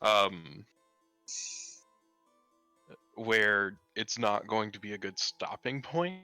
um, where it's not going to be a good stopping point.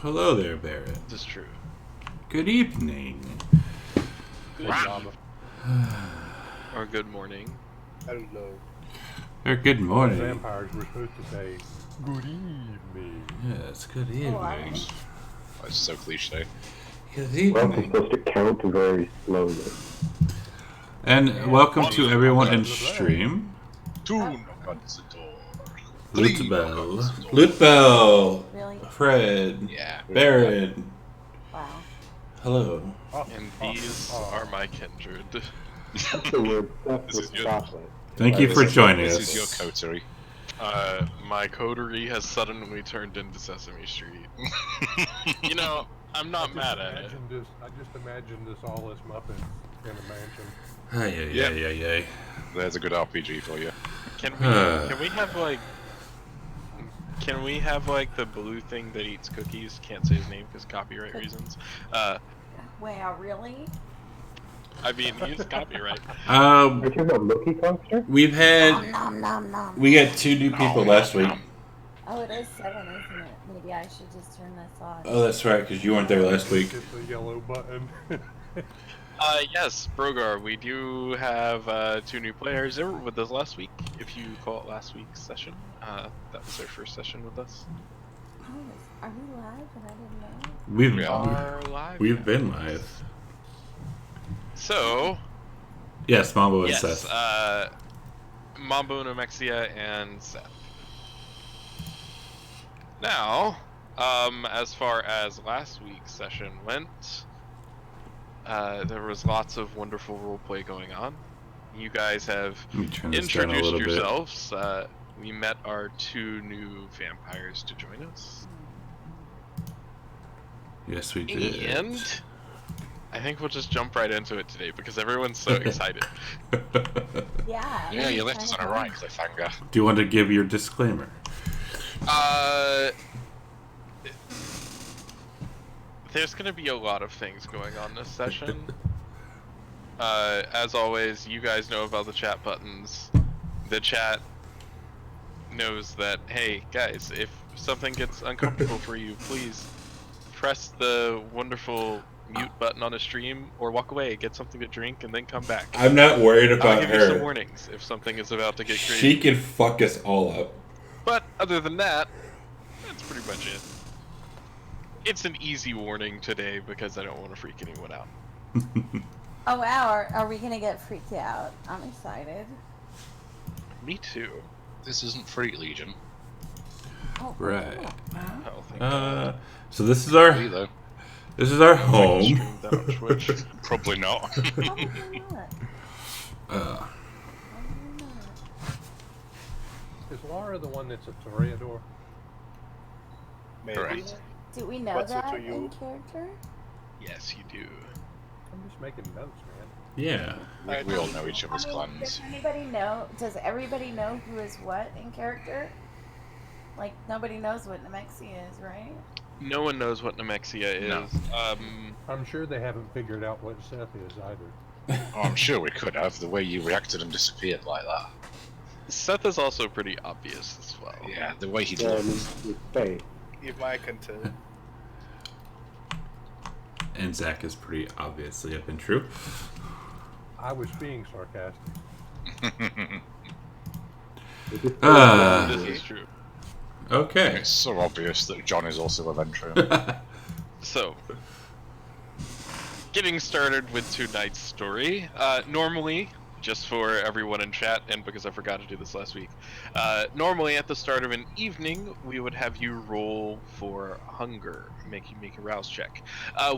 Hello there, Barrett. This is true. Good evening. Good Wow. or good morning. Hello. Or good morning. Vampires were supposed to say, good evening. Yes, good evening. That's so cliche. Good Well, it's evening. supposed to count very slowly. And welcome to everyone in Blah, blah, blah. stream. Two knock on the door. Loot Three knock on Bell. the door. Loot Bell. Really? Fred. Yeah. Barrett. Wow. Hello. And these are my kindred. That's the word stuffed This with is good. chocolate. Thank you This for is- joining This us. is your coterie. My coterie has suddenly turned into Sesame Street. You know, I'm not mad at it. I just imagined this all as Muppets in a mansion. Ay. There's a good RPG for you. Can we have the blue thing that eats cookies? Can't say his name because copyright reasons. Wow, really? I mean, he's copyright. Are you talking about Mookie Kongster? We've had Nom nom nom. we got 2 new people last week. Oh, it is 7, isn't it? Maybe I should just turn this off. Oh, that's right, because you weren't there last week. Hit the yellow button. Yes, Brogar, we do have 2 new players. They were with us last week. If you call it last week's session, that was their first session with us. Oh, are we live and I didn't know? We've We Are live. we've now. been live. So Yes, Mambo and yes, Seth. Mambo, Nemexia, and Seth. Now, as far as last week's session went, there was lots of wonderful roleplay going on. You guys have Let me turn this down a introduced little bit. yourselves. We met our 2 new vampires to join us. Yes, we did. And I think we'll just jump right into it today because everyone's so excited. Yeah. Yeah, you it's left us on kinda a right fun. cliffhanger. Do you want to give your disclaimer? There's going to be a lot of things going on this session. As always, you guys know about the chat buttons. The chat knows that, hey, guys, if something gets uncomfortable for you, please press the wonderful mute button on a stream or walk away, get something to drink, and then come back. I'm not worried I'll about give you some her. warnings if something is about to get crazy. She can fuck us all up. But other than that, that's pretty much it. It's an easy warning today because I don't want to freak anyone out. Oh wow, are we gonna get freaked out? I'm excited. Me too. This isn't Freak Legion. Oh, Right. Oh, thank God. So this is our Me, though. home. Stream that on Twitch. Probably not. Probably not. Uh, Probably not. Is Laura the one that's a toreador? Maybe. Correct. Do we know What's it that to you? in character? Yes, you do. I'm just making notes, man. yeah. We all know each other's I mean, clans. does anybody know? Does everybody know who is what in character? Like nobody knows what Nemexia is, right? No one knows what Nemexia is. No. I'm sure they haven't figured out what Seth is either. Oh, I'm sure we could have, the way you reacted and disappeared like that. Seth is also pretty obvious as well. Yeah, the way he Yeah, looked. you stay. If I can tell. And Zach is pretty obviously up and true. I was being sarcastic. This is true. Okay. It's so obvious that John is also a Ventrium. So, getting started with tonight's story. Normally, just for everyone in chat, and because I forgot to do this last week, normally at the start of an evening, we would have you roll for hunger, make a rouse check.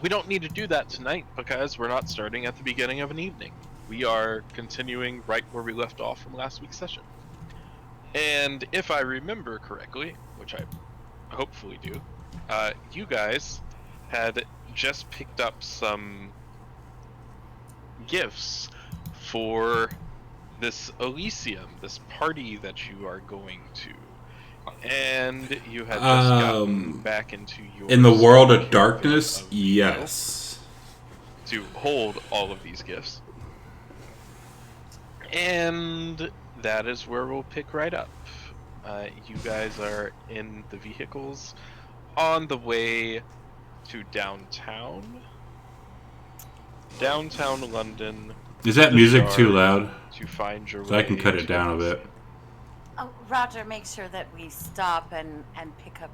We don't need to do that tonight because we're not starting at the beginning of an evening. We are continuing right where we left off from last week's session. And if I remember correctly, which I hopefully do, you guys had just picked up some gifts for this Elysium, this party that you are going to. And you had just gotten back into your... In the world of secure darkness, of yes. to hold all of these gifts. And that is where we'll pick right up. You guys are in the vehicles. on the way to downtown London. Is that the music too Shard, loud? To find your So I can way cut it to down a Masquerade. bit. Oh, Roger, make sure that we stop and pick up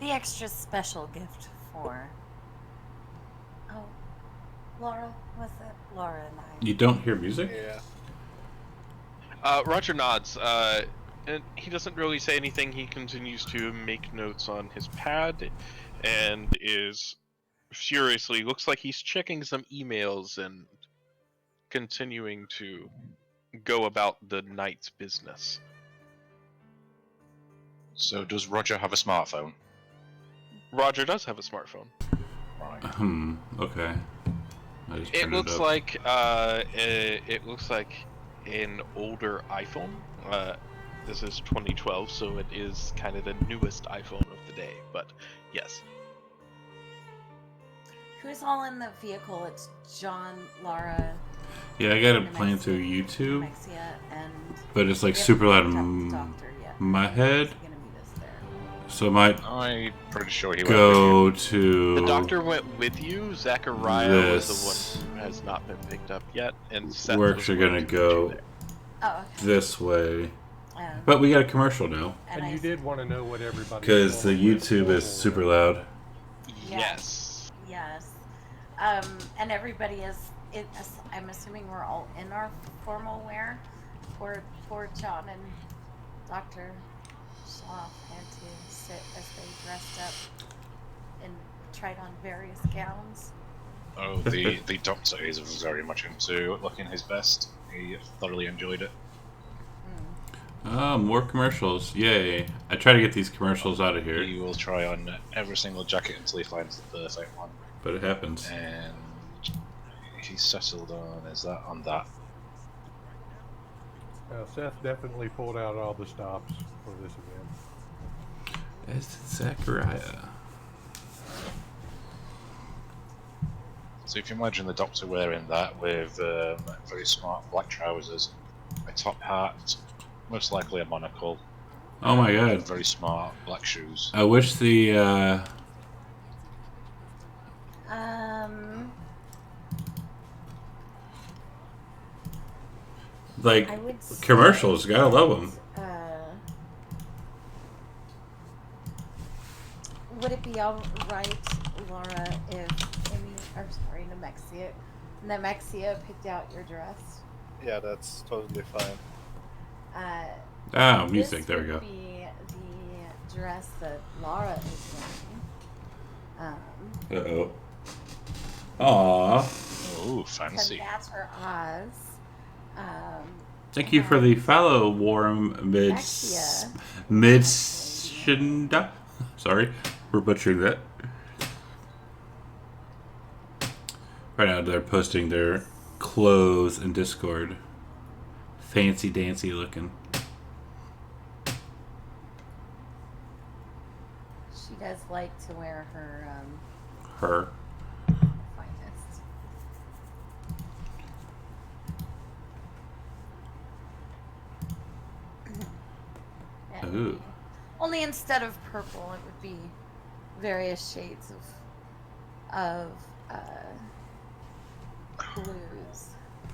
the extra special gift for. Oh, Laura, was it Laura and I? You don't hear music? Yeah. Roger nods. And he doesn't really say anything. He continues to make notes on his pad, and is furiously looks like he's checking some emails and continuing to go about the night's business. So does Roger have a smartphone? Roger does have a smartphone. Right. Okay. I just It turned looks up. like it looks like an older iPhone. This is 2012, so it is kind of the newest iPhone of the day. But yes, Who's all in the vehicle? It's John, Laura, Yeah, I got it playing through YouTube, Alexia, and but it's like we haven't super loud picked up in the doctor yet. my head. He's gonna meet us there. So I might I'm pretty sure he went go to the doctor went with you. Zachariah was this. the one who has not been picked up yet, and Seth We're was actually going gonna to meet you go there. Oh, okay. this way. Um, But we got a commercial now And you did want to know what everybody. because the YouTube is super loud. Yes. Yes. And everybody is. I'm assuming we're all in our formal wear. Poor John and Dr. Shaw had to sit as they dressed up and tried on various gowns. Oh, the doctor is very much into looking his best. He thoroughly enjoyed it. More commercials. Yay. I try to get these commercials out of here, He will try on every single jacket until he finds the perfect one. but it happens. And he's settled on, is that on that? Seth definitely pulled out all the stops for this event. As did Zachariah. So if you imagine the doctor wearing that with very smart black trousers, a top hat, most likely a monocle, Oh my and god. very smart black shoes. I wish the like I would say, commercials, gotta love them. Would it be all right, Laura, if Nemexia picked out your dress? Yeah, that's totally fine. Ah, music. There we This go. would be the dress that Laura is wearing. Aw. Oh, To fancy. match her eyes. Thank you for the follow, Warm Axia. Midshinda. Sorry, we're butchering that. Right now, they're posting their clothes in Discord. Fancy dancy looking. She does like to wear her Her. finest. And Ooh. only instead of purple, it would be various shades of blues.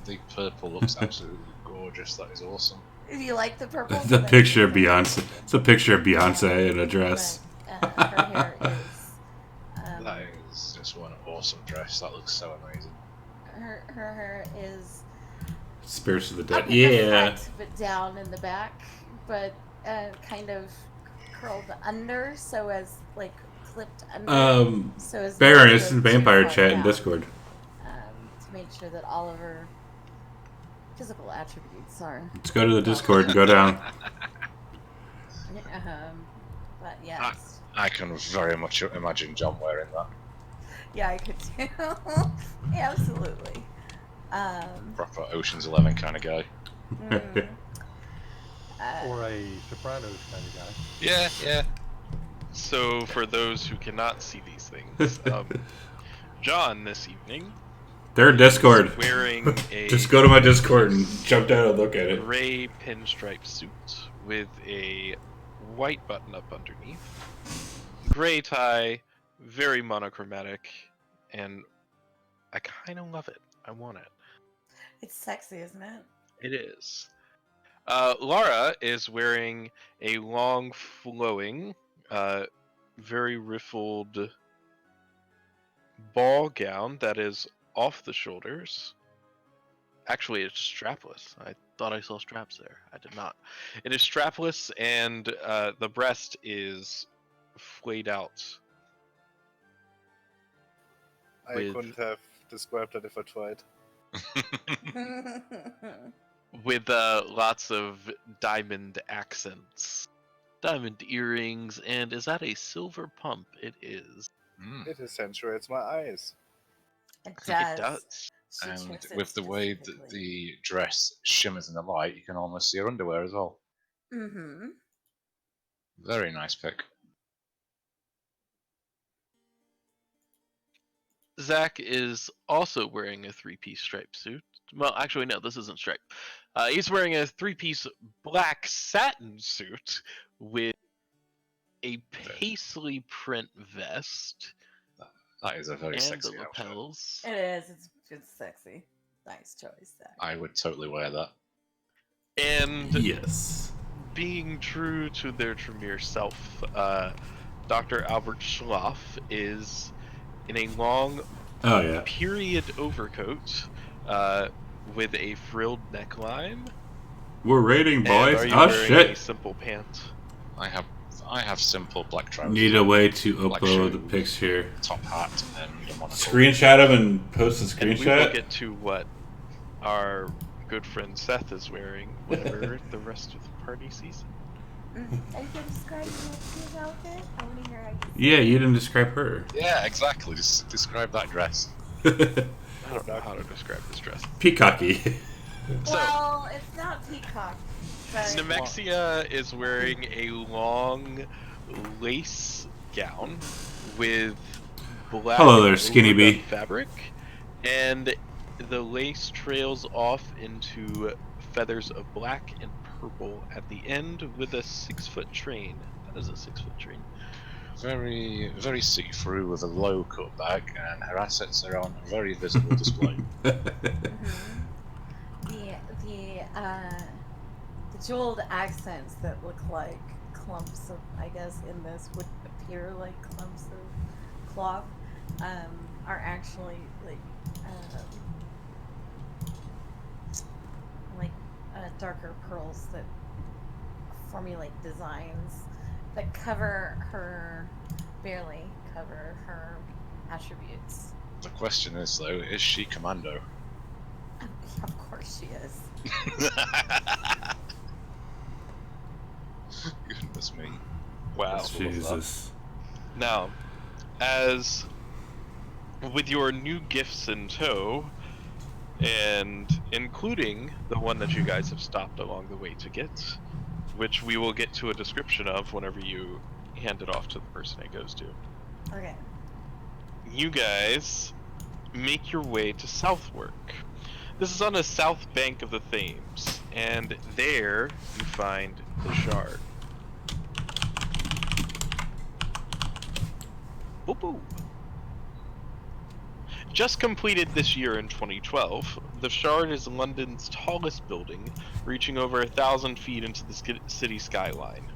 The purple looks absolutely gorgeous. That is awesome. Do you like the purple? The picture of Beyonce. It's a picture of Beyonce in a dress. But, her hair is. That is just one awesome dress. That looks so amazing. Her hair is Spirits of the up Dead. in the Yeah. front, but down in the back, but kind of curled under, so as like clipped under. So as not Baroness to and go too Vampire far chat in down, Discord. to make sure that all of her physical attributes are. Let's go to the Discord and go down. But yes, I can very much imagine John wearing that. yeah, I could too. Yeah, absolutely. Proper Ocean's 11 kind of guy. Or a Sopranos kind of guy. Yeah. So for those who cannot see these things, John this evening Their Discord. is wearing a Just go to my Discord and jump down and look at it. gray pinstripe suit with a white button up underneath, gray tie, very monochromatic, and I kind of love it. I want it. It's sexy, isn't it? It is. Laura is wearing a long, flowing, very riffled ball gown that is off the shoulders. Actually, it's strapless. I thought I saw straps there. I did not. It is strapless, and the breast is flayed out. I With- couldn't have described that if I tried. With lots of diamond accents. Diamond earrings, and is that a silver pump? It is. It accentuates my eyes. It does. It does. She And chose it with the way that specifically. the dress shimmers in the light, you can almost see her underwear as well. Mm-hmm. Very nice pick. Zach is also wearing a three-piece striped suit. Well, actually, no, this isn't striped. He's wearing a three-piece black satin suit with a paisley print vest That is a very and sexy the outfit. lapels. It is. It's sexy. Nice choice, Zach. I would totally wear that. And Yes. being true to their Tremere self, Dr. Albert Schloff is in a long Oh yeah. period overcoat with a frilled neckline. We're raiding, And boys. are you Oh wearing shit. a simple pant? I have simple black trousers. Need a way to Black upload the shoes, picture. top hat, and a monocle. Screenshot them and post a And we will screenshot. get to what our good friend Seth is wearing whenever the rest of the party sees it. Are you gonna describe your outfit? I want to hear how you say Yeah, you didn't describe her. Yeah, exactly. Just describe that dress. I don't know how to describe this dress. Peacocky. So, Well, it's not peacock, but Nemexia is wearing a long lace gown with black Hello there, Skinny overdone Bee. fabric, and the lace trails off into feathers of black and purple at the end with a 6-foot train. That is a 6-foot train. Very, very see-through with a low cut back, and her assets are on very visible display. the jeweled accents that look like clumps of, I guess, in this would appear like clumps of cloth, are actually darker pearls that formulate designs that barely cover her attributes. The question is, though, is she commando? Of course she is. Goodness me. Wow. That's full of that. Jesus. Now, as with your new gifts in tow, and including the one that you guys have stopped along the way to get, which we will get to a description of whenever you hand it off to the person it goes to. Okay. You guys make your way to Southwark. This is on the south bank of the Thames, and there you find the Shard. Boop boop. Just completed this year in 2012, the Shard is London's tallest building, reaching over 1,000 feet into the city skyline.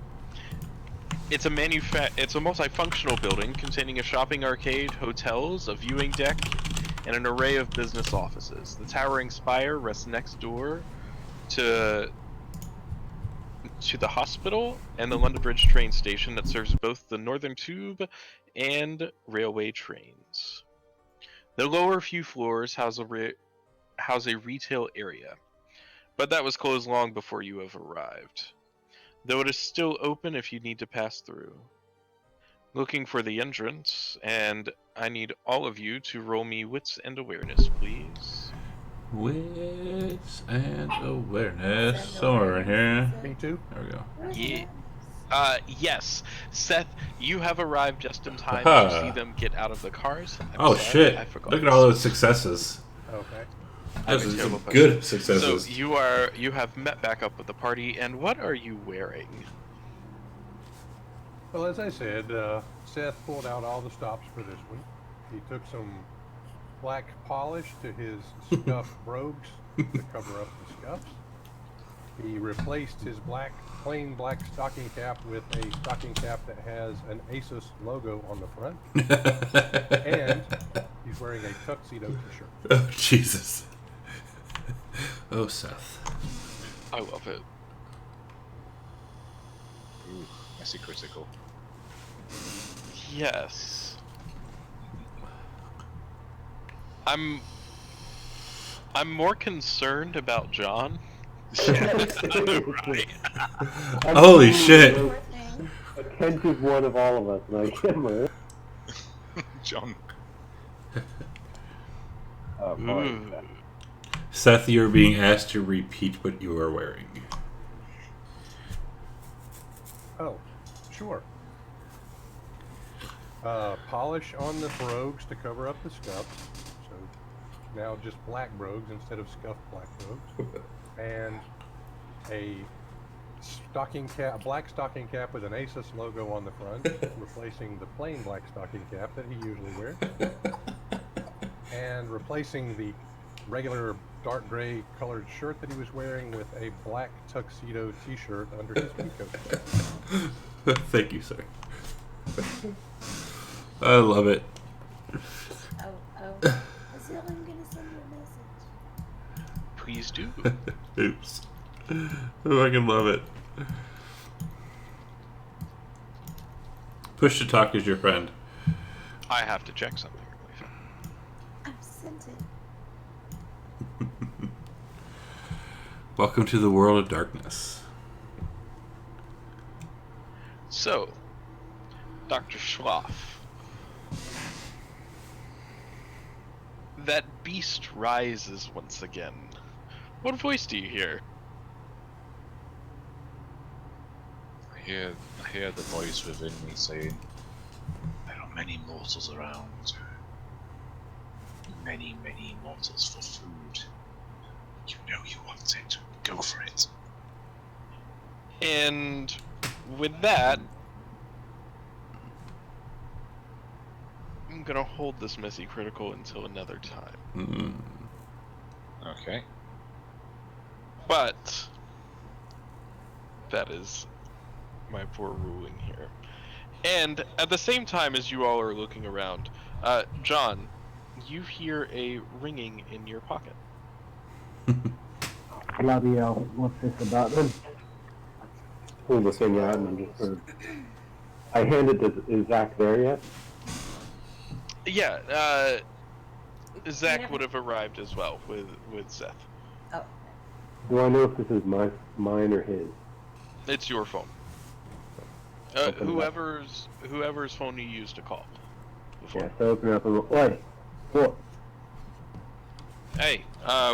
It's a multifunctional building containing a shopping arcade, hotels, a viewing deck, and an array of business offices. The towering spire rests next door to the hospital and the London Bridge train station that serves both the Northern Tube and railway trains. The lower few floors house a retail area, but that was closed long before you have arrived, though it is still open if you need to pass through. Looking for the entrance, and I need all of you to roll me wits and awareness, please. Wits and awareness. Somewhere in here. Me too. There we go. Yeah. Yes. Seth, you have arrived just in time Aha. to see them get out of the cars. I'm Oh sorry, shit. I forgot. Look at all those successes. Okay. I'm Those a are terrible some person. good successes. So you have met back up with the party, and what are you wearing? Well, as I said, Seth pulled out all the stops for this one. He took some black polish to his scuff brogues to cover up the scuffs. He replaced his plain black stocking cap with a stocking cap that has an Asus logo on the front. And he's wearing a tuxedo t-shirt. Oh, Jesus. Oh, Seth. I love it. Ooh, messy critical. Yes. I'm more concerned about John. Right. Holy shit. Poor thing. Attentive one of all of us, and I can't remember. John. Oh, boy. Ooh. Seth, you're being asked to repeat what you are wearing. Oh, sure. Polish on the brogues to cover up the scuffs. So now just black brogues instead of scuffed black brogues. And a black stocking cap with an Asus logo on the front, replacing the plain black stocking cap that he usually wears. And replacing the regular dark gray colored shirt that he was wearing with a black tuxedo t-shirt under his peacoat. Thank you, sir. I love it. Oh. Azil, I'm gonna send you a message. Please do. Oops. Oh, I can love it. Push to talk is your friend. I have to check something really fast. I've sent it. Welcome to the world of darkness. So, Dr. Schloff. That beast rises once again. What voice do you hear? I hear the voice within me saying, there are many mortals around. Many, many mortals for food. You know you want it. Go for it. And with that, I'm gonna hold this messy critical until another time. Mm. Okay. But that is my poor ruling here. And at the same time as you all are looking around, John, you hear a ringing in your pocket. Bloody hell, what's this about then? Pull the thing out and just sort of... I hand it to... Is Zach there yet? Yeah, Zach would have arrived as well with Seth. Oh. Do I know if this is mine or his? It's your phone. Open it up. Whoever's phone you used to call before. Yeah, so open it up and go, oi, what? Hey,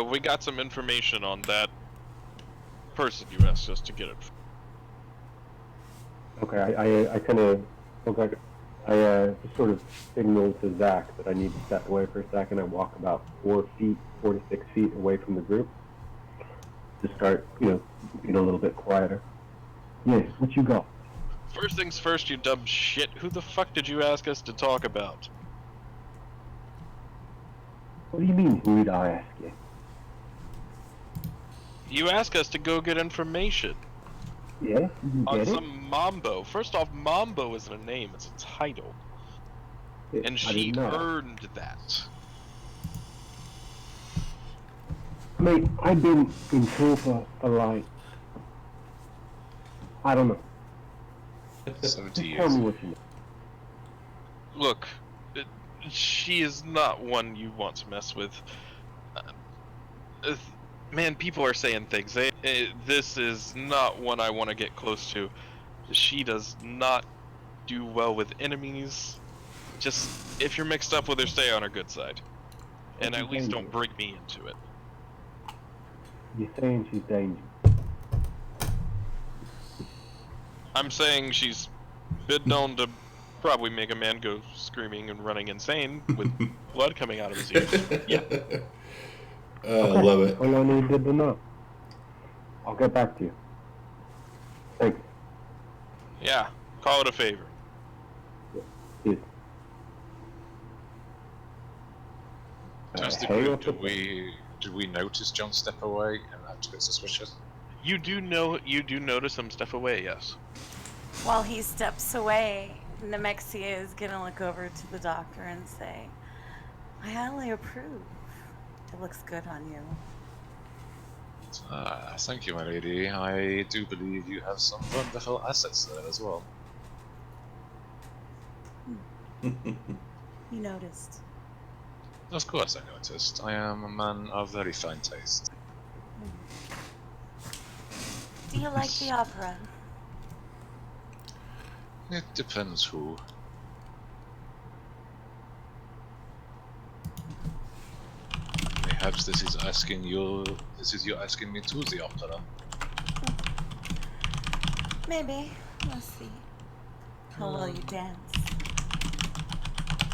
we got some information on that person you asked us to get it. Okay, I kind of look like I just sort of signal to Zach that I need to step away for a second. I walk about 4 to 6 feet away from the group to start, being a little bit quieter. Yes, what you got? First things first, you dumb shit. Who the fuck did you ask us to talk about? What do you mean, who did I ask you? You asked us to go get information Yeah, you on get it? some Mambo. First off, Mambo isn't a name; it's a title, Yeah, and I she didn't know. earned that. Mate, I've been in Tulsa for like, I don't know. 70 Tell years. me what you know. Look, she is not one you want to mess with. Man, people are saying things. This is not one I want to get close to. She does not do well with enemies. Just, if you're mixed up with her, stay on her good side. And at least don't bring me into it. You're saying she's dangerous. I'm saying she's been known to probably make a man go screaming and running insane with blood coming out of his ears. Yeah. I love it. All I needed to know. I'll get back to you. Thanks. Yeah. Call it a favor. Just the hang group, up the did we notice John step away and that's a bit suspicious? You do notice him step away, yes. While he steps away, Nemexia is gonna look over to the doctor and say, I highly approve. It looks good on you. Ah, thank you, my lady. I do believe you have some wonderful assets there as well. You noticed. Of course I noticed. I am a man of very fine taste. Do you like the opera? It depends who. Perhaps this is you asking me to the opera. Maybe. We'll see. How well you dance.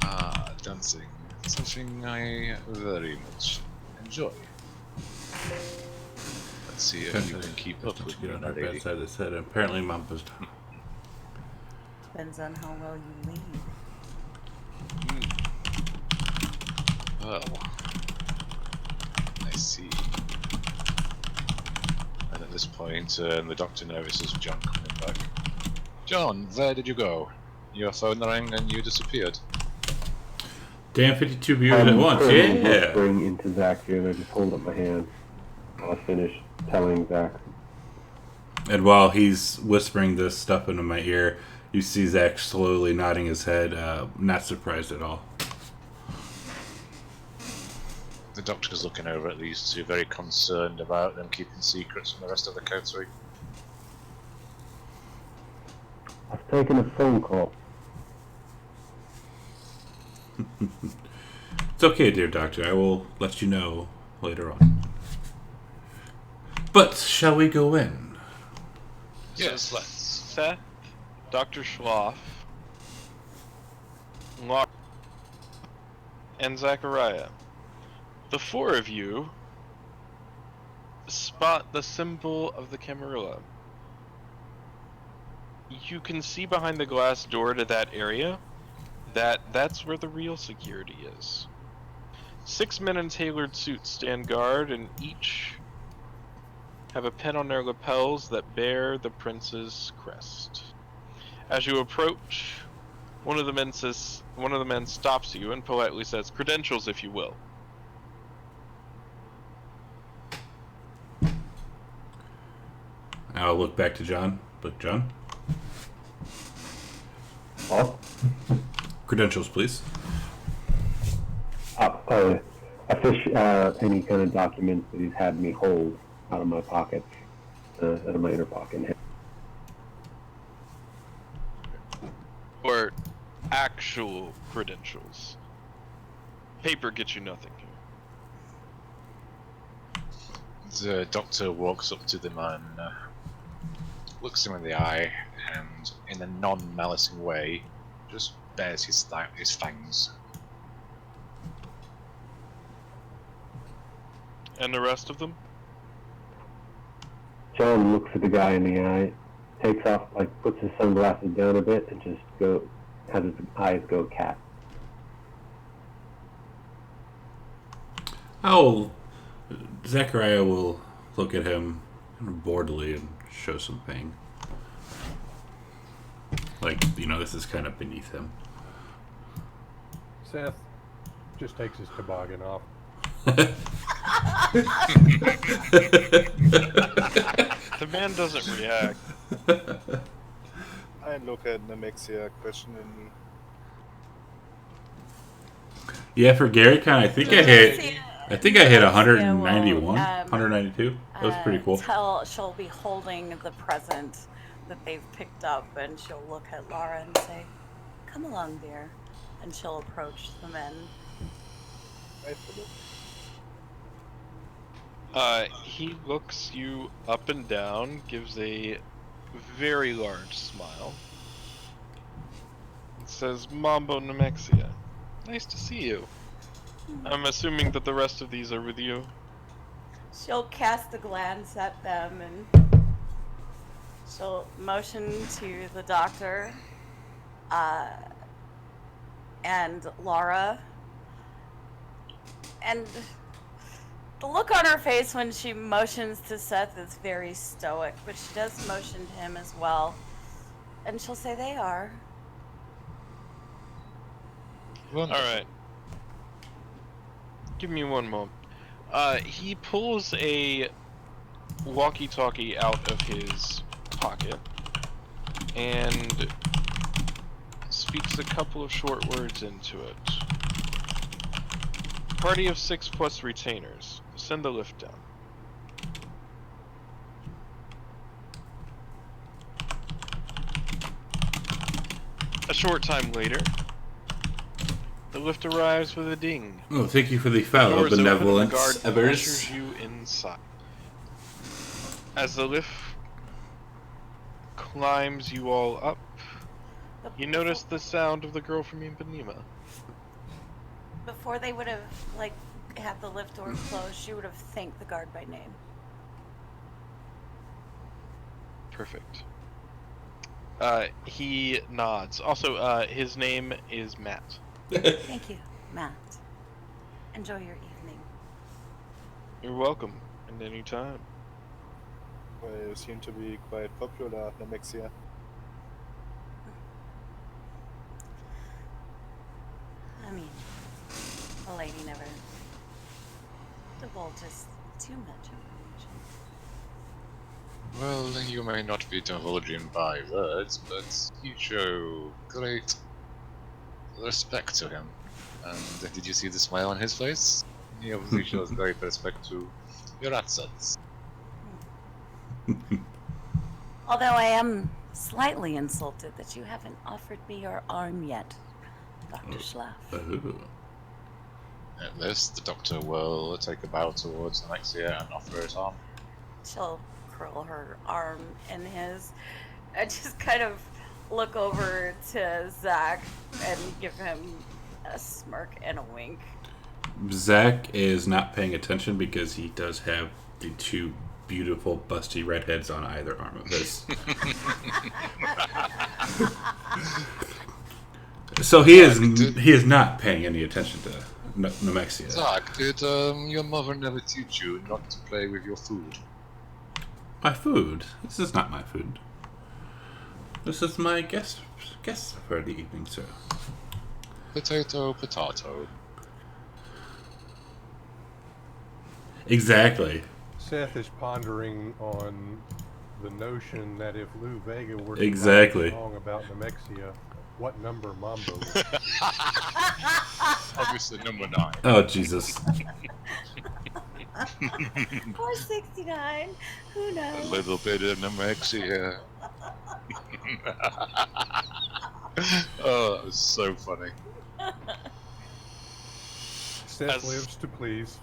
Ah, dancing. Something I very much enjoy. Let's see if you can keep up with me, Get on my our bad lady. side of his head. Apparently, Mampa's done. Depends on how well you lead. Well, I see. And at this point, the doctor notices John coming back. John, where did you go? Your phone rang and you disappeared. Damn 52 viewers at once, currently yeah! whispering into Zach here, and I just hold up my hand while I finish telling Zach. And while he's whispering this stuff into my ear, you see Zach slowly nodding his head, not surprised at all. The doctor's looking over at these two, very concerned about them keeping secrets from the rest of the coterie. I've taken a phone call. It's okay, dear doctor. I will let you know later on. But shall we go in? Yes, let's. Seth, Dr. Schloff, Laura, and Zachariah. The four of you spot the symbol of the Camarilla. You can see behind the glass door to that area that's where the real security is. 6 men in tailored suits stand guard, and each have a pin on their lapels that bear the prince's crest. As you approach, one of the men stops you and politely says, "Credentials, if you will." I'll look back to John. Look, John. Oh, Credentials, please. I fish any kind of documents that he's had me hold out of my pockets, out of my inner pocket. Or actual credentials. Paper gets you nothing here. The doctor walks up to the man, looks him in the eye, and in a non-malicing way, just bares his fangs. And the rest of them? John looks at the guy in the eye, takes off, puts his sunglasses down a bit, and just has his eyes go cat. Zachariah will look at him boredly and show some pain. This is kind of beneath him. Seth just takes his toboggan off. The man doesn't react. I look at Nemexia questioningly. Yeah, for Gary Con, I think I hit 191, 192. That was pretty cool. She'll be holding the present that they've picked up, and she'll look at Laura and say, "Come along, dear," and she'll approach the men. I follow. He looks you up and down, gives a very large smile, and says, "Mambo Nemexia, nice to see you. I'm assuming that the rest of these are with you." She'll cast a glance at them, and she'll motion to the doctor and Laura, And the look on her face when she motions to Seth is very stoic, but she does motion to him as well. And she'll say they are. Wonderful. All right. Give me one moment. He pulls a walkie-talkie out of his pocket and speaks a couple of short words into it. Party of 6 plus retainers. Send the lift down. A short time later, the lift arrives with a ding. Oh, thank you for the fellow Doors open and the benevolence, guard Evers. ushers you inside. As the lift climbs you all up, you notice the sound of the girl from Ipanema. Before they would have, like, had the lift doors closed, she would have thanked the guard by name. Perfect. He nods. Also, his name is Matt. Thank you, Matt. Enjoy your evening. You're welcome, and any time. Well, you seem to be quite popular, Nemexia. I mean, a lady never divulges too much information. Well, you may not be divulging by words, but you show great respect to him. And did you see the smile on his face? He obviously shows great respect to your assets. Although I am slightly insulted that you haven't offered me your arm yet, Dr. Schlaff. Oh. At this, the doctor will take a bow towards Alexia and offer his arm. She'll curl her arm in his and just kind of look over to Zach and give him a smirk and a wink. Zach is not paying attention because he does have the two beautiful busty redheads on either arm of his. So he is not paying any attention to Nemexia. Zach, did your mother never teach you not to play with your food? My food? This is not my food. This is my guest for the evening, sir. Potato, potato. Exactly. Seth is pondering on the notion that if Lou Vega were to Exactly. write a song about Nemexia, what number Mambo would be? Obviously, number 9. Oh, Jesus. Or 69. Who A knows? little bit of Nemexia. Oh, that was so funny. Seth As- lives to please.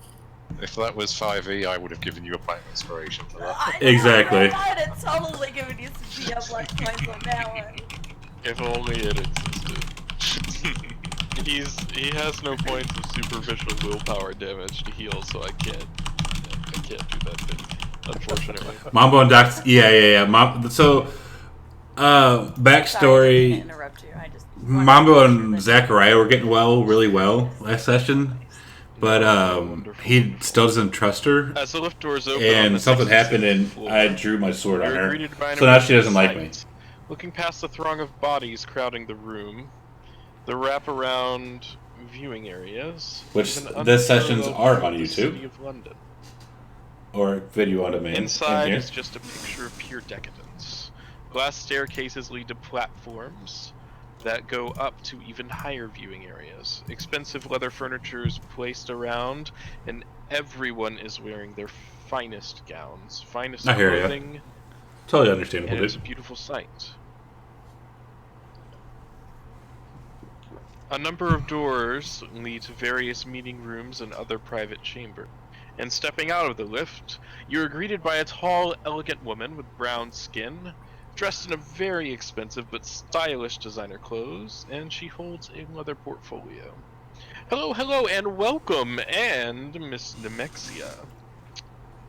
If that was 5e, I would have given you a point of inspiration for that. I know, Exactly. I'd have totally given you some DM luck points on that one. If only it existed. He has no points of superficial willpower damage to heal, so I can't do that thing, unfortunately. Mambo and Doc. Yeah. So, Sorry, I didn't backstory. mean to interrupt you. I just wanted to Mambo make sure and that- Zachariah were getting really well last session, but he still doesn't trust her. As the lift doors open, on And the something 66th happened, and floor, I drew my sword on you're her. greeted by an So now she amazing doesn't like me. sight. Looking past the throng of bodies crowding the room, the wraparound viewing areas, Which even the sessions unparalleled are on in the YouTube. City of London. Or video on demand. Inside in here. is just a picture of pure decadence. Glass staircases lead to platforms that go up to even higher viewing areas. Expensive leather furniture is placed around, and everyone is wearing their finest gowns, finest I hear ya. clothing, Totally and understandable, it's a dude. beautiful sight. A number of doors lead to various meeting rooms and other private chambers. And stepping out of the lift, you are greeted by a tall, elegant woman with brown skin, dressed in a very expensive but stylish designer clothes, and she holds a leather portfolio. Hello, and welcome, and Miss Nemexia.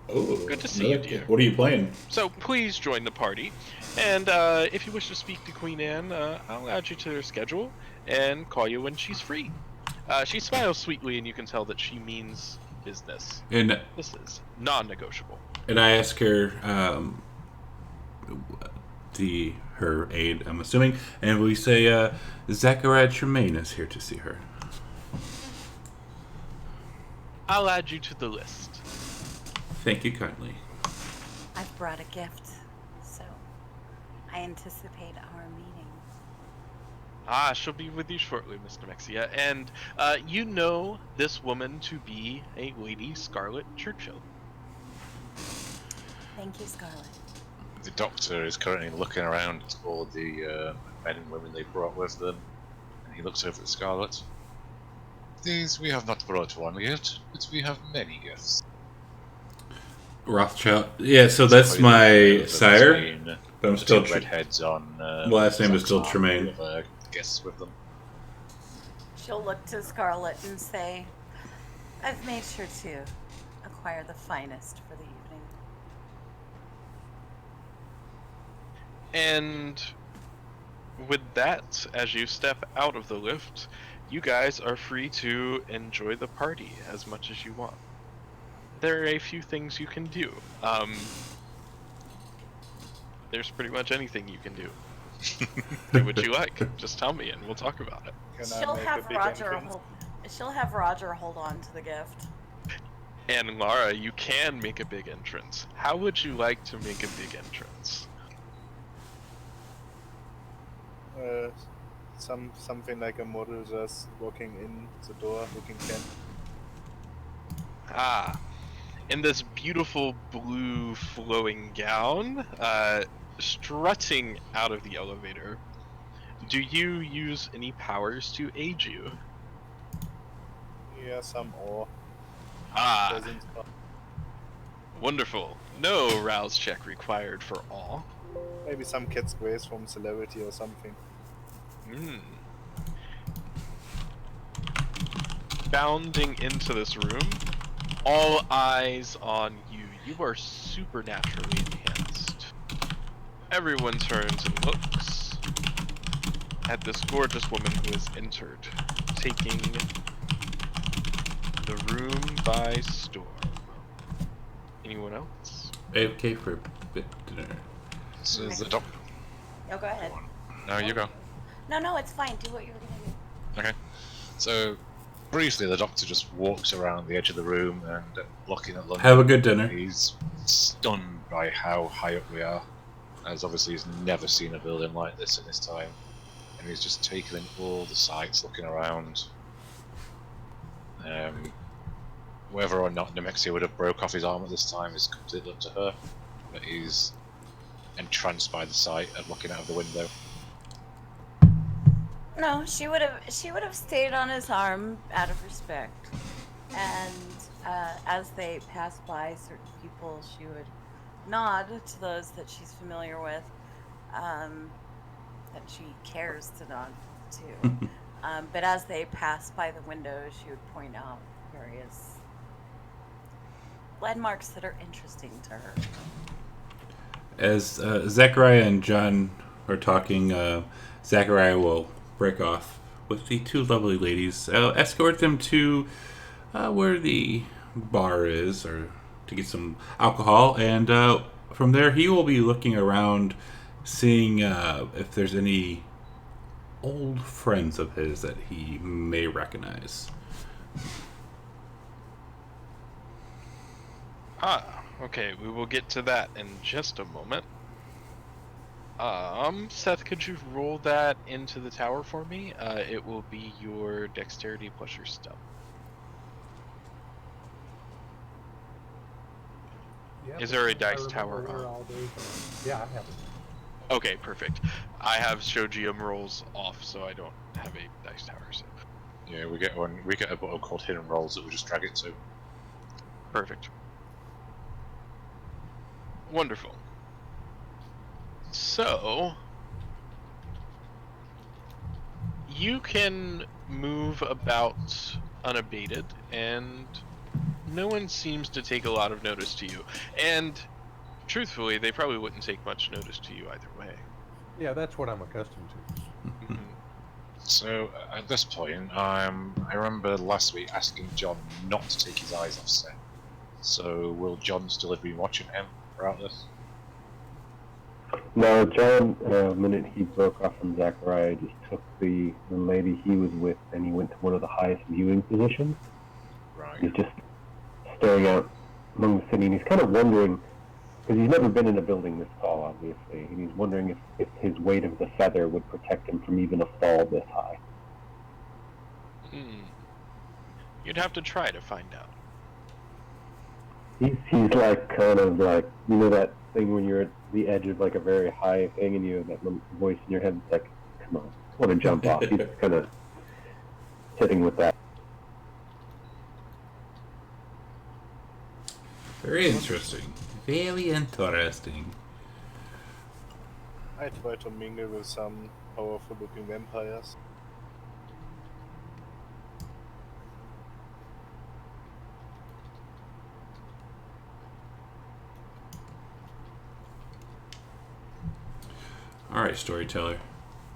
Oh, Good to see you, dear. What are you playing? So please join the party, and if you wish to speak to Queen Anne, I'll add you to her schedule and call you when she's free. She smiles sweetly, and you can tell that she means business. And This is non-negotiable. I ask her, her aide, I'm assuming, and we say, Zachariah Tremaine is here to see her. I'll add you to the list. Thank you kindly. I've brought a gift, so I anticipate our meeting. She'll be with you shortly, Miss Nemexia. And you know this woman to be a Lady Scarlet Churchill. Thank you, Scarlet. The doctor is currently looking around at all the men and women they brought with them, and he looks over at Scarlet. These we have not brought one yet, but we have many gifts. Rothschild. Yeah, so that's my sire. But I'm still redheads on. Last name is still Tremaine. Guests with them. She'll look to Scarlet and say, I've made sure to acquire the finest for the evening. And with that, as you step out of the lift, you guys are free to enjoy the party as much as you want. There are a few things you can do. There's pretty much anything you can do. Do what you like. Just tell me and we'll talk about it. She'll have Roger hold on to the gift. And Lara, you can make a big entrance. How would you like to make a big entrance? Something like a model just walking in the door, looking in. In this beautiful blue flowing gown, strutting out of the elevator. Do you use any powers to aid you? Yeah, some awe. Presence. Wonderful. No rouse check required for awe. Maybe some cat's grace from celebrity or something. Bounding into this room, all eyes on you. You are supernaturally enhanced. Everyone turns and looks at this gorgeous woman who has entered, taking the room by storm. Anyone else? AFK for a bit dinner. So the doctor. Oh, go ahead. No, you go. No, it's fine. Do what you're gonna do. Okay. So, briefly, the doctor just walks around the edge of the room and looking at London. Have a good dinner. He's stunned by how high up we are, as obviously he's never seen a building like this in his time. And he's just taking in all the sights, looking around. Whether or not Nemexia would have broke off his arm at this time is completely up to her, but he's entranced by the sight and looking out of the window. No, she would have stayed on his arm out of respect. And as they pass by certain people, she would nod to those that she's familiar with, that she cares to nod to. But as they pass by the window, she would point out various landmarks that are interesting to her. As Zachariah and John are talking, Zachariah will break off with the two lovely ladies, escort them to where the bar is, or to get some alcohol, and from there he will be looking around, seeing if there's any old friends of his that he may recognize. Okay, we will get to that in just a moment. Seth, could you roll that into the tower for me? It will be your dexterity plus your stealth. Yeah, Is there a I dice remember tower where on? all those are. Yeah, I have it. Okay, perfect. I have Shojium rolls off, so I don't have a dice tower. So. Yeah, we get one. We get a button called Hidden Rolls that we just drag it to. Perfect. Wonderful. So, you can move about unabated, and no one seems to take a lot of notice to you. And, truthfully, they probably wouldn't take much notice to you either way. Yeah, that's what I'm accustomed to. So at this point, I remember last week asking John not to take his eyes off Seth. So will John still have been watching him throughout this? No, John, the minute he broke off from Zachariah, just took the lady he was with and he went to one of the highest viewing positions. Right. He's just staring out among the city, and he's kind of wondering, because he's never been in a building this tall, obviously, and he's wondering if his weight of the feather would protect him from even a fall this high. You'd have to try to find out. He's like, kind of like, you know that thing when you're at the edge of like a very high thing and you have that little voice in your head that's like, come on, I want to jump off. He's kind of sitting with that. Very interesting. Very interesting. I try to mingle with some powerful looking vampires. Alright, storyteller.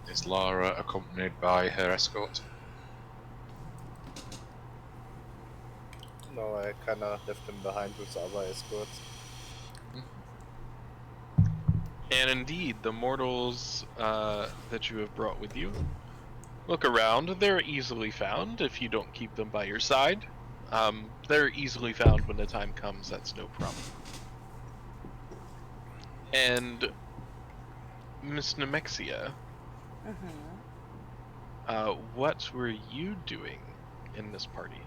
Is Lara accompanied by her escort? No, I kinda left him behind with the other escorts. And indeed, the mortals that you have brought with you, look around. They're easily found if you don't keep them by your side. They're easily found when the time comes. That's no problem. And Miss Nemexia, what were you doing in this party?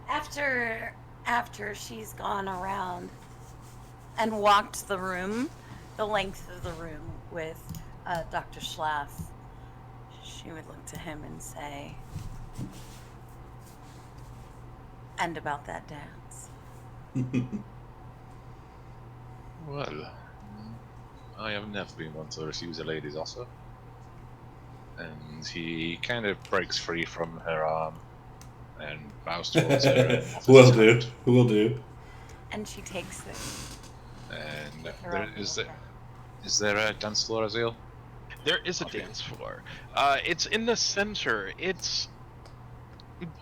After she's gone around and walked the room, the length of the room with Dr. Schlaff, she would look to him and say, "And about that dance." Well, I have never been one to refuse a lady's offer. And he kind of breaks free from her arm and bows towards her. And offers Will his do. hand. Will do. And she takes it. And Her arm is there a dance floor, Azil? There is a Okay. dance floor. It's in the center. It's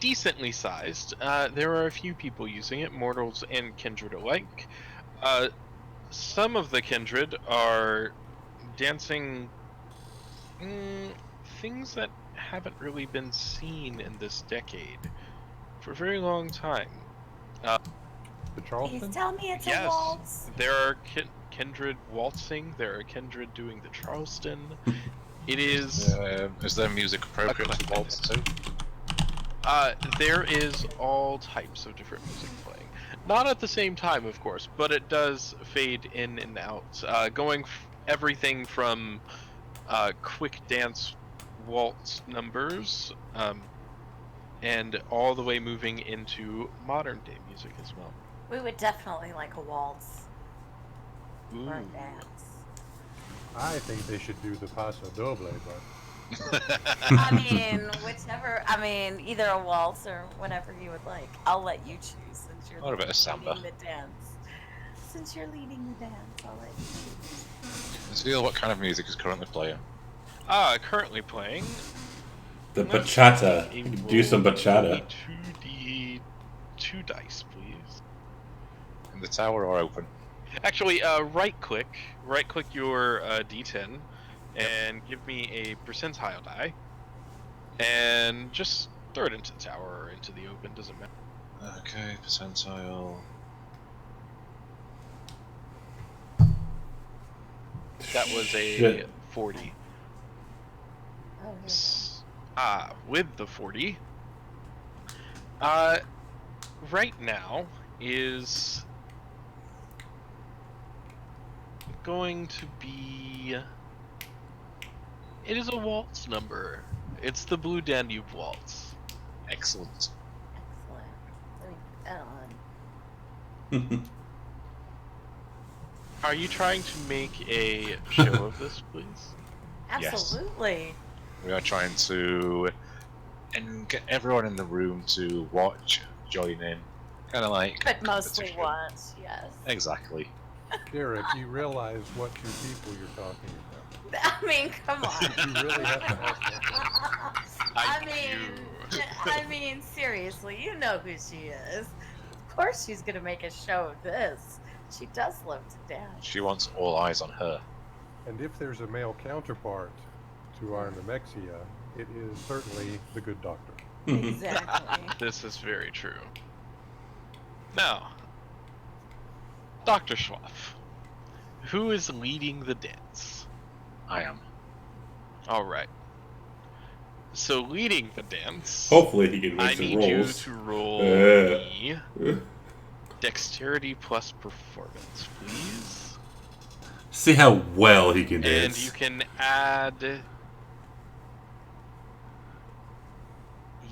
decently sized. There are a few people using it, mortals and kindred alike. Some of the kindred are dancing things that haven't really been seen in this decade for a very long time. The Please Charleston? tell me it's a Yes, waltz. there are kindred waltzing. There are kindred doing the Charleston. It is. Is there music appropriate to waltz too? There is all types of different music playing. Not at the same time, of course, but it does fade in and out. Going everything from quick dance waltz numbers and all the way moving into modern day music as well. We would definitely like a waltz Ooh. or a dance. I think they should do the Paso Doble, but I mean, whichever. I mean, either a waltz or whatever you would like. I'll let you choose since you're Or a bit of samba. leading the dance. Since you're leading the dance, I'll let you choose. Azil, what kind of music is currently playing? Currently playing. The Let's bachata. see, You can do some bachata. 2 dice, please. In the tower or open? Actually, right click your D10 and give me a percentile die, and just throw it into the tower or into the open, doesn't matter. Okay, percentile. That was a Shit. 40. Oh, here With the 40, right now is going to be. It is a waltz number. It's the Blue Danube Waltz. Excellent. Excellent. Let me put that on. Are you trying to make a show of this, please? Yes. Absolutely. We are trying to get everyone in the room to watch, join in, kind of like. But mostly competition. watch, yes. Exactly. Derek, you realize what two people you're talking about. I mean, come on. You really have to ask that question. I mean, seriously, you know who she is. Of course, she's gonna make a show of this. She does love to dance. She wants all eyes on her. And if there's a male counterpart to our Nemexia, it is certainly the good doctor. Exactly. This is very true. Now, Dr. Schwaff, who is leading the dance? I am. Alright. So, leading the dance, Hopefully he can I make some need you rolls. to roll me dexterity plus performance, please. See how well he can And dance. you can add...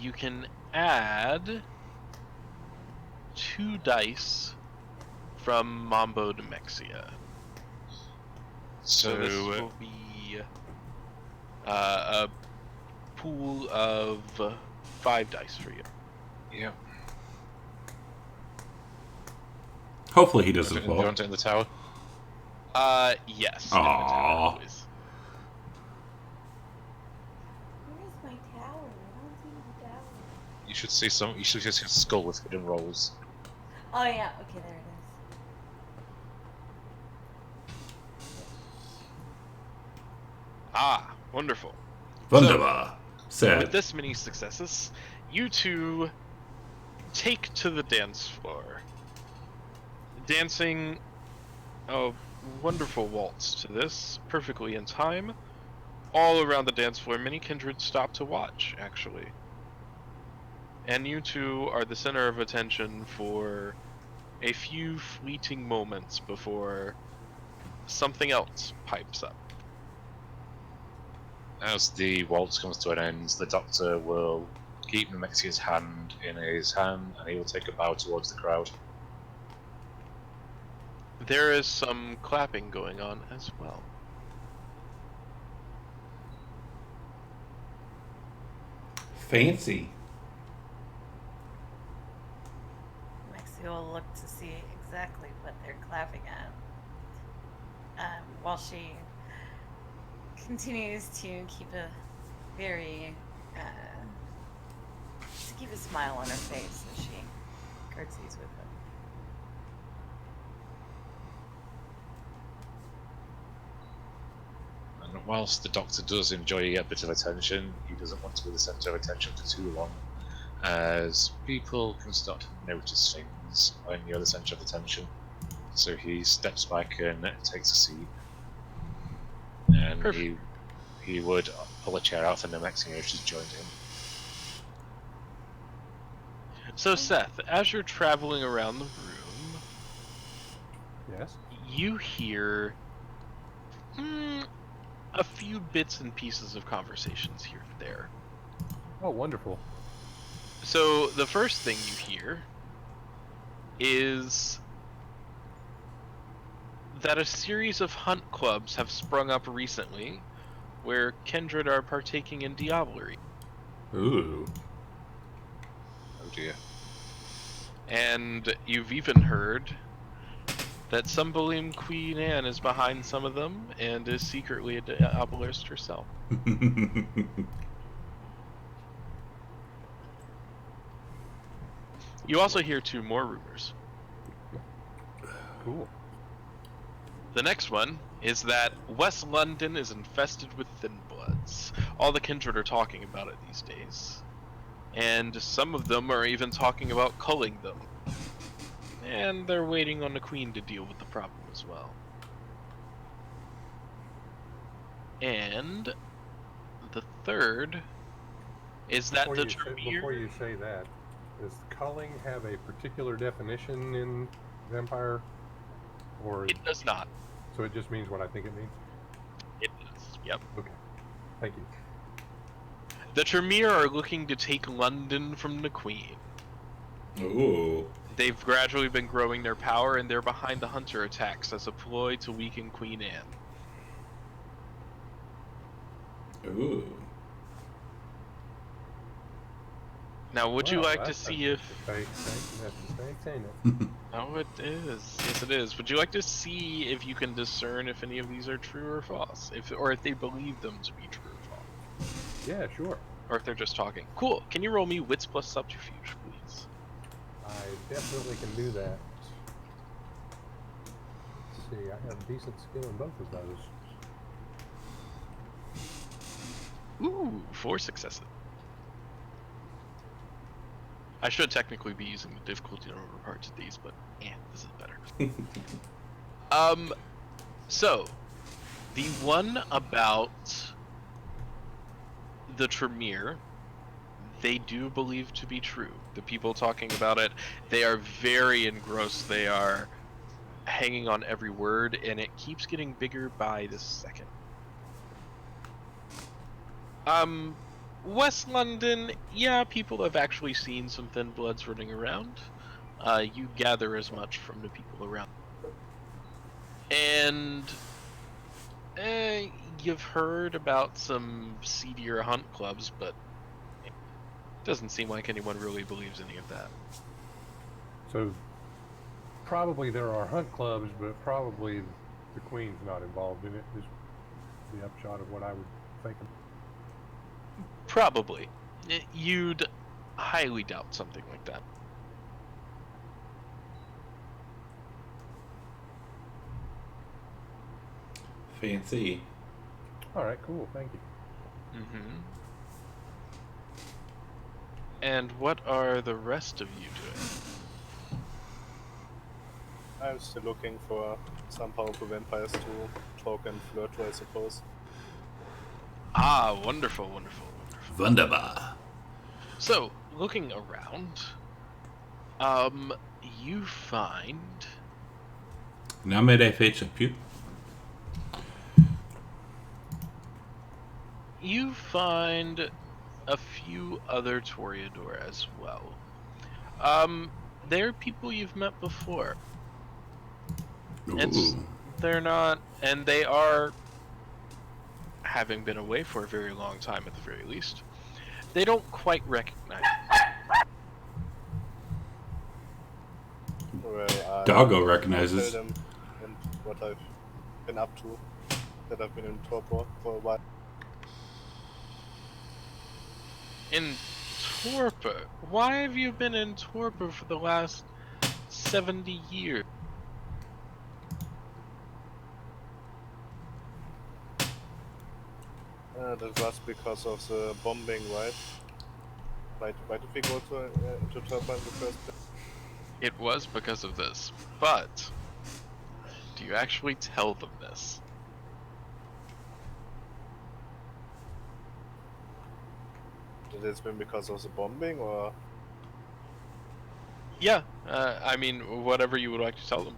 You can add 2 dice from Mambo Demexia. So this will be a pool of 5 dice for you. Yeah. Hopefully he Do doesn't you fall. want it in the tower? Yes. Aww. Please. Where's my tower? I don't see the tower. You should see some. You should see a skull with hidden rolls. Oh yeah. Okay, there it is. Ah, wonderful. Wunderbar. With Sad. this many successes, you two take to the dance floor, dancing a wonderful waltz to this, perfectly in time. All around the dance floor, many kindred stop to watch, actually. And you two are the center of attention for a few fleeting moments before something else pipes up. As the waltz comes to an end, the doctor will keep Nemexia's hand in his hand, and he will take a bow towards the crowd. There is some clapping going on as well. Fancy. Lexi will look to see exactly what they're clapping at. While she continues to keep a very to keep a smile on her face as she curtsies with them. And whilst the doctor does enjoy a bit of attention, he doesn't want to be the centre of attention for too long, as people can start to notice things when you're the centre of attention. So he steps back and takes a seat, and Perfect. he would pull a chair out for Nemexia if she's joined him. So Seth, as you're traveling around the room, Yes? you hear a few bits and pieces of conversations here and there. Oh, wonderful. So the first thing you hear is that a series of hunt clubs have sprung up recently where kindred are partaking in diablerie. Ooh. Oh dear. And you've even heard that some believe Queen Anne is behind some of them and is secretly a diabolist herself. You also hear 2 more rumors. Cool. The next one is that West London is infested with thin bloods. All the kindred are talking about it these days. And some of them are even talking about culling them. And they're waiting on the Queen to deal with the problem as well. And the third is that the Before you say that, does culling have a particular definition in vampire? Or It does not. so it just means what I think it means? It does. Yep. Okay. Thank you. The Tremere are looking to take London from the Queen. Ooh. They've gradually been growing their power, and they're behind the Hunter attacks as a ploy to weaken Queen Anne. Ooh. Now, would you Well, like to that's see if... thanks, ain't it? Oh, it is. Yes, it is. Would you like to see if you can discern if any of these are true or false? Or if they believe them to be true or false? Yeah, sure. Or if they're just talking. Cool. Can you roll me wits plus subterfuge, please? I definitely can do that. Let's see, I have decent skill in both of those. Ooh, 4 successes. I should technically be using the difficulty number parts of these, but this is better. So the one about the Tremere, they do believe to be true. The people talking about it, they are very engrossed. They are hanging on every word, and it keeps getting bigger by the second. West London, yeah, people have actually seen some thin bloods running around. You gather as much from the people around. And you've heard about some seedier hunt clubs, but it doesn't seem like anyone really believes any of that. So, probably there are hunt clubs, but probably the Queen's not involved in it, is the upshot of what I would think. Probably. You'd highly doubt something like that. Fancy. Alright, cool, thank you. Mm-hmm. And what are the rest of you doing? I'm still looking for some powerful vampires to talk and flirt to, I suppose. Ah, wonderful, wonderful, wonderful. Wunderbar. So, looking around, you find... Name des fêtes plus. You find a few other Toreador as well. They're people you've met before. Ooh. They're not, and they are, having been away for a very long time at the very least, they don't quite recognize Well, Doggo I'll recognizes. tell them and what I've been up to, that I've been in torpor for a while. in torpor. Why have you been in torpor for the last 70 years? That was because of the bombing, right? Why did we go into torpor in the first place? It was because of this, but do you actually tell them this? That it's been because of the bombing, or Yeah, I mean, whatever you would like to tell them.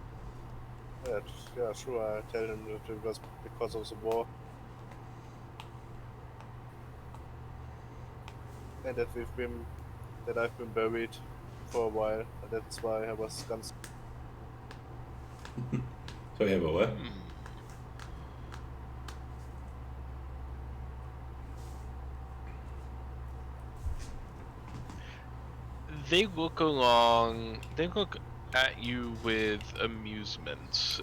yeah, sure. I tell them that it was because of the war, and that I've been buried for a while, and that's why I was ganz. So we have a what? They look at you with amusement.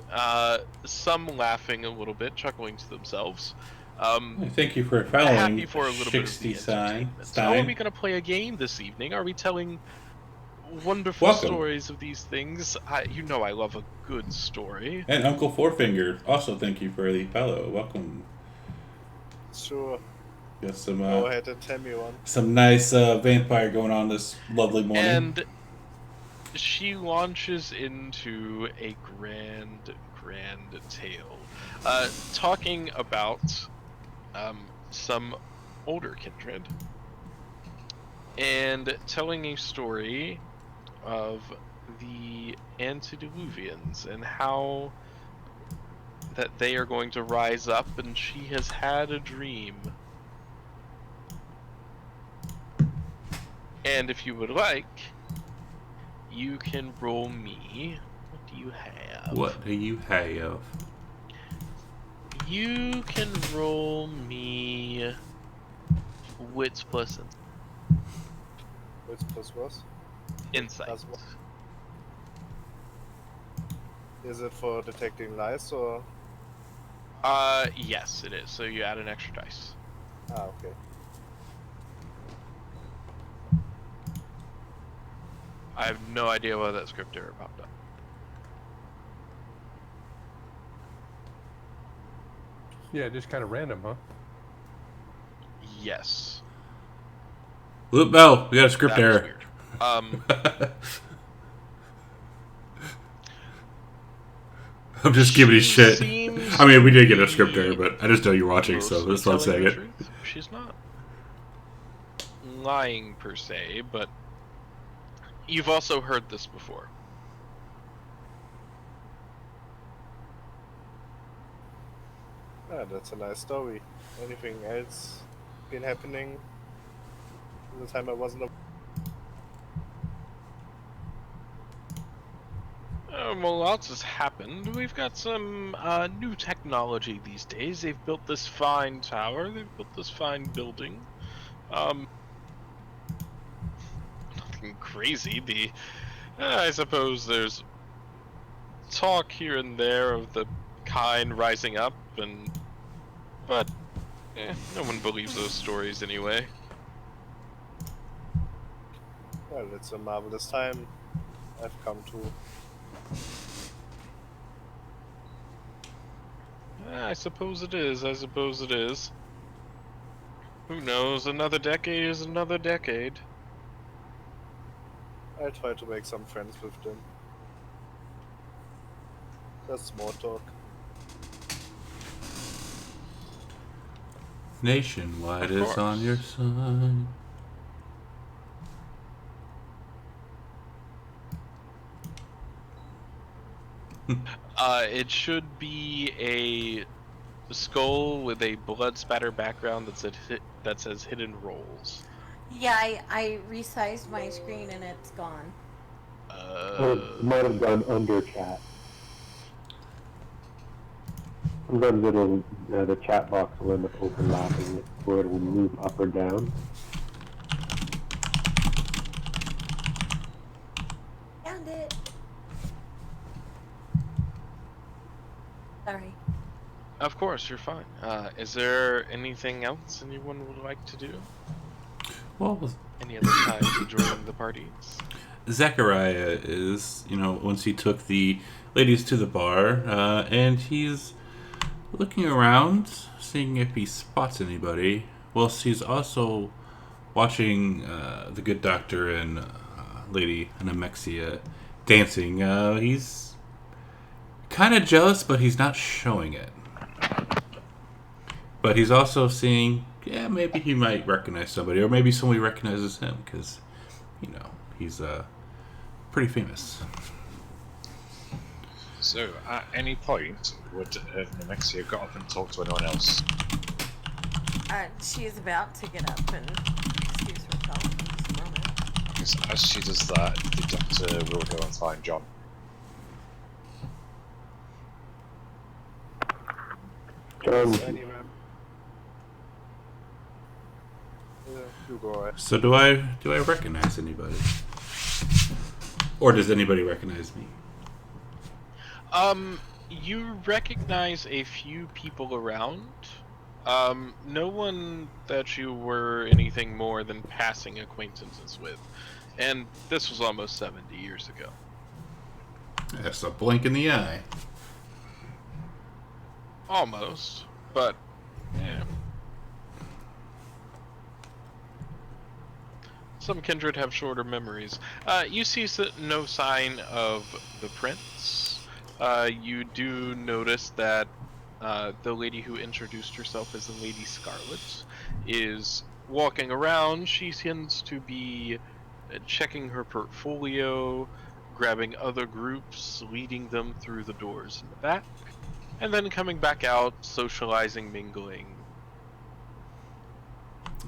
Some laughing a little bit, chuckling to themselves. Thank you for following. Happy for a little bit of the 60 sign. entertainment. Oh, are we going to play a game this evening? Are we telling wonderful Welcome. stories of these things? You know I love a good story. And Uncle Fourfinger, also thank you for the follow. Welcome. Sure. Got some Go ahead and tell me one. some nice vampire going on this lovely morning. And she launches into a grand tale, talking about some older kindred, and telling a story of the antediluvians and how that they are going to rise up, and she has had a dream. And if you would like, you can roll me. What do you have? What do you have? You can roll me wits plus Which plus was? Insight. Plus one. Is it for detecting lies or? Yes, it is. So you add an extra dice. Ah, okay. I have no idea why that script error popped up. Yeah, just kind of random, huh? Yes. Loop Bell, we got a script That was error. weird. I'm just giving you She shit. seems I mean, we to did get a script be error, but I just know you're watching, so mostly that's why I'm telling saying the it. truth. She's not lying per se, but you've also heard this before. Yeah, that's a nice story. Anything else been happening in the time I wasn't? Well, lots has happened. We've got some new technology these days. They've built this fine tower. They've built this fine building. Nothing crazy. I suppose there's talk here and there of the kind rising up, but no one believes those stories anyway. Well, it's a marvelous time I've come to. I suppose it is. I suppose it is. Who knows? Another decade is another decade. I try to make some friends with them. That's small talk. Nationwide Of is on course. your side. It should be a skull with a blood spatter background that says hidden roles. Yeah, I resized my screen and it's gone. It might have gone under chat. Sometimes it'll, the chat box will end up overlapping it, or it will move up or down. Found it. Sorry. Of course, you're fine. Is there anything else anyone would like to do? Well, Any other times enjoying the parties? Zachariah is, once he took the ladies to the bar, and he's looking around, seeing if he spots anybody, whilst he's also watching the good doctor and Lady Anemexia dancing. He's kind of jealous, but he's not showing it. But he's also seeing, maybe he might recognize somebody, or maybe somebody recognizes him, because, he's pretty famous. So, at any point, would Nemexia got up and talked to anyone else? She is about to get up and excuse herself in just a moment. Because as she does that, the doctor will go and find John. John, Anyway. Yeah, you go ahead. So do I recognize anybody? Or does anybody recognize me? You recognize a few people around. No one that you were anything more than passing acquaintances with. And this was almost 70 years ago. That's a blink in the eye. Almost, but yeah. Some kindred have shorter memories. You see no sign of the prince. You do notice that the lady who introduced herself as the Lady Scarlet is walking around. She tends to be checking her portfolio, grabbing other groups, leading them through the doors in the back, and then coming back out, socializing, mingling.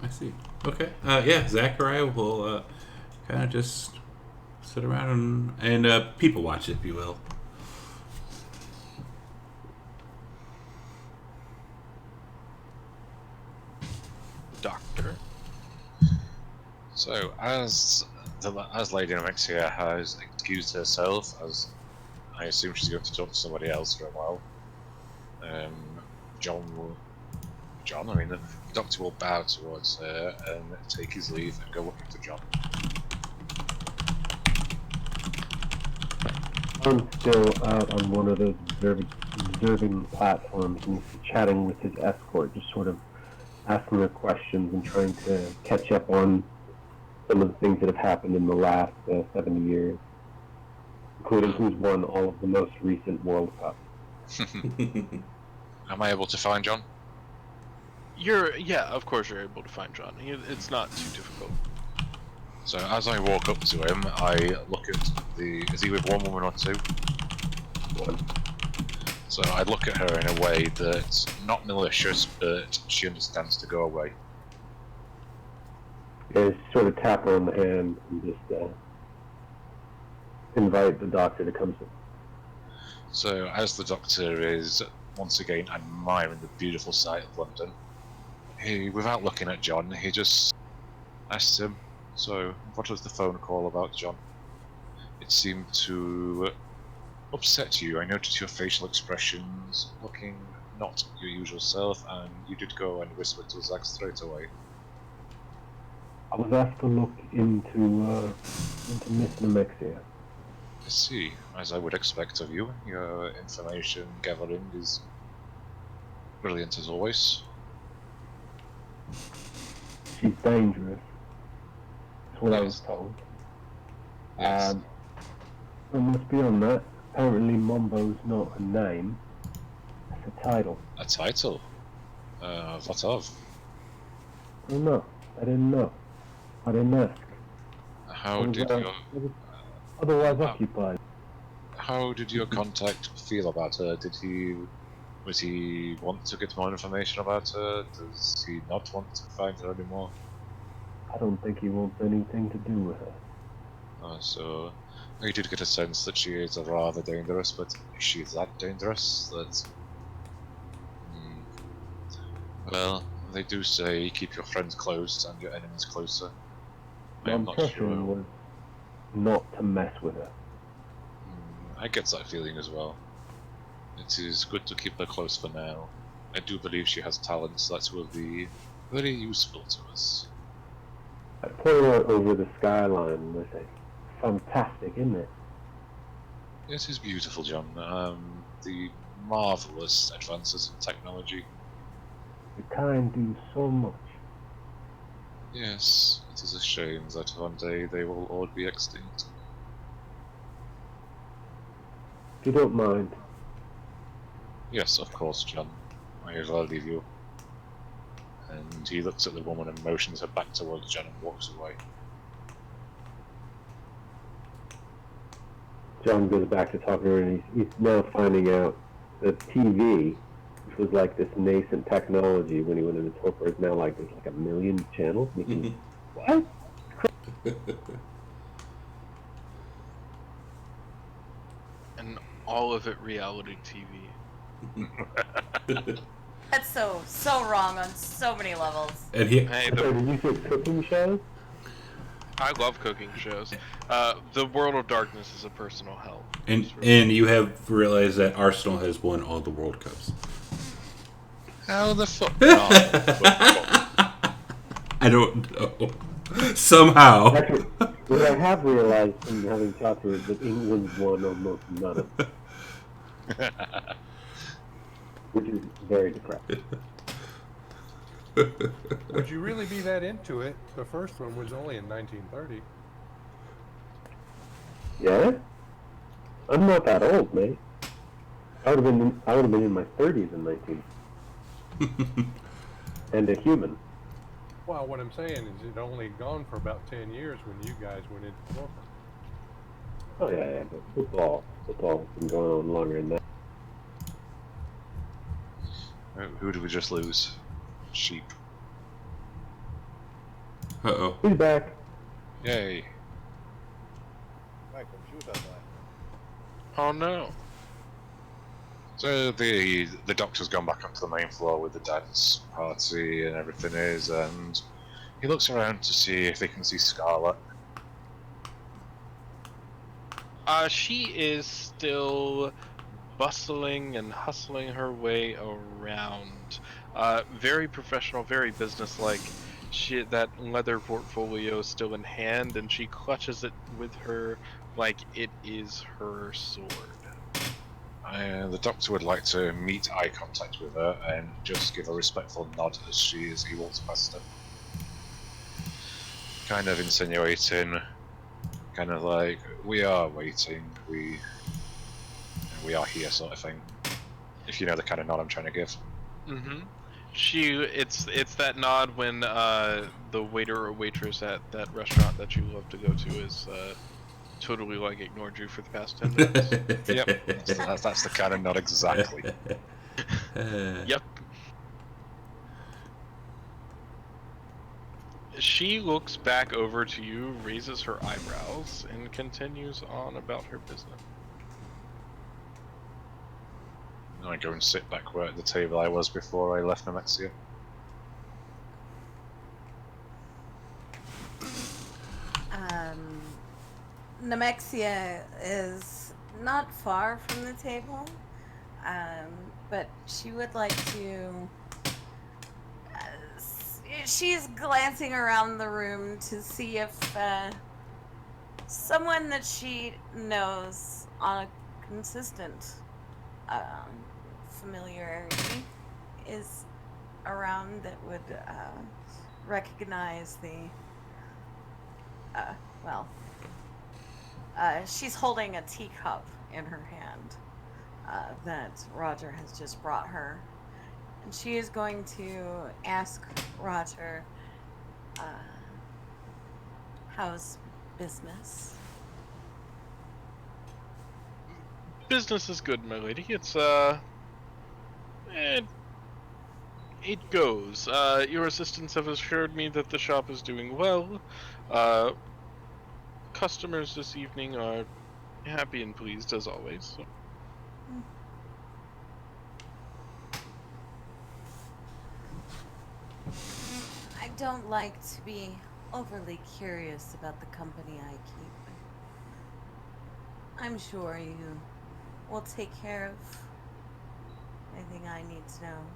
I see. Okay. Zachariah will kind of just sit around and people watch, if you will. Doctor. So, as Lady Alexia has excused herself, as I assume she's going to talk to somebody else for a while, John, I mean, the doctor will bow towards her and take his leave and go looking for John. I'm still out on one of those observing platforms and he's chatting with his escort, just sort of asking her questions and trying to catch up on some of the things that have happened in the last 70 years, including who's won all of the most recent World Cups. Am I able to find John? Yeah, of course you're able to find John. It's not too difficult. So as I walk up to him, I look at is he with one woman or two? One. So I look at her in a way that's not malicious, but she understands to go away. Yeah, sort of tap her on the hand and just invite the doctor to come. So as the doctor is once again admiring the beautiful sight of London, without looking at John, he just asks him, "So, what was the phone call about, John? It seemed to upset you. I noticed your facial expressions looking not your usual self, and you did go and whisper to Zach straight away." I was asked to look into Miss Nemexia. I see, as I would expect of you. Your information gathering is brilliant as always. She's dangerous. That's what I was Yes. told. Yes. And what's beyond that, apparently Mombo's not a name, it's a title. A title? What of? I don't know. I didn't know. I didn't ask. How I was, did I your was otherwise Wow. occupied. How did your contact feel about her? Was he want to get more information about her? Does he not want to find her anymore? I don't think he wants anything to do with her. So I did get a sense that she is rather dangerous, but is she that dangerous? Well, they do say keep your friends close and your enemies closer. My I'm not impression sure. was not to mess with her. I get that feeling as well. It is good to keep her close for now. I do believe she has talents that will be very useful to us. I point out over the skyline and I say, fantastic, isn't it? It is beautiful, John. The marvelous advances in technology. The kind do so much. Yes, it is a shame that one day they will all be extinct. If you don't mind, Yes, of course, John. I will leave you. And he looks at the woman and motions her back towards John and walks away. John goes back to talking to her and he's now finding out that TV, which was like this nascent technology when he went into torpor, is now like there's like 1 million channels. What? And all of it reality TV. That's so wrong on so many levels. And he, Hey, So did you say cooking shows? I love cooking shows. The World of Darkness is a personal hell. and you have realized that Arsenal has won all the World Cups. How the fuck not? I don't know. Somehow. Actually, what I have realized from having talked to her is that England's won almost none of them, which is very depressing. Would you really be that into it? The first one was only in 1930. Yeah? I'm not that old, mate. I would have been in my 30s in 19. And a human. Well, what I'm saying is it only gone for about 10 years when you guys went into corporate. Oh yeah, but football's been going on longer than that. Who did we just lose? Sheep. Uh-oh. He's back. Yay. My computer died. Oh no. So the doctor's gone back onto the main floor with the dance party and everything is, and He looks around to see if they can see Scarlet. She is still bustling and hustling her way around. Very professional, very businesslike. That leather portfolio is still in hand, and she clutches it with her like it is her sword. The doctor would like to meet eye contact with her and just give a respectful nod as he walks past her. Kind of insinuating, kind of like, we are waiting, we are here sort of thing. If you know the kind of nod I'm trying to give. Mm-hmm. It's that nod when the waiter or waitress at that restaurant that you love to go to is totally like ignored you for the past 10 minutes. Yep, that's the kind of nod exactly. Yep. She looks back over to you, raises her eyebrows, and continues on about her business. I go and sit back where at the table I was before I left Nemexia. Nemexia is not far from the table, but she would like to. She's glancing around the room to see if someone that she knows on a consistent familiarity is around that would recognize the. She's holding a teacup in her hand that Roger has just brought her. And she is going to ask Roger, how's business? Business is good, my lady. It's it goes. Your assistants have assured me that the shop is doing well. Customers this evening are happy and pleased as always. So. I don't like to be overly curious about the company I keep. I'm sure you will take care of anything I need to know.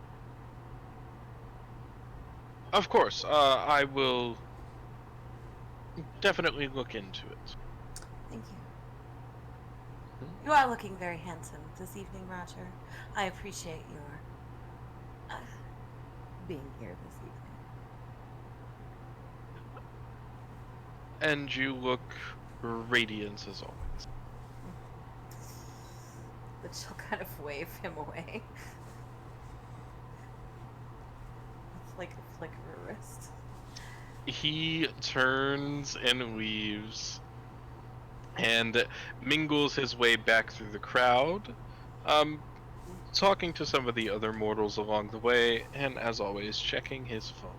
Of course, I will definitely look into it. Thank you. You are looking very handsome this evening, Roger. I appreciate your being here this evening. And you look radiant as always. But she'll kind of wave him away. It's like a flick of her wrist. He turns and leaves and mingles his way back through the crowd, talking to some of the other mortals along the way, and as always, checking his phone.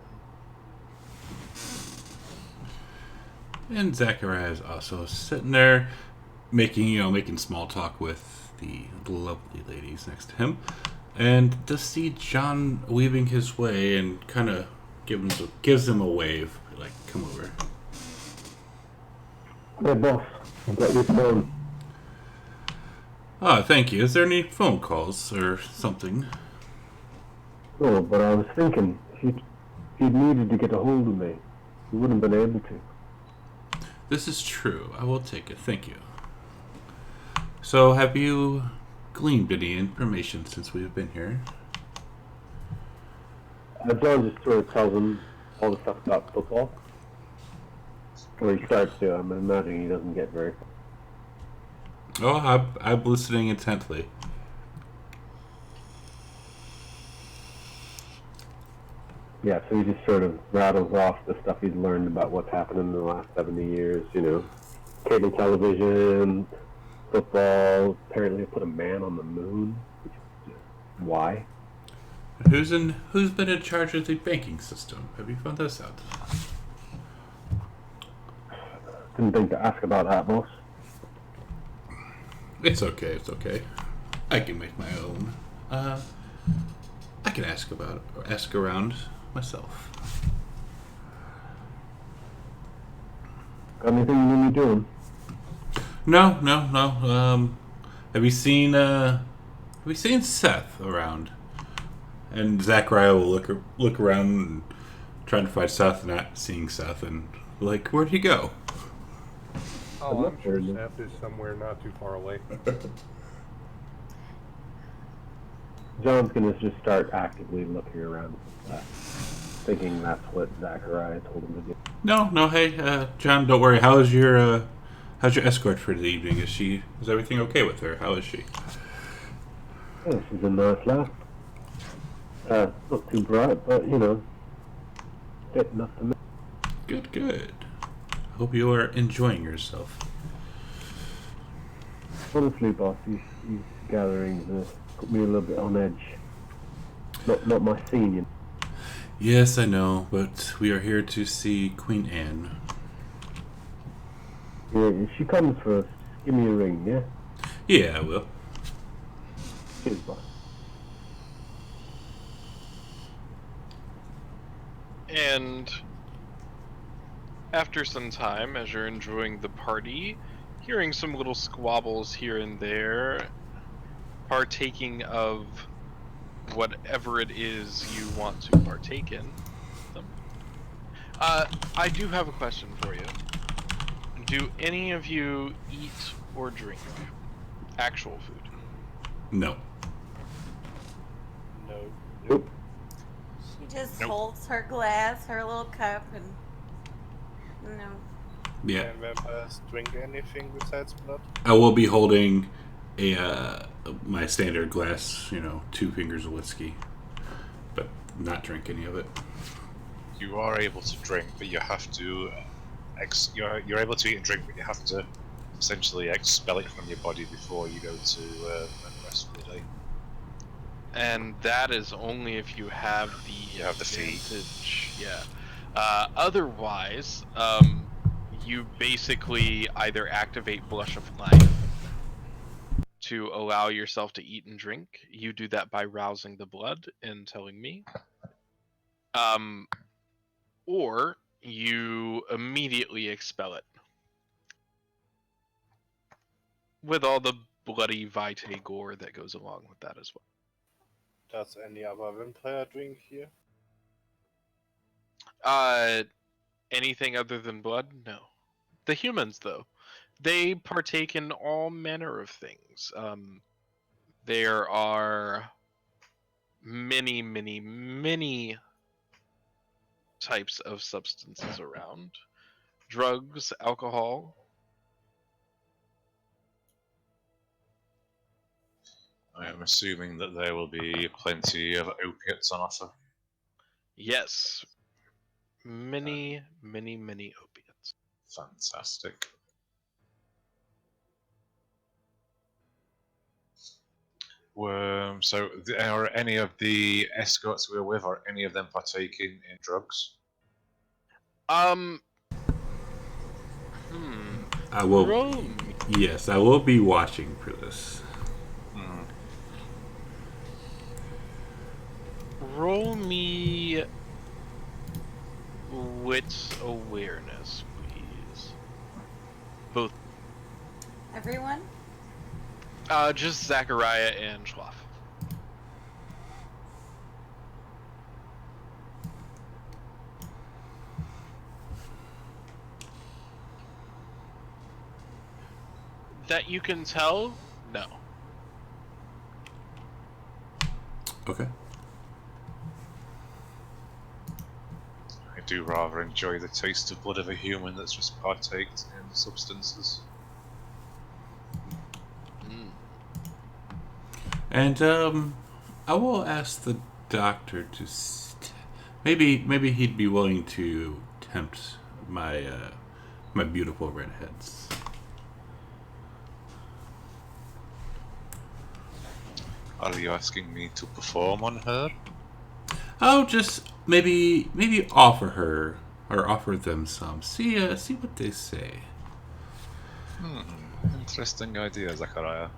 And Zachariah is also sitting there, making small talk with the lovely ladies next to him, and to see John weaving his way and kind of gives him a wave, like, come over. Hey, boss. I've got your phone. Ah, thank you. Is there any phone calls or something? No, but I was thinking, if you needed to get a hold of me, you wouldn't have been able to. This is true. I will take it. Thank you. So, have you gleaned any information since we've been here? John just sort of tells him all the stuff about football. Or he starts to. I'm imagining he doesn't get very far. Oh, I'm listening intently. Yeah, so he just sort of rattles off the stuff he's learned about what's happened in the last 70 years, cable television, football, apparently they put a man on the moon. Why? Who's been in charge of the banking system? Have you found this out? Didn't think to ask about that, boss. It's okay. It's okay. I can make my own. I can ask around myself. Got anything you need me doing? No. Have you seen Seth around? And Zachariah will look around and trying to find Seth, not seeing Seth, and like, where'd he go? Oh, I'm sure Wonderful. Seth is somewhere not too far away. John's gonna just start actively looking around for that, thinking that's what Zachariah told him to do. No. Hey, John, don't worry. How's your escort for the evening? Is everything okay with her? How is she? Yeah, she's a nice lass. Not too bright, but fit enough to me. Good. I hope you are enjoying yourself. Honestly, boss, these gatherings put me a little bit on edge. Not my senior. Yes, I know, but we are here to see Queen Anne. Yeah, if she comes for us, just give me a ring, yeah? Yeah, I will. Cheers, boss. And after some time, as you're enjoying the party, hearing some little squabbles here and there, partaking of whatever it is you want to partake in them. I do have a question for you. Do any of you eat or drink actual food? No. No. Nope. She just Nope. holds her glass, her little cup, and Yeah, Can vampires drink anything besides blood? I will be holding my standard glass. 2 fingers of whiskey, but not drink any of it. You are able to drink, but you have to. You're able to eat and drink, but you have to essentially expel it from your body before you go to rest for the day. And that is only if you have the You have the fee. advantage. Yeah. Otherwise, you basically either activate Blush of Life to allow yourself to eat and drink. You do that by rousing the blood and telling me. Or you immediately expel it with all the bloody vitae gore that goes along with that as well. Does any other vampire drink here? Anything other than blood? No. The humans, though, they partake in all manner of things. There are many types of substances around. Drugs, alcohol. I am assuming that there will be plenty of opiates on offer. Yes. Many opiates. Fantastic. So, are any of the escorts we were with, are any of them partaking in drugs? Hmm. I will. Rome. Yes, I will be watching for this. Roll me wits awareness, please. Both. everyone. Just Zachariah and Schloff. That you can tell? No. Okay. I do rather enjoy the taste of blood of a human that's just partaked in substances. And I will ask the doctor to maybe he'd be willing to tempt my beautiful redheads. Are you asking me to perform on her? Oh, just maybe offer her or offer them some. See what they say. Interesting idea, Zachariah.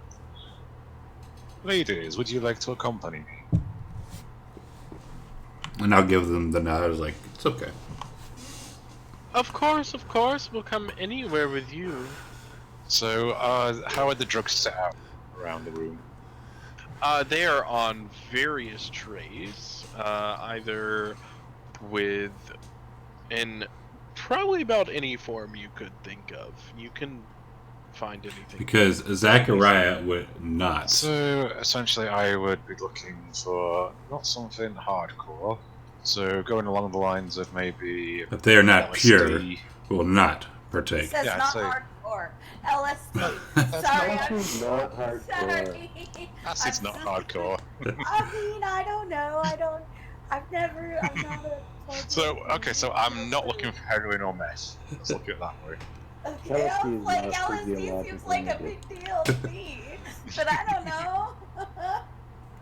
Ladies, would you like to accompany me? And I'll give them the nod. I was like, it's okay. Of course, we'll come anywhere with you. So, how are the drugs set out around the room? They are on various trays, either with in probably about any form you could think of. You can find anything. Because Zachariah would not. So, essentially, I would be looking for not something hardcore. So, going along the lines of maybe If they are not pure, LSD. will not It partake. says Yeah, not so- hardcore. LSD. That's Sorry, not- I'm not hardcore. sorry. Acid's I'm not so- hardcore. I mean, I don't know. I'm not a plug So, in. okay, so I'm not looking for heroin or meth. Let's look at it that way. Okay, I LSD was is like, not LSD seems physiological like a music. big deal to me, but I don't know.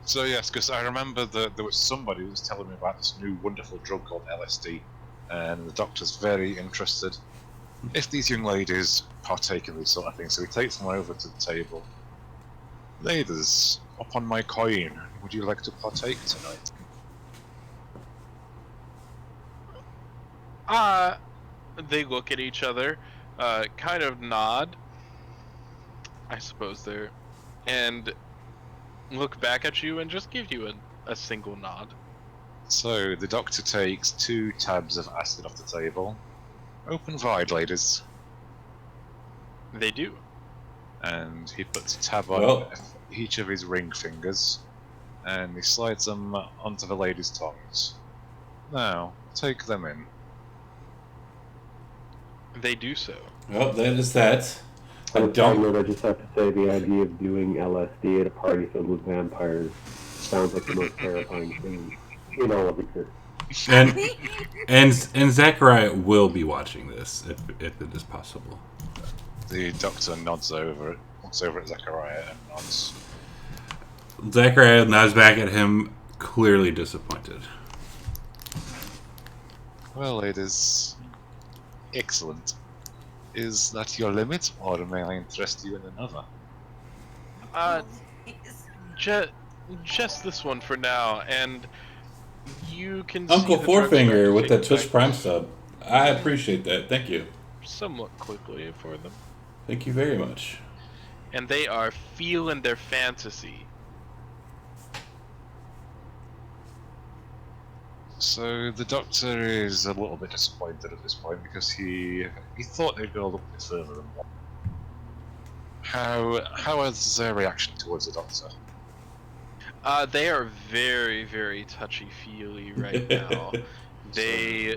So, yes, because I remember that there was somebody who was telling me about this new wonderful drug called LSD, and the doctor's very interested if these young ladies partake in these sort of things. So he takes them over to the table. Ladies, upon my coin, would you like to partake tonight? They look at each other, kind of nod. I suppose they're, and look back at you and just give you a single nod. So the doctor takes 2 tabs of acid off the table. Open wide, ladies. They do. And he puts a tab on Well- each of his ring fingers, and he slides them onto the ladies' tongues. Now, take them in. They do so. Well, that is that. I On a side don't. note, I just have to say the idea of doing LSD at a party filled with vampires sounds like the most terrifying thing in all of existence. And Zachariah will be watching this if it is possible. The doctor nods over it, looks over at Zachariah and nods. Zachariah nods back at him, clearly disappointed. Well, ladies, excellent. Is that your limit, or may I interest you in another? Just this one for now, and you can Uncle see the drugs Fourfinger start to with the take Twitch effect Prime sub. I appreciate that. Thank you. somewhat quickly for them, Thank you very much. and they are feeling their fantasy. So the doctor is a little bit disappointed at this point because he thought they'd go a little bit further than that. How is their reaction towards the doctor? They are very, very touchy-feely right now. They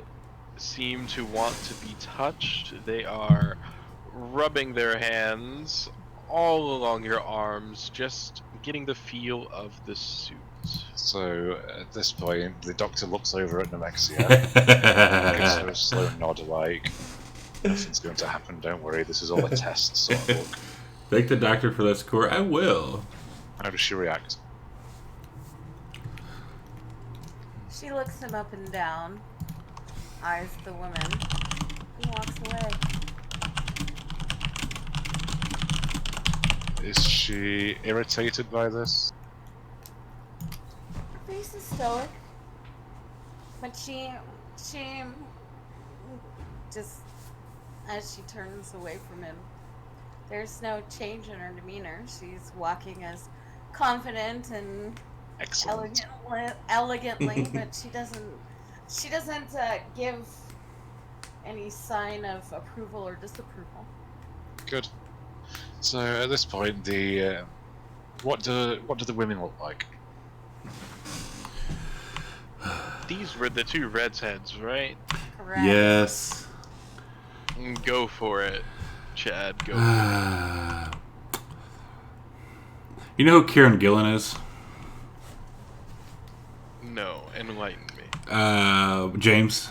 seem to want to be touched. They are rubbing their hands all along your arms, just getting the feel of the suit. So at this point, the doctor looks over at Nemexia, gives her a slow nod like, nothing's going to happen, don't worry, this is all a test sort of look. Thank the doctor for that score. I will. How does she react? She looks him up and down, eyes the woman, and walks away. Is she irritated by this? Her face is stoic, but she just, as she turns away from him, there's no change in her demeanor. She's walking as confident and Excellent. elegantly, but she doesn't give any sign of approval or disapproval. Good. So at this point, the what do the women look like? These were the 2 Reds heads, right? Correct. Yes. Go for it, Chad. Go. You know who Kieran Gillen is? No, enlighten me. James.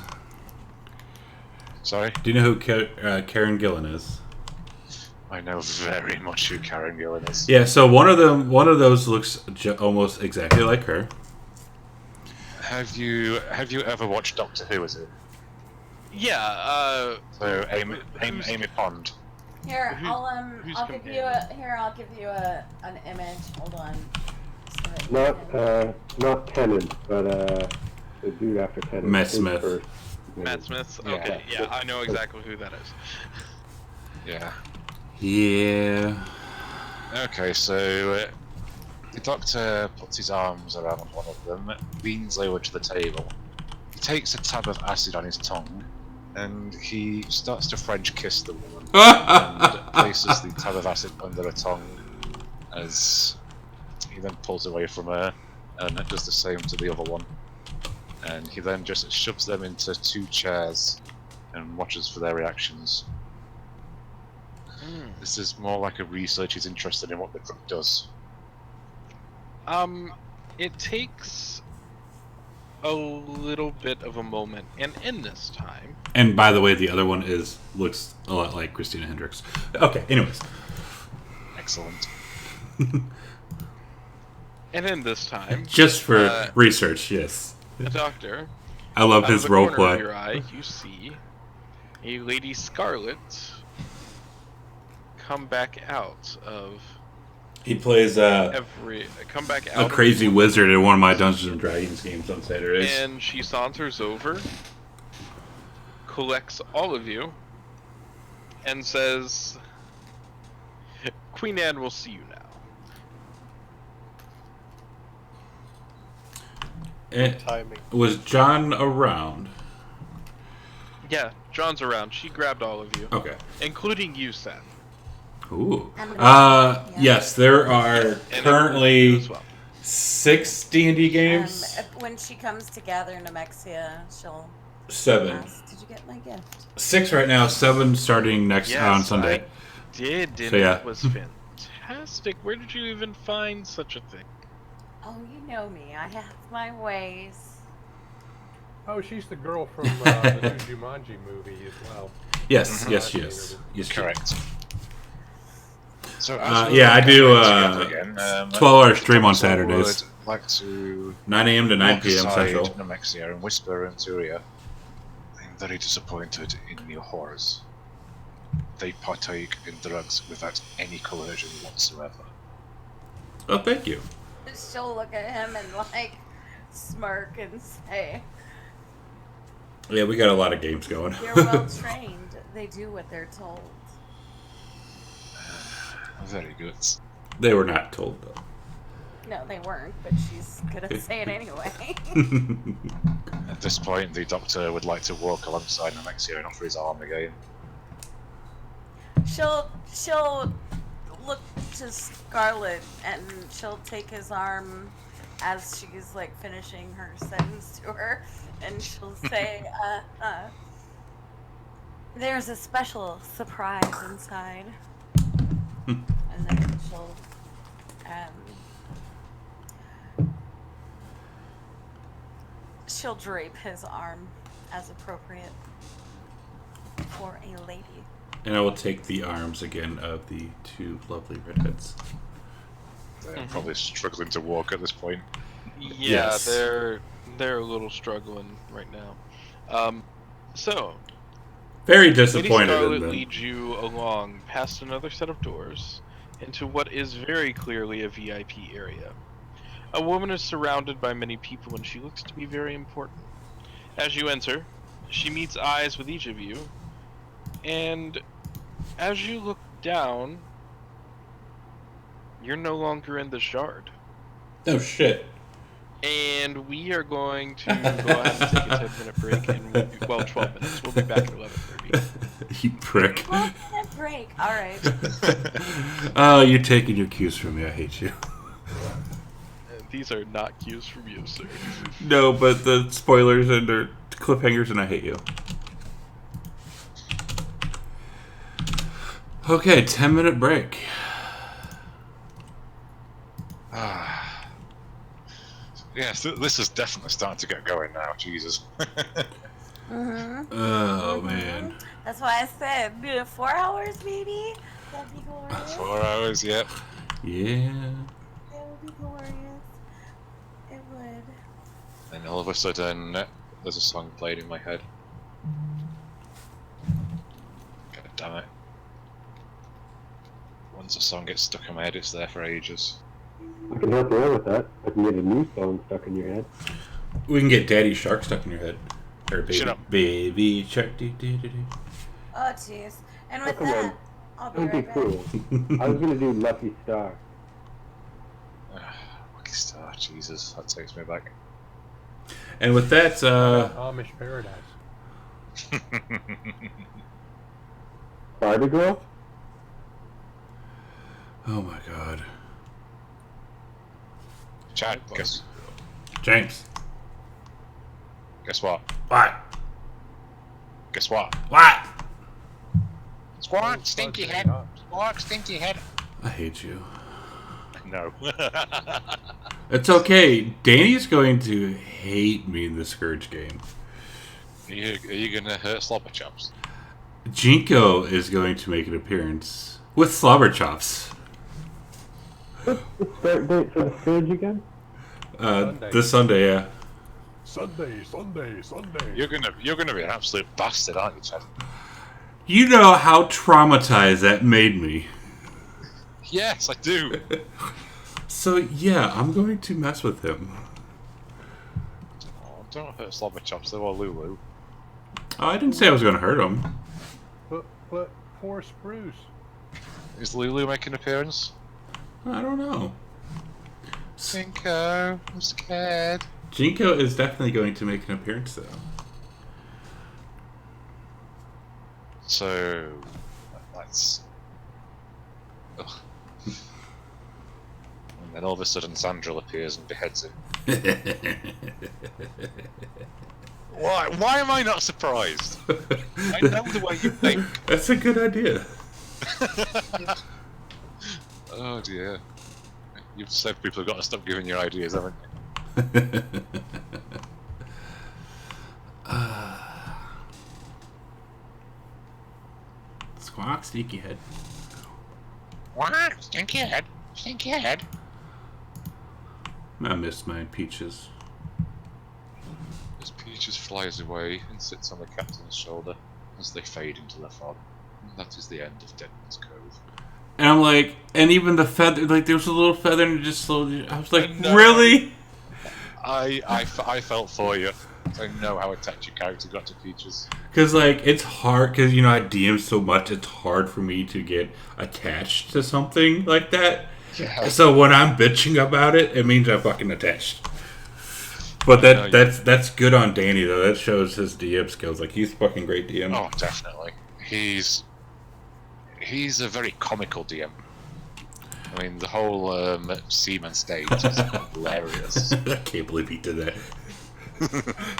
Sorry, Do you know who Karen Gillen is? I know very much who Karen Gillan is. Yeah. So one of those looks almost exactly like her. Have you ever watched Doctor Who? Is it? Yeah. So Amy who's- Amy Pond. Here, Who's- I'll who's give you I'll give you an image. Hold on. So that you can- Not Tennant, but the dude after Tennant. Matt His Smith. first Matt Smith? Yeah. Okay, yeah, I know exactly who that is. Yeah. Yeah. Okay, so the doctor puts his arms around one of them, leans over to the table. He takes a tab of acid on his tongue, and he starts to French kiss the woman, and places the tab of acid under her tongue as he then pulls away from her, and does the same to the other one. And he then just shoves them into 2 chairs and watches for their reactions. This is more like a research he's interested in what the drug does. It takes a little bit of a moment, and in this time, And by the way, the other one looks a lot like Christina Hendricks. Okay, anyways. Excellent. and in this time, Just for research, yes. a doctor, I love out of his the role corner of play. your eye, you see a Lady Scarlet come back out of He plays a crazy wizard in one of my Dungeons and Dragons games on Saturdays. and she saunters over, collects all of you, and says, "Queen Anne will see you now." Timing. Was John around? Yeah, John's around. She grabbed all of you, Okay. including you, Seth. Ooh. And the- Yes, there are And you currently as well. 6 D&D games. When she comes to gather Nemexia, she'll 7. ask, "Did you get my gift?" 6 right now, 7 starting next on Sunday. I did, and So, yeah. it was fantastic. Where did you even find such a thing? Oh, you know me. I have my ways. Oh, she's the girl from the new Jumanji movie as well. Yes, Mhm. yes, she is. Yes, she is. Correct. So, yeah, I do 12-hour stream on Saturdays. Would like to 9 a.m. to 9 p.m. aside Central. Nemexia and whisper into her ear, "I'm very disappointed in your horrors. They partake in drugs without any coercion whatsoever." Oh, thank you. She'll look at him and like smirk and say, Yeah, we got a lot of games going. "They're well trained. They do what they're told." Very good. They were not told, though. No, they weren't, but she's gonna say it anyway. At this point, the doctor would like to walk alongside Nemexia and offer his arm again. she'll look to Scarlet and she'll take his arm as she's like finishing her sentence to her, and she'll say, "There's a special surprise inside." And then she'll drape his arm as appropriate for a lady. And I will take the arms again of the 2 lovely redheads. They're probably struggling to walk at this point. Yeah, Yes. they're a little struggling right now. So Very Lady disappointed Scarlet in them. leads you along past another set of doors into what is very clearly a VIP area. A woman is surrounded by many people and she looks to be very important. As you enter, she meets eyes with each of you, and as you look down, you're no longer in the shard. Oh, shit. And we are going to go ahead and take a 10-minute break, and we'll be, well, 12 minutes. We'll be back at 11:30. You prick. 12-minute break. All right. Oh, you're taking your cues from me. I hate you. These are not cues from you, sir. No, but the spoilers and their cliffhangers, and I hate you. Okay, 10-minute break. Yes, this is definitely starting to get going now. Jesus. Oh, man. That's why I said 4 hours, maybe. That'd be glorious. 4 hours, yep. Yeah. That would be glorious. It would. And all of a sudden, there's a song played in my head. God damn it. Once a song gets stuck in my head, it's there for ages. I can help you out with that. I can get a new song stuck in your head. We can get Daddy Shark stuck in your head. Or baby, Shut up. baby shark. Do, do, do, do. Oh, jeez. And with Oh, come on. that, I'll be Don't be right back. cruel. I was gonna do Lucky Star. Lucky Star, Jesus, that takes me back. And with that, Amish paradise. Barbie Girl? oh my god, Chad, guess James, what? what? Guess what? What? Squawk, Oh, stinky fudge, head. not. Squawk, stinky head. I hate you. No. It's okay. Danny's going to hate me in the Scourge game. Are you gonna hurt Slobber Chops? Jinko is going to make an appearance with Slobber Chops. What's the start date for the Scourge again? Sunday. This Sunday, yeah. Sunday. You're gonna be an absolute bastard, aren't you, Chad? You know how traumatized that made me. Yes, I do. So yeah, I'm going to mess with him. Oh, don't hurt Slobber Chops, they're all Lulu. Oh, I didn't say I was going to hurt him. But poor Spruce. Is Lulu making an appearance? I don't know. Cinco, I'm scared. Jinko is definitely going to make an appearance, though. So, that's... Ugh. And then all of a sudden Sandril appears and beheads him. Why am I not surprised? I know the way you think. That's a good idea. Oh dear. You've said people have got to stop giving you ideas, haven't you? Squawk, sneaky head. What? Stinky head? Stinky head? I miss my peaches. As Peaches flies away and sits on the captain's shoulder as they fade into the fog. And that is the end of Deadman's Cove. And I'm like, and even the feather, like there was a little feather and it just slowly, I was like, No. really? I felt for you. I know how attached your character got to Peaches. Because, like, it's hard, because, you know, I DM so much, it's hard for me to get attached to something like that. Yeah. So when I'm bitching about it, it means I'm fucking attached. But that's good on Danny, though. That shows his DM skills. Like, he's a fucking great DM. Oh, definitely. He's a very comical DM. I mean, the whole Seaman stage is hilarious. I can't believe he did that.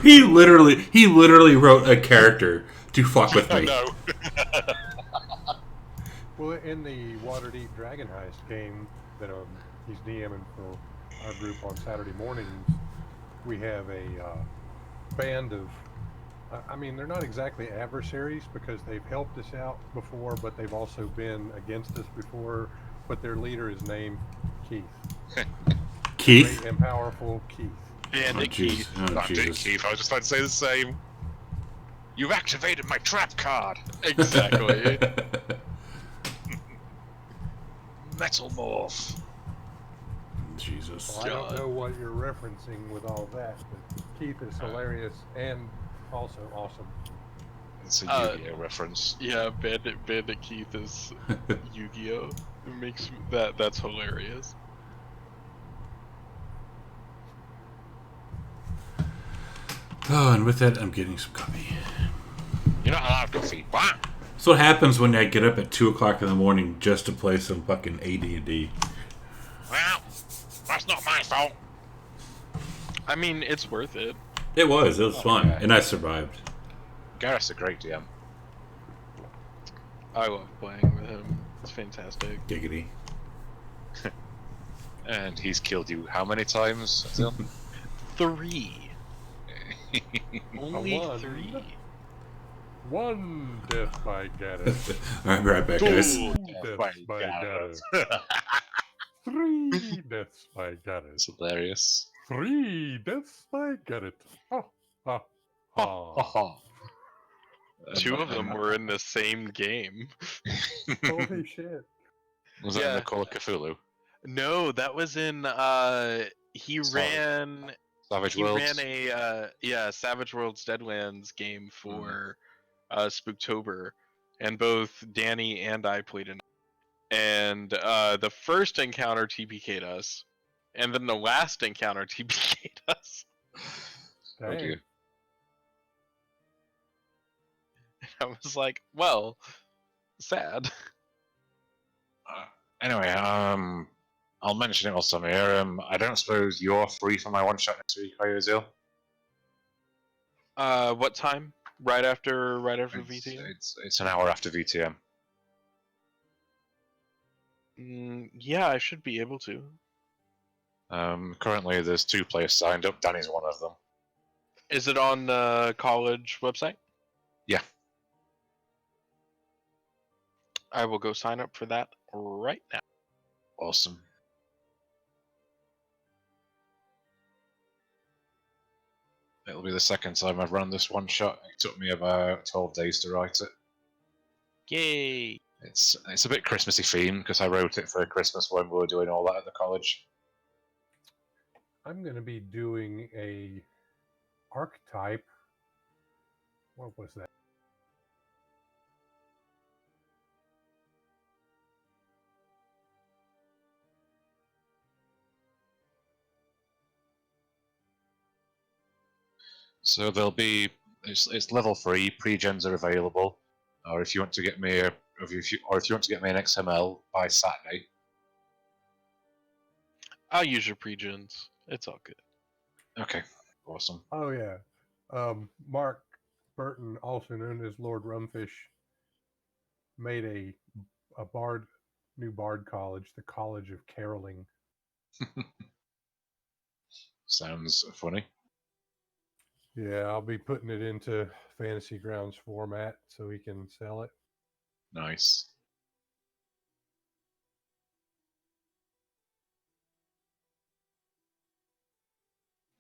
He literally wrote a character to fuck with I me. know. Well, in the Waterdeep Dragon Heist game that he's DMing for our group on Saturday mornings, we have a band of, I mean, they're not exactly adversaries because they've helped us out before, but they've also been against us before. But their leader is named Keith. Keith? Great and powerful Keith. Bandit Keith. Oh, Not Dick Jesus. Keith, I was just about to say the same. You've activated my trap card! Exactly. Metal Morph! Jesus. Well, I don't know what you're referencing with all that, but Keith is hilarious and also awesome. It's a Yu-Gi-Oh reference. Yeah, Bandit Keith is Yu-Gi-Oh. It makes that's hilarious. Oh, and with that, I'm getting some coffee. You're not allowed coffee. What? That's what happens when I get up at 2 o'clock in the morning just to play some fucking AD&D. Well, that's not my fault. I mean, it's worth it. It was fun, yeah. and I survived. Gareth's a great DM. I love playing with him. It's fantastic. Giggity. And he's killed you how many times? Azil? 3. Only one. 3. One death by Gaddis. Alright, be right back, guys. Two deaths by Gaddis. 3 deaths by Gaddis. It's hilarious. 3 deaths by Gaddis. Ha ha ha. 2 of them were in the same game. Holy shit. Was that in Yeah. the Call of Cthulhu? No, that was in he Sorry. ran Savage He Worlds. ran a Savage Worlds Deadlands game for Spooktober, and both Danny and I played in. And the first encounter TPK'd us, and then the last encounter TPK'd us. Oh Dang. dear. I was like, well, sad. Anyway, I'll mention it also here. I don't suppose you're free for my one shot next week, are you, Azil? What time? Right after VTM? It's an hour after VTM. Yeah, I should be able to. Currently, there's 2 players signed up. Danny's one of them. Is it on the college website? Yeah. I will go sign up for that right now. Awesome. It'll be the second time I've run this one shot. It took me about 12 days to write it. Yay! It's a bit Christmassy themed because I wrote it for Christmas when we were doing all that at the college. I'm going to be doing a archetype. What was that? So there'll be it's level 3. Pre-gens are available, or if you want to get me an XML by Saturday. I'll use your pre-gens. It's all good. Okay, awesome. Oh, yeah. Mark Burton, also known as Lord Rumfish, made a new bard college, the College of Caroling. Sounds funny. Yeah, I'll be putting it into Fantasy Grounds format so we can sell it. Nice.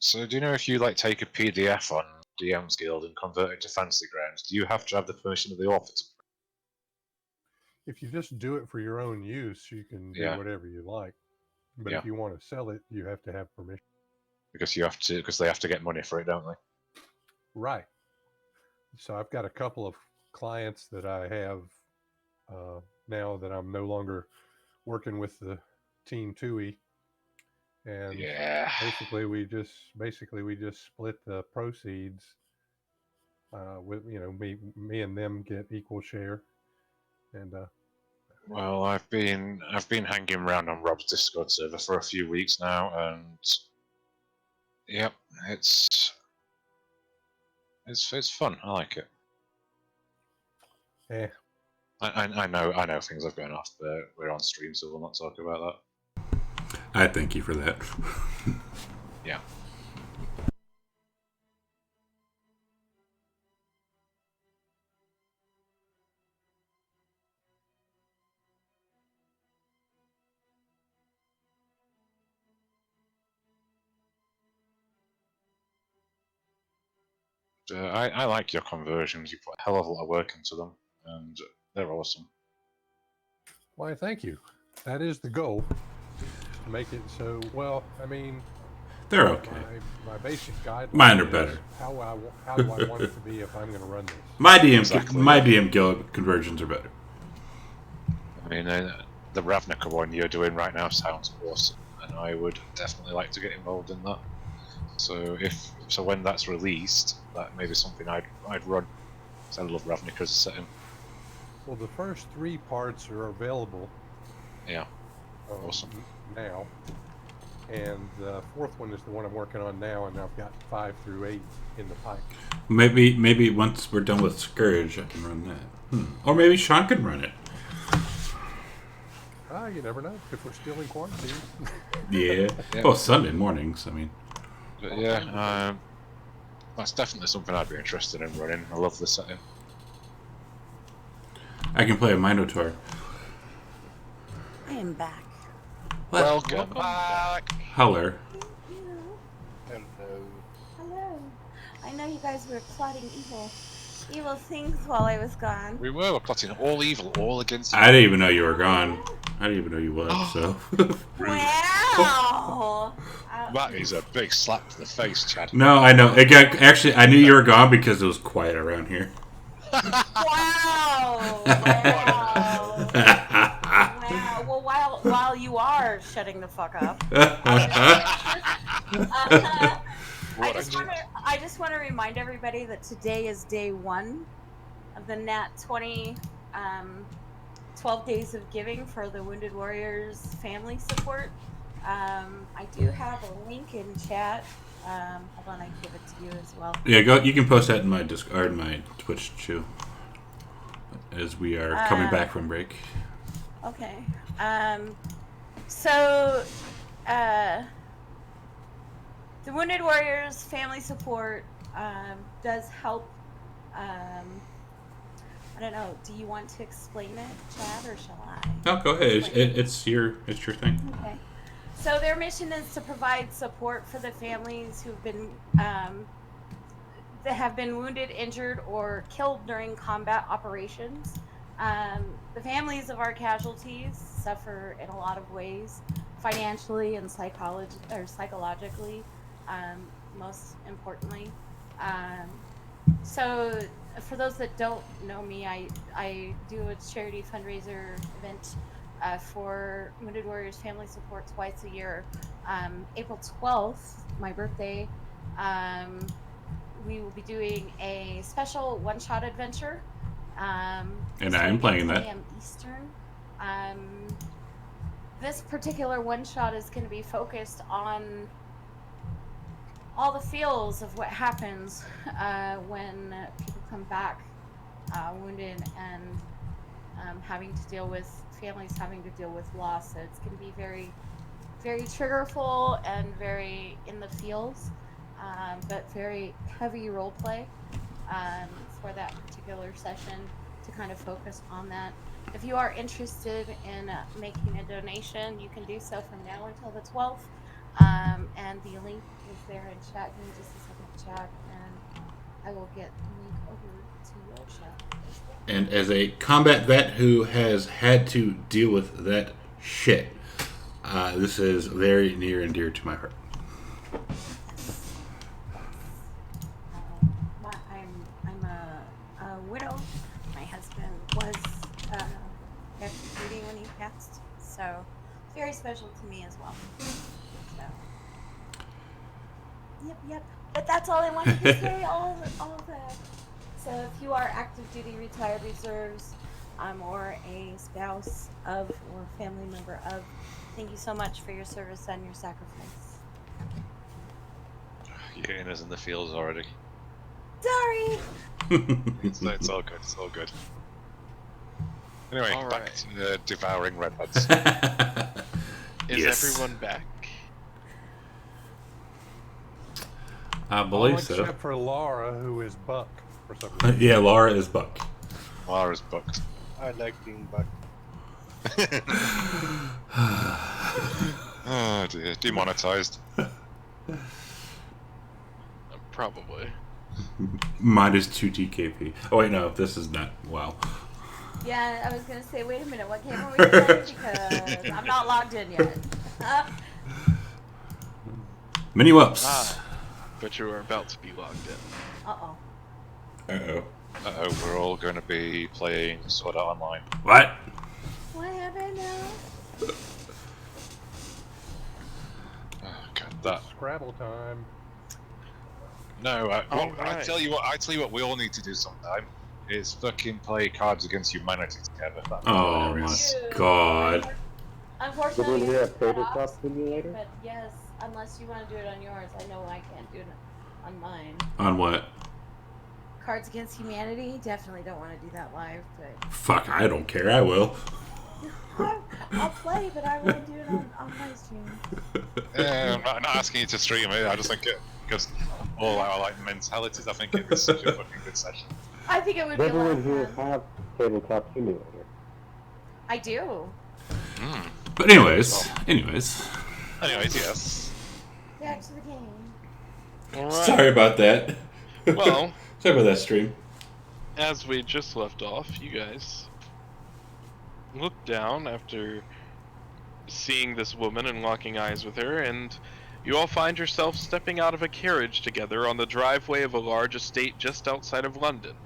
So do you know if you take a PDF on DM's Guild and convert it to Fantasy Grounds, do you have to have the permission of the author? If you just do it for your own use, you can do whatever you like. But if you want to sell it, you have to have permission. Because they have to get money for it, don't they? Right. So I've got a couple of clients that I have now that I'm no longer working with the Team TUI, and basically we just split the proceeds. With me and them get equal share, and well, I've been hanging around on Rob's Discord server for a few weeks now, and yep, it's fun. I like it. Yeah. I know things are going off, but we're on stream, so we'll not talk about that. I thank you for that. Yeah. I like your conversions. You put a hell of a lot of work into them, and they're awesome. Why, thank you. That is the goal. To make it so, well, I mean, they're okay. My basic guideline. Mine are better. How do I want it to be if I'm going to run this? My DM Guild conversions are better. I mean, the Ravnica one you're doing right now sounds awesome, and I would definitely like to get involved in that. So when that's released, that may be something I'd run. Because I love Ravnica as a setting. Well, the first 3 parts are available. Yeah. Awesome. Now, and the 4th one is the one I'm working on now, and I've got 5 through 8 in the pipe. Maybe once we're done with Scourge, I can run that. Or maybe Sean can run it. You never know if we're still in quarantine. Yeah. Well, Sunday mornings. I mean. But yeah, that's definitely something I'd be interested in running. I love the setting. I can play a Minotaur. I am back. Welcome back. Hello. Hello. Hello. I know you guys were plotting evil. evil things while I was gone. We were plotting all evil, all against you. I didn't even know you were gone. I didn't even know you left, so. Wow! That is a big slap to the face, Chad. No, I know. Actually, I knew you were gone because it was quiet around here. Wow! Wow! Wow! Well, while you are shutting the fuck up, I just want to remind everybody that today is day 1 of the Nat 20 12 days of giving for the Wounded Warriors family support. I do have a link in chat. Hold on, I can give it to you as well. Yeah, go. You can post that in my Discord, my Twitch too, as we are coming back from break. Okay. So, the Wounded Warriors family support does help. I don't know. Do you want to explain it, Chad, or shall I? Oh, go ahead. It's your thing. Okay. So their mission is to provide support for the families who've been that have been wounded, injured, or killed during combat operations. The families of our casualties suffer in a lot of ways, financially and psychologically, most importantly. So, for those that don't know me, I do a charity fundraiser event for Wounded Warriors Family Support twice a year. April 12th, my birthday, we will be doing a special one-shot adventure. And I am playing 10 that. a.m. Eastern. This particular one-shot is going to be focused on all the feels of what happens when people come back wounded and having to deal with families having to deal with loss. So it's going to be very, very triggerful and very in the feels, but very heavy role play for that particular session to kind of focus on that. If you are interested in making a donation, you can do so from now until the 12th. And the link is there in chat. Give me just a second, chat, and I will get the link over to your chat as well. And as a combat vet who has had to deal with that shit, this is very near and dear to my heart. I'm a widow. My husband was active duty when he passed, so it's very special to me as well. So, yep. But that's all I wanted to say. all of that. So if you are active duty, retired reserves, or a spouse of or family member of, thank you so much for your service and your sacrifice. You're hitting us in the fields already. Sorry. It's all good. It's all good. Anyway, All back right. to devouring redbuds. Is Yes. everyone back? I believe All so. except for Laura, who is Buck for some reason. Yeah, Laura is Buck. Lara's booked. I like being back. Oh dear, demonetized. Probably. Minus 2 TKP. Oh wait, no, this is not. Wow. Yeah, I was gonna say, wait a minute, what game are we playing? Because I'm not logged in yet. Mini whoops. But you are about to be logged in. Uh-oh. Uh-oh. Uh-oh, we're all going to be playing Sword Art Online. What? What happened now? Oh god, that. Scrabble time. No, I Alright. tell you what we all need to do sometime is fucking play Cards Against Humanity together. That'd be Oh my hilarious. god. Unfortunately, Didn't we have it's cut tabletop off, simulator? but yes, unless you want to do it on yours. I know I can't do it on mine. On what? Cards Against Humanity, definitely don't want to do that live, but Fuck, I don't care. I will. I'll play, but I want to do it on my stream. Yeah, I'm not asking you to stream it. I just think it because all our like mentalities. I think it was such a fucking good session. I think it would Does be a lot everyone of here fun. have tabletop simulator? I do. But anyways. Anyways, yes. Back to the game. All right. Sorry about that. Well, Sorry about that stream. as we just left off, you guys look down after seeing this woman and locking eyes with her, and you all find yourself stepping out of a carriage together on the driveway of a large estate just outside of London.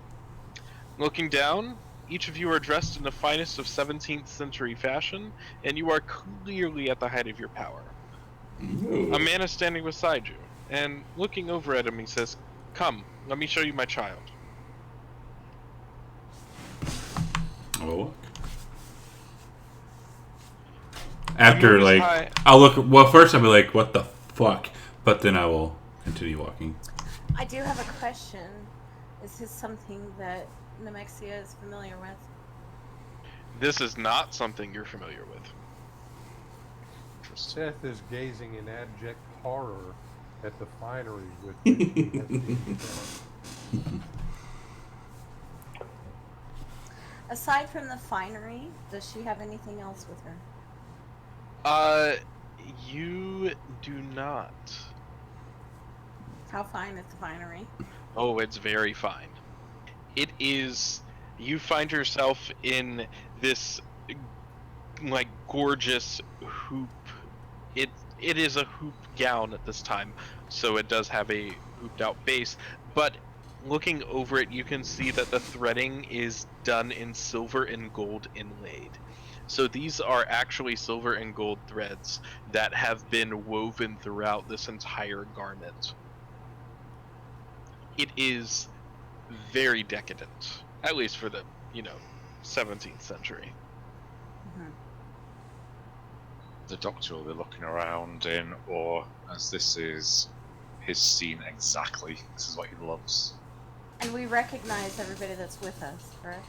Looking down, each of you are dressed in the finest of 17th century fashion, and you are clearly at the height of your power. A man is standing beside you, and looking over at him, he says, "Come, let me show you my child." Oh. After, moon is like, high. I'll look. Well, first I'll be like, "What the fuck?" But then I will continue walking. I do have a question. Is this something that Nemexia is familiar with? This is not something you're familiar with. Seth is gazing in abject horror at the finery with which he has been filled. Aside from the finery, does she have anything else with her? You do not. How fine is the finery? Oh, it's very fine. It is. You find yourself in this, like, gorgeous hoop. It is a hoop gown at this time, so it does have a hooped out base. But looking over it, you can see that the threading is done in silver and gold inlaid. So these are actually silver and gold threads that have been woven throughout this entire garment. It is very decadent, at least for the, 17th century. Mm-hmm. The Doctor will be looking around in awe, as this is his scene exactly. This is what he loves. And we recognize everybody that's with us, correct?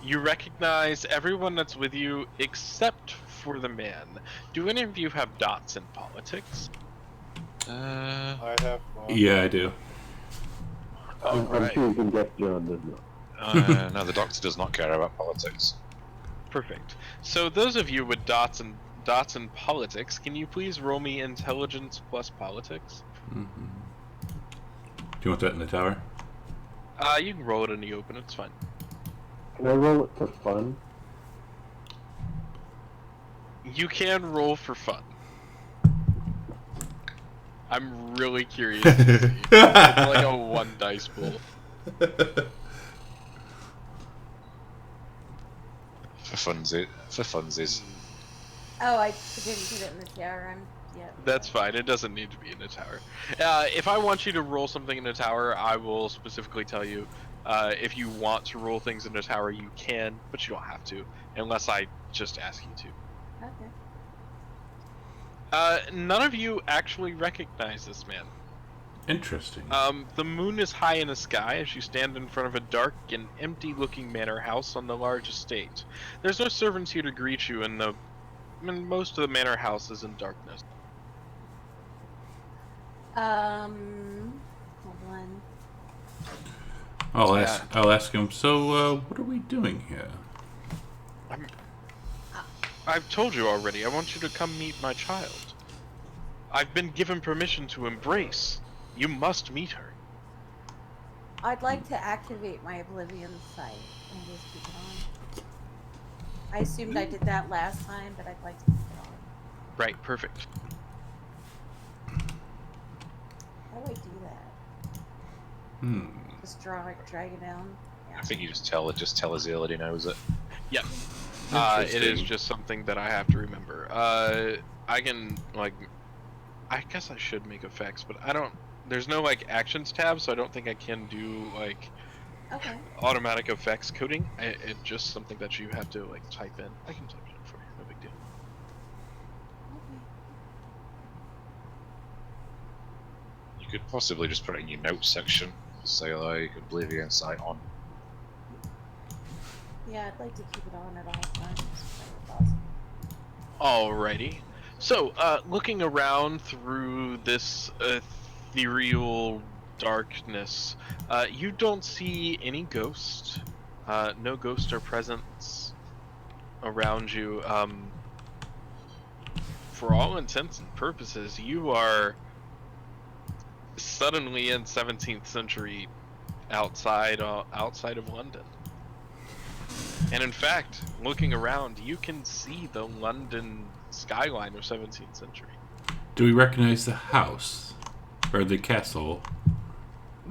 You recognize everyone that's with you except for the man. Do any of you have dots in politics? I have one. Yeah, I do. I'm Alright, sure you can guess John does not. No, the Doctor does not care about politics. perfect. So those of you with dots in politics, can you please roll me intelligence plus politics? Do you want that in the tower? You can roll it in the open, it's fine. Can I roll it for fun? You can roll for fun. I'm really curious to see. It's like a 1 dice pool. For funsies. Oh, I didn't put it in the tower. That's fine. It doesn't need to be in a tower. If I want you to roll something in a tower, I will specifically tell you. If you want to roll things in a tower, you can, but you don't have to, unless I just ask you to. Okay. None of you actually recognize this man. Interesting. The moon is high in the sky as you stand in front of a dark and empty-looking manor house on the large estate. There's no servants here to greet you, and most of the manor house is in darkness. Hold on. I'll ask him. So, what are we doing here? I've told you already. I want you to come meet my child. I've been given permission to embrace. You must meet her. I'd like to activate my Oblivion sight and just keep it on. I assumed I did that last time, but I'd like to keep it on. Right, perfect. How do I do that? Just drag it down? Yeah. I think you just tell Azil that he knows it. Yep. It is just something that I have to remember. I can, I guess I should make effects, but I don't, there's no, actions tab, so I don't think I can do, Okay. automatic effects coding. It's just something that you have to, type in. I can type it in for you, no big deal. You could possibly just put it in your notes section. Say Oblivion sight on. Yeah, I'd like to keep it on at all times. That was awesome. Alrighty. So, looking around through this ethereal darkness, you don't see any ghosts. No ghosts or presence around you. For all intents and purposes, you are suddenly in 17th century outside of London. And in fact, looking around, you can see the London skyline of 17th century. Do we recognize the house or the castle?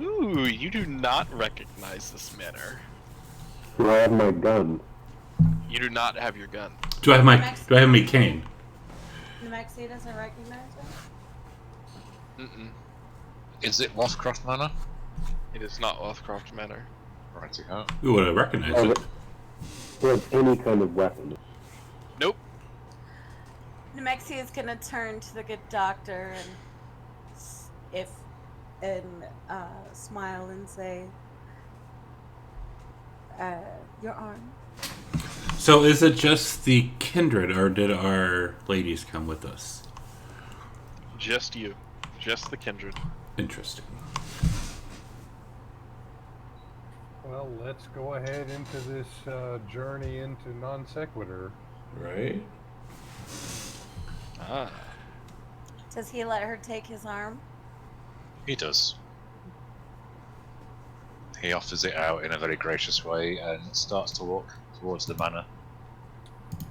Ooh, you do not recognize this manor. Do I have my gun? You do not have your gun. Do I have my cane? Nemexia doesn't recognize it? Mm-mm. Is it Lothcroft Manor? It is not Lothcroft Manor. Righty ho. We would have recognized Oh, it. Do I have any kind of weapon? Nope. Nemexia is gonna turn to the good doctor and smile and say, "Your arm." So is it just the kindred, or did our ladies come with us? Just you. Just the kindred. Interesting. Well, let's go ahead into this journey into non sequitur. Right? Ah. Does he let her take his arm? He does. He offers it out in a very gracious way and starts to walk towards the manor.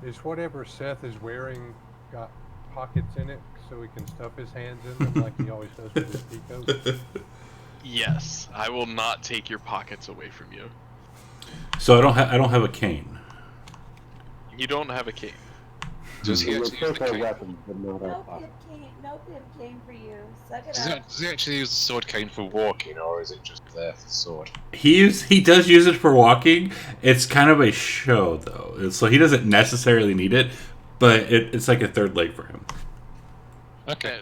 Is whatever Seth is wearing got pockets in it so he can stuff his hands in them like he always does with his peacoat? Yes, I will not take your pockets away from you. So I don't have a cane. You don't have a cane. Does he We'll actually use take the our cane? weapons, but not our No pockets. pimp cane. No pimp cane for you. Suck it Does he, up. does he actually use the sword cane for walking, or is it just there for the sword? He does use it for walking. It's kind of a show though, so he doesn't necessarily need it, but it's like a third leg for him. Okay.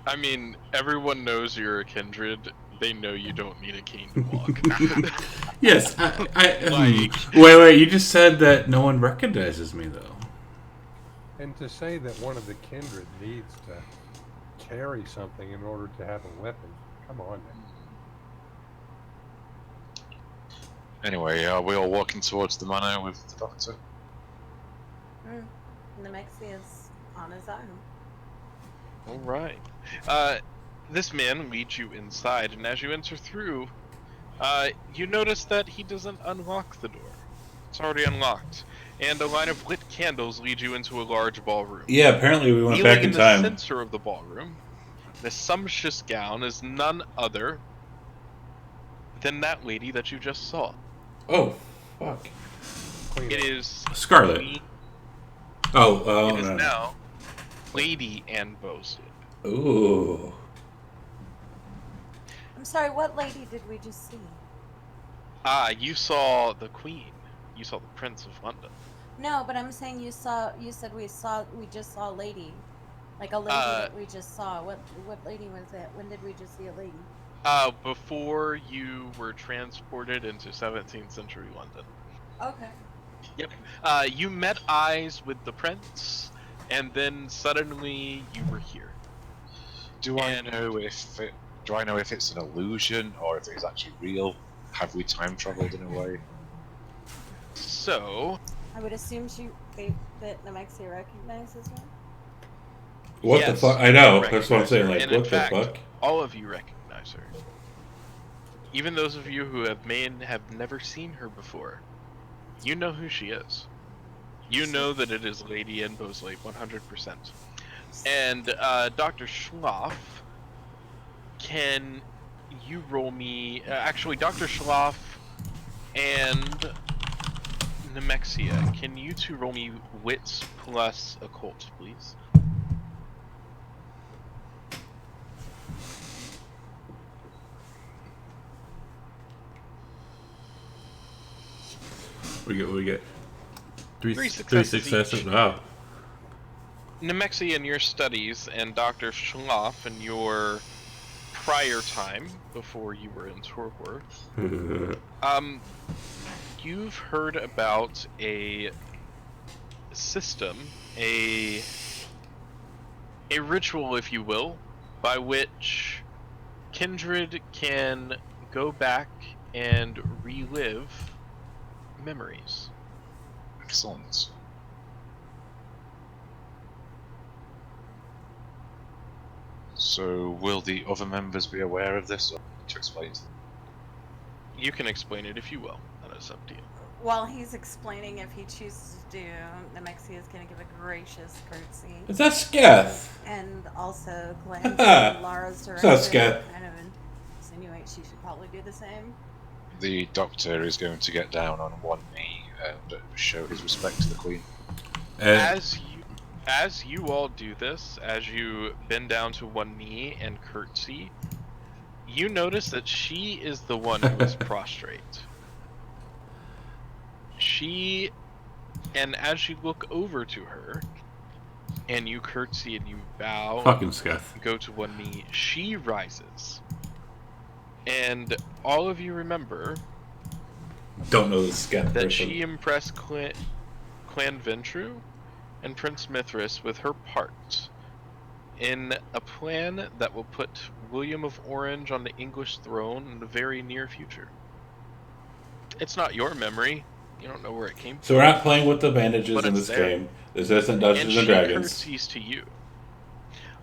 I mean, everyone knows you're a kindred. They know you don't need a cane to walk. Yes, Like- wait. You just said that no one recognizes me though. And to say that one of the kindred needs to carry something in order to have a weapon, come on now. Anyway, are we all walking towards the manor with the doctor? Nemexia is on his own. All right. This man leads you inside, and as you enter through, you notice that he doesn't unlock the door. It's already unlocked, and a line of lit candles lead you into a large ballroom. Yeah, apparently we went Kneeling back in the time. center of the ballroom, the sumptuous gown is none other than that lady that you just saw. Oh, fuck. Clean It up. is Scarlet. Queen- Oh, it is no. now Lady Anne Bosley. Ooh. I'm sorry, what lady did we just see? You saw the Queen. You saw the Prince of London. No, but I'm saying you said we just saw a lady. Like a lady that we just saw. What lady was it? When did we just see a lady? Before you were transported into 17th century London. Okay. Yep. You met eyes with the Prince, and then suddenly you were here. Do I know if it's an illusion or if it's actually real? Have we time traveled in a way? So, I would assume that Nemexia recognizes her. What yes, the fuck? I know. you That's what I'm saying. Like, and what in the fact, fuck? all of you recognize her. Even those of you who have never seen her before, you know who she is. You know that it is Lady Anne Bosley, 100%. And Dr. Schloff, can you roll me? Actually, Dr. Schloff and Nemexia, can you two roll me wits plus occult, please? We get three Three successes. successes each. Wow. Nemexia in your studies and Dr. Schloff in your prior time before you were in Torpor, you've heard about a system, a ritual, if you will, by which kindred can go back and relive memories. Excellent. So, will the other members be aware of this, or to explain to them? You can explain it if you will. That is up to you. While he's explaining, if he chooses to do, Nemexia is going to give a gracious curtsy. Is that Sketh? And also glance Haha. in Lara's So direction, scared. kind of insinuate she should probably do the same. The doctor is going to get down on one knee and show his respect to the Queen. And As you all do this, as you bend down to one knee and curtsy, you notice that she is the one who is prostrate. And as you look over to her, and you curtsy and you bow, fucking Sketh. and go to one knee, she rises. And all of you remember Don't know this Sketh that person. she impressed Clan Ventru and Prince Mithras with her part in a plan that will put William of Orange on the English throne in the very near future. It's not your memory. You don't know where it came So from. we're not playing with the bandages But in it's this there. game. This isn't And Dungeons she and Dragons. curtsies to you.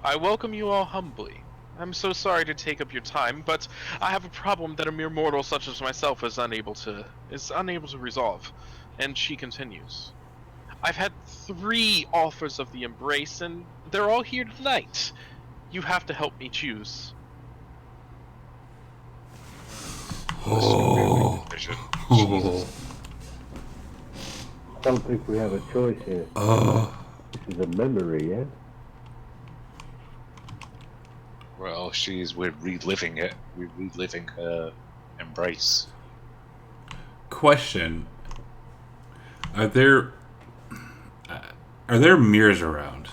I welcome you all humbly. I'm so sorry to take up your time, but I have a problem that a mere mortal such as myself is unable to resolve. And she continues. I've had 3 offers of the embrace, and they're all here tonight. You have to help me choose. Oh. Oh. I don't think we have a choice here. Oh. This is a memory, yeah? Well, we're reliving it. We're reliving her embrace. Question: Are there mirrors around?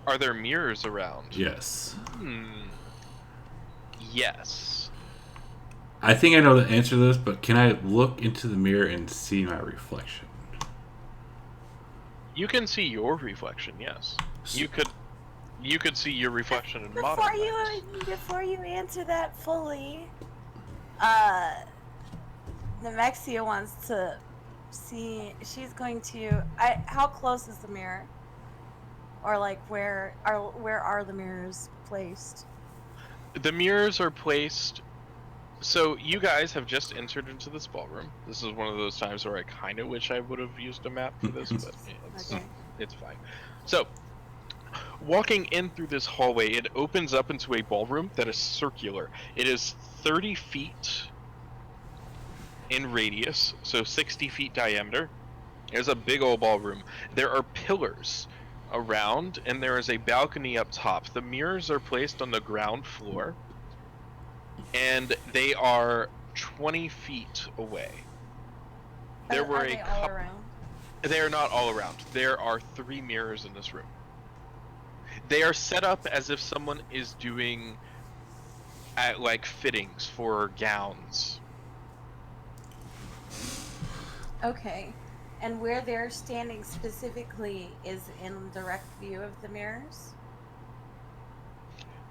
Are there mirrors around? Yes. Yes. I think I know the answer to this, but can I look into the mirror and see my reflection? You can see your reflection, yes. You could see your reflection in modern times. Before you answer that fully, Nemexia wants to see. She's going to. How close is the mirror? Or like where are the mirrors placed? The mirrors are placed. So you guys have just entered into this ballroom. This is one of those times where I kind of wish I would have used a map for this, but it's fine. So, walking in through this hallway, it opens up into a ballroom that is circular. It is 30 feet in radius, so 60 feet diameter. There's a big old ballroom. There are pillars around, and there is a balcony up top. The mirrors are placed on the ground floor, and they are 20 feet away. There were are they all around? They are not all around. There are 3 mirrors in this room. They are set up as if someone is doing like fittings for gowns. Okay. And where they're standing specifically is in direct view of the mirrors?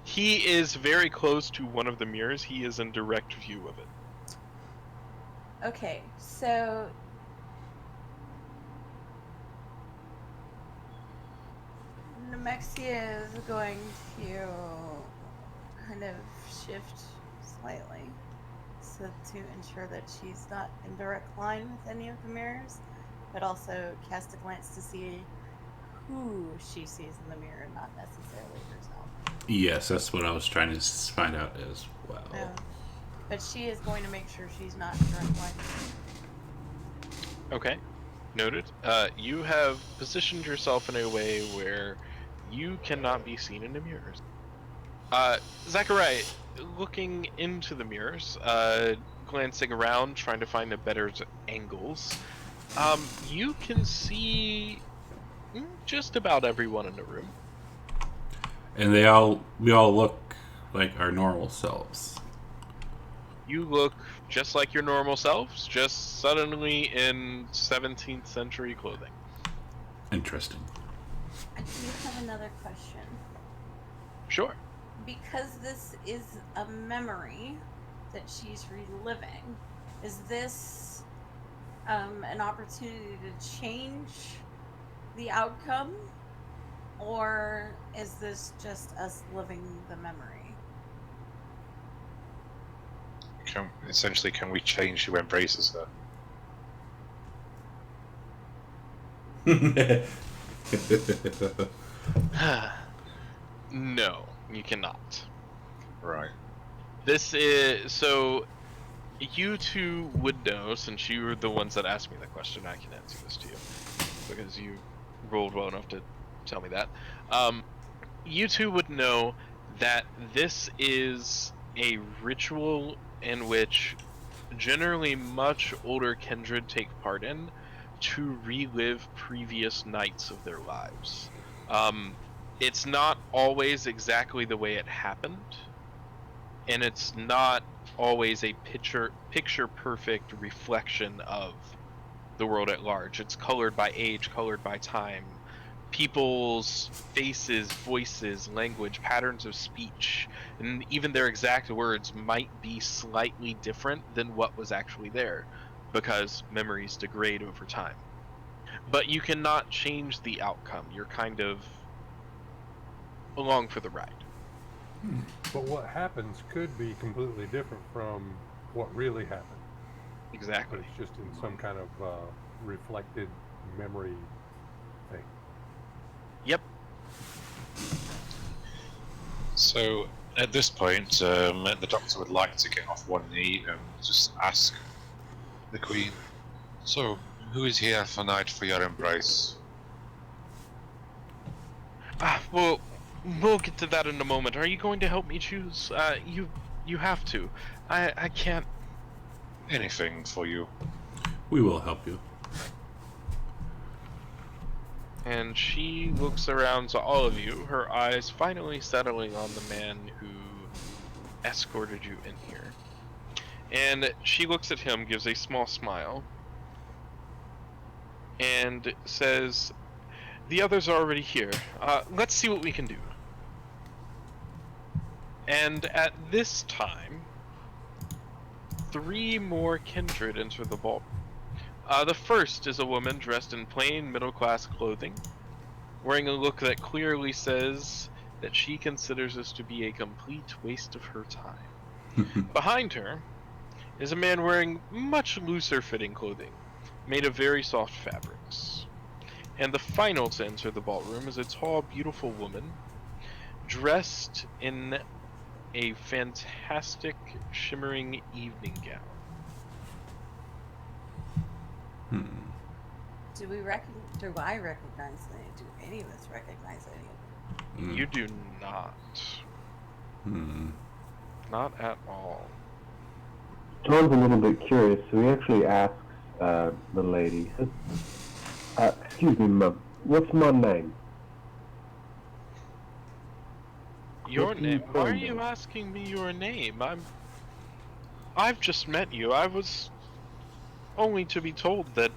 He is very close to one of the mirrors. He is in direct view of it. Okay, so Nemexia is going to kind of shift slightly so to ensure that she's not in direct line with any of the mirrors, but also cast a glance to see who she sees in the mirror, not necessarily herself. Yes, that's what I was trying to find out as well. Yeah. But she is going to make sure she's not in direct line. Okay, noted. You have positioned yourself in a way where you cannot be seen in the mirrors. Zachariah, looking into the mirrors, glancing around, trying to find the better angles, you can see just about everyone in the room. And we all look like our normal selves. You look just like your normal selves, just suddenly in 17th century clothing. Interesting. I do have another question. Sure. Because this is a memory that she's reliving, is this an opportunity to change the outcome? Or is this just us living the memory? Can we change who embraces her? No, you cannot. Right. This is so. You two would know, since you were the ones that asked me the question. I can answer this to you because you rolled well enough to tell me that. You two would know that this is a ritual in which generally much older kindred take part in to relive previous nights of their lives. It's not always exactly the way it happened, and it's not always a picture perfect reflection of the world at large. It's colored by age, colored by time, people's faces, voices, language, patterns of speech, and even their exact words might be slightly different than what was actually there because memories degrade over time. But you cannot change the outcome. You're kind of along for the ride. But what happens could be completely different from what really happened. But Exactly. it's just in some kind of reflected memory thing. Yep. So at this point, the doctor would like to get off one knee and just ask the Queen, so, who is here tonight for your embrace? Well, we'll get to that in a moment. Are you going to help me choose? You have to. I can't. Anything for you. We will help you. And she looks around to all of you, her eyes finally settling on the man who escorted you in here. And she looks at him, gives a small smile, and says, "The others are already here. Let's see what we can do." And at this time, 3 more kindred enter the ballroom. The first is a woman dressed in plain middle-class clothing, wearing a look that clearly says that she considers this to be a complete waste of her time. Behind her is a man wearing much looser-fitting clothing, made of very soft fabrics. And the final to enter the ballroom is a tall, beautiful woman, dressed in a fantastic, shimmering evening gown. Do I recognize any? Do any of us recognize any of them? You do not. Not at all. John's a little bit curious, so he actually asks the lady, excuse me, ma'am, what's my name? Your What do you name? Why call are me? you asking me your name? I've just met you. I was only to be told that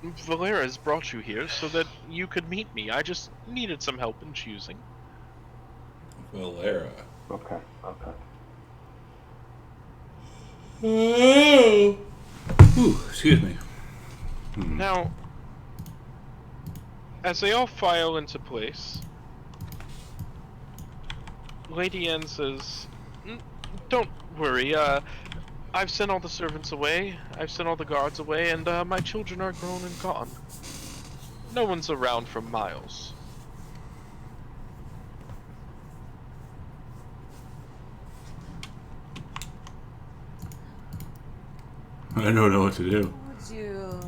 Valera's brought you here so that you could meet me. I just needed some help in choosing. Valera. Okay. Oh. Ooh, excuse me. Now, as they all file into place, Lady Anne says, "Don't worry, I've sent all the servants away, I've sent all the guards away, and my children are grown and gone. No one's around for miles." I don't know what to do. Would you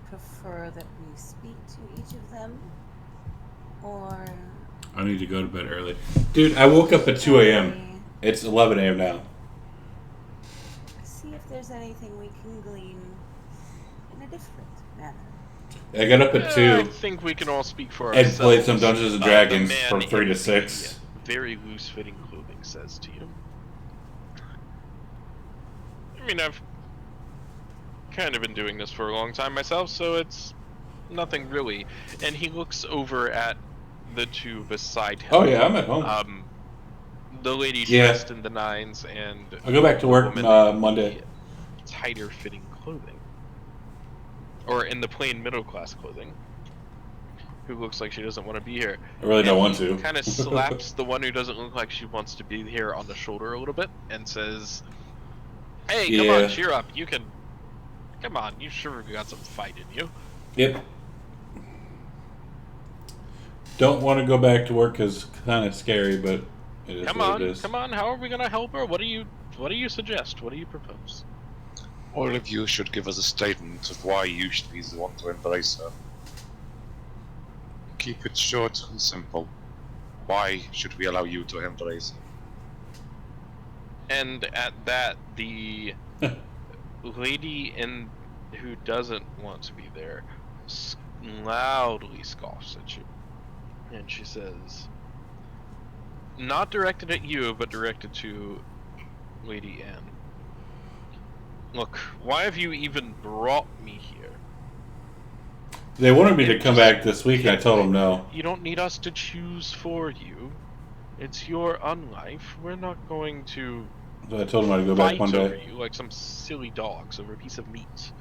prefer that we speak to each of them? Or I need to go to bed early. Dude, I woke up at 2 a.m. It's 11 a.m. now. see if there's anything we can glean in a different manner? I got up at I 2 think we can all speak for and ourselves. played some Dungeons and Dragons The man from 3 to in 6. the very loose-fitting clothing says to you. I mean, I've kind of been doing this for a long time myself, so it's nothing really. And he looks over at the two beside him. Oh yeah, I'm at home. The lady Yeah. dressed in the nines and I'll go back to the work woman in Monday. the tighter fitting clothing, or in the plain middle class clothing, who looks like she doesn't want to be here. I really don't want to. Kind of slaps the one who doesn't look like she wants to be here on the shoulder a little bit and says, Hey, come on, cheer up. You can. Come on, you sure got some fight in you. Yep. Don't want to go back to work is kind of scary, but it is what it is. Come on. How are we gonna help her? What do you suggest? What do you propose? All of you should give us a statement of why you should be the one to embrace her. Keep it short and simple. Why should we allow you to embrace her? And at that, the lady who doesn't want to be there loudly scoffs at you, and she says, not directed at you, but directed to Lady Anne. Look, why have you even brought me here? They wanted me to come back this week, and I told them no. You don't need us to choose for you. It's your unlife. We're not going to So I told them I'd go fight back one over day. you like some silly dogs over a piece of meat.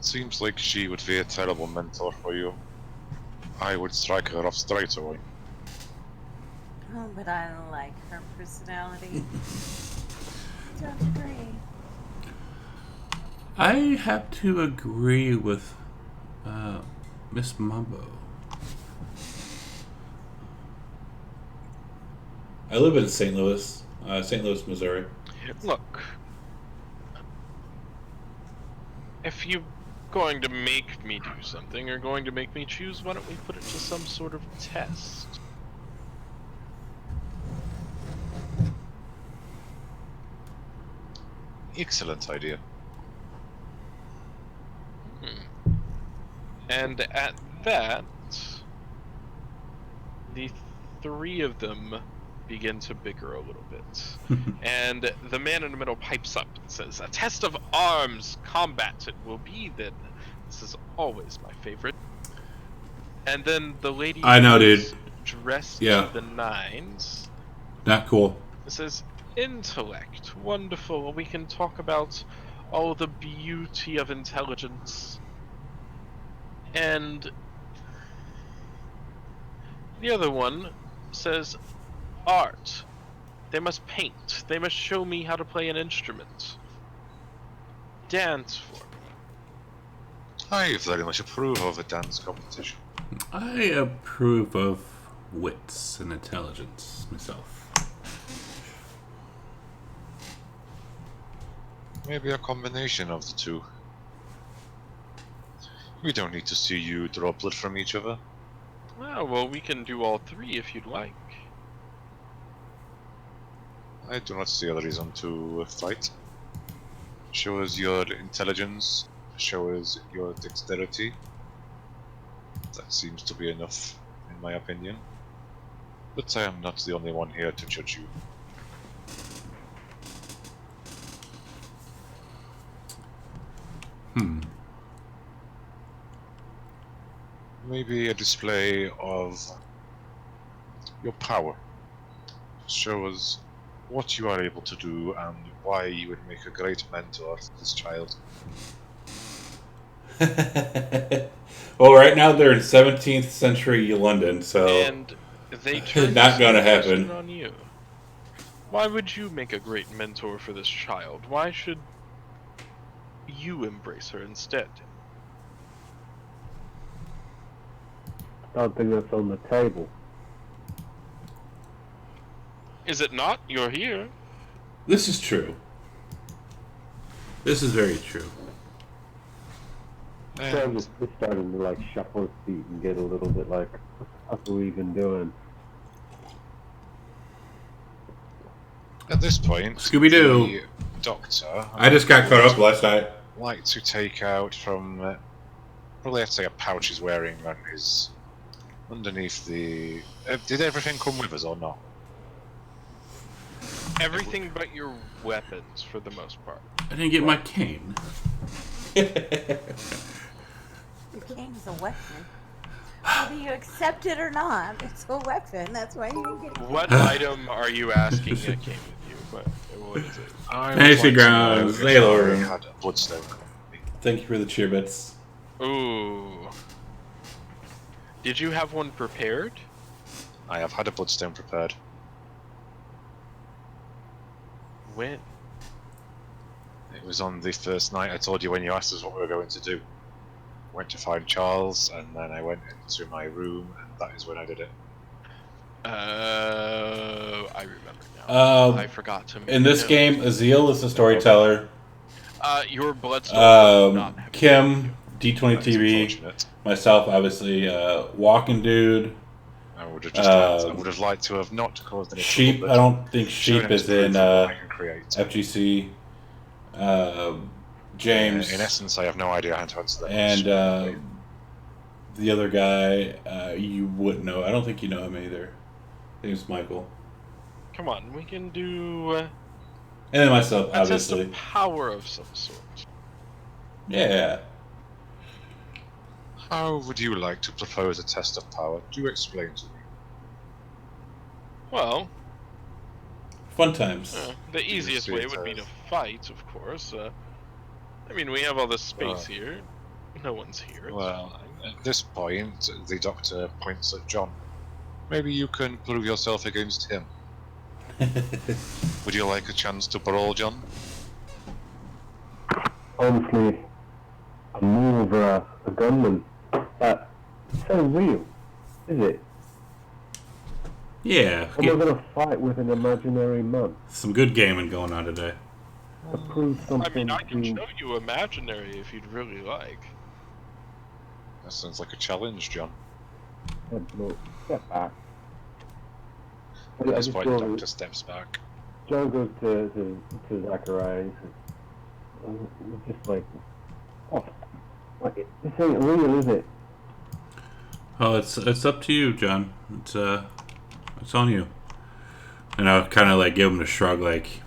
Seems like she would be a terrible mentor for you. I would strike her off straight away. Oh, but I don't like her personality. Don't agree. I have to agree with Miss Mumbo. I live in St. Louis, Missouri. Look, if you're going to make me do something, or going to make me choose, why don't we put it to some sort of test? Excellent idea. And at that, the three of them begin to bicker a little bit. And the man in the middle pipes up and says, a test of arms combat it will be then. This is always my favorite. And then the lady I know, who's dude. dressed Yeah. to the nines Not cool. says, intellect, wonderful. We can talk about all the beauty of intelligence. And the other one says, art. They must paint. They must show me how to play an instrument. Dance for me. I very much approve of a dance competition. I approve of wits and intelligence myself. Maybe a combination of the two. We don't need to see you draw blood from each other. Oh, well, we can do all three if you'd like. I do not see a reason to fight. Show us your intelligence, show us your dexterity. That seems to be enough, in my opinion. But I am not the only one here to judge you. Maybe a display of your power. Show us what you are able to do and why you would make a great mentor to this child. Well, right now they're in 17th century London, so And they turn not gonna this question happen. on you. Why would you make a great mentor for this child? Why should you embrace her instead? I don't think that's on the table. Is it not? You're here. This is true. This is very true. So I'm just starting to like shuffle his feet and get a little bit like, what are we even doing? At this point, Scooby-Doo. the doctor I just got caught up last night. would like to take out from probably let's say a pouch he's wearing on his underneath the. Did everything come with us or not? Everything but your weapons, for the most part. I didn't get my cane. The cane's a weapon. Whether you accept it or not, it's a weapon. That's why you didn't get it. What item are you asking that came with you? What is it? I Fancy would like to grounds, know they if lower I him. had a bloodstone. Thank you for the cheer bits. Ooh. Did you have one prepared? I have had a bloodstone prepared. When? It was on the first night I told you when you asked us what we were going to do. Went to find Charles, and then I went into my room, and that is when I did it. I remember now. I forgot to. In this game, Azil is the storyteller. Your Bloodstone would not have Kim, D20 That's TV, unfortunate. myself, obviously, Walking Dude. I would have just I would have liked to have not caused any Sheep, trouble, I don't think shown Sheep him is to prove in what I can create. FGC. James. In essence, I have no idea how to answer that And question. the other guy, you wouldn't know. I don't think you know him either. I think it's Michael. Come on, we can do And then myself, a test obviously. of power of some sort. Yeah. How would you like to propose a test of power? Do explain to me. Well, Fun times. the easiest way would be to fight, of course. I mean, we have all this space here. No one's here. It's Well, fine. at this point, the doctor points at John. Maybe you can prove yourself against him. Would you like a chance to brawl, John? Honestly, I'm more of a gunman. That sounds real, is it? Yeah. Am I gonna fight with an imaginary man Some good gaming going on today. to prove I something mean, I can to... show you imaginary if you'd really like. That sounds like a challenge, John. No, step back. At I this just point, the go, doctor steps back. John goes to Zachariah and says, just like, oh, like, this ain't real, is it? Oh, it's up to you, John. It's on you. And I'll kind of like give him a shrug, like,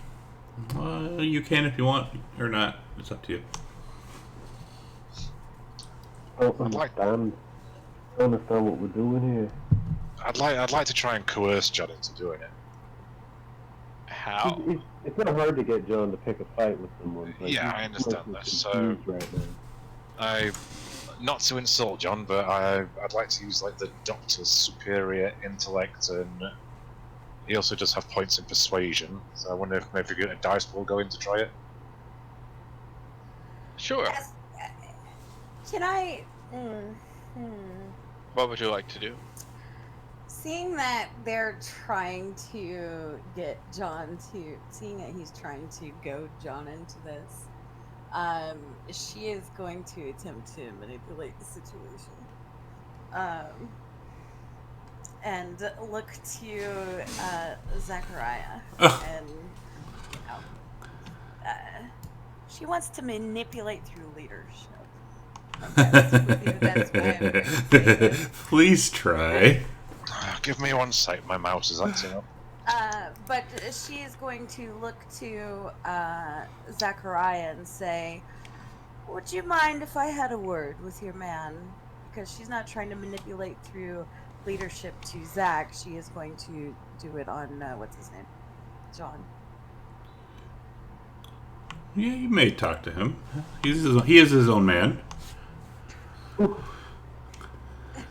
well, you can if you want or not. It's up to you. I don't understand. I don't understand what we're doing here. I'd like to try and coerce John into doing it. How? It's not hard to get John to pick a fight with someone. But Yeah, he's I understand like that. So, confused right now. not to insult John, but I'd like to use like the doctor's superior intellect, and he also does have points in persuasion. So I wonder if maybe a dice pool go in to try it. Sure. Can I? What would you like to do? Seeing that they're trying to get John to, seeing that he's trying to goad John into this, she is going to attempt to manipulate the situation. And look to Zachariah. And, you know, she wants to manipulate through leadership. That would be the best way of explaining it. Please try. Give me one sec, my mouse is acting up. But she is going to look to Zachariah and say, would you mind if I had a word with your man? Because she's not trying to manipulate through leadership to Zach. She is going to do it on, what's his name? John. Yeah, you may talk to him. He is his own man.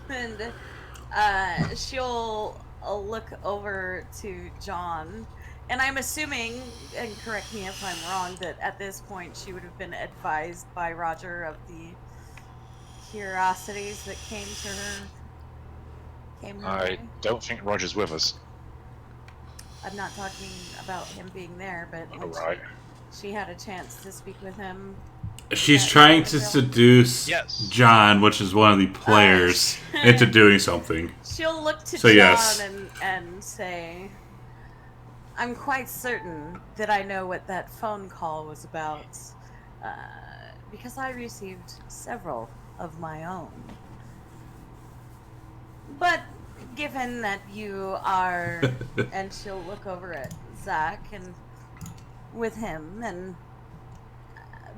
And she'll look over to John, and I'm assuming, and correct me if I'm wrong, that at this point she would have been advised by Roger of the curiosities that came to her. I way. don't think Roger's with us. I'm not talking about him being there, but when Alright. she had a chance to speak with him. She's trying to seduce Yes. John, which is one of the players, into doing something. She'll look to So, John yes. and say, I'm quite certain that I know what that phone call was about, because I received several of my own. But given that you are, and she'll look over at Zach and with him, and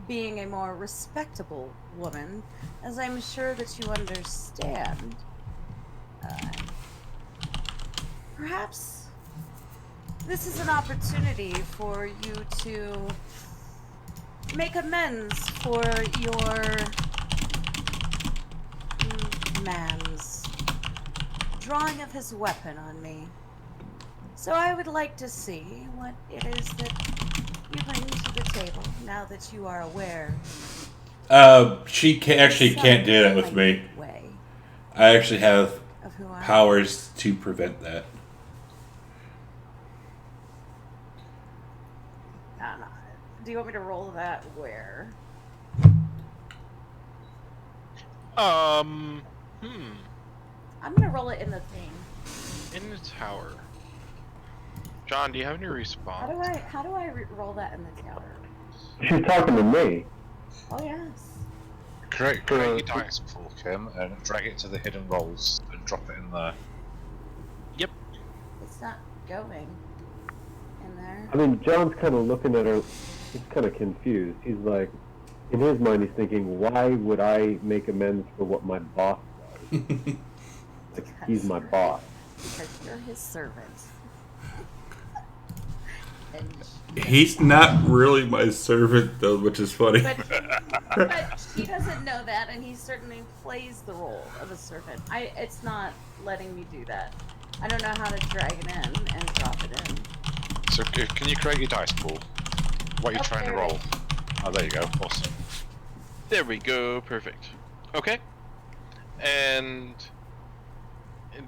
being a more respectable woman, as I'm sure that you understand, perhaps this is an opportunity for you to make amends for your man's drawing of his weapon on me. So I would like to see what it is that you bring to the table now that you are aware. She actually can't do that with me. Way I actually have of who I am. powers to prevent that. Do you want me to roll that where? Hmm. I'm gonna roll it in the thing. In the tower. John, do you have any response? How do I roll that in the tower? She's talking to me. Oh yes. Create your dice pool, Kim, and drag it to the hidden rolls and drop it in there. Yep. It's not going in there. I mean, John's kind of looking at her. He's kind of confused. He's like, in his mind, he's thinking, why would I make amends for what my boss does? Like, he's my boss. Because you're his servant. And He's not really my servant, though, which is funny. but he doesn't know that, and he certainly plays the role of a servant. It's not letting me do that. I don't know how to drag it in and drop it in. So can you create your dice pool? What are you trying to there it roll? Oh, there you go. Awesome. There we go. Perfect. Okay. And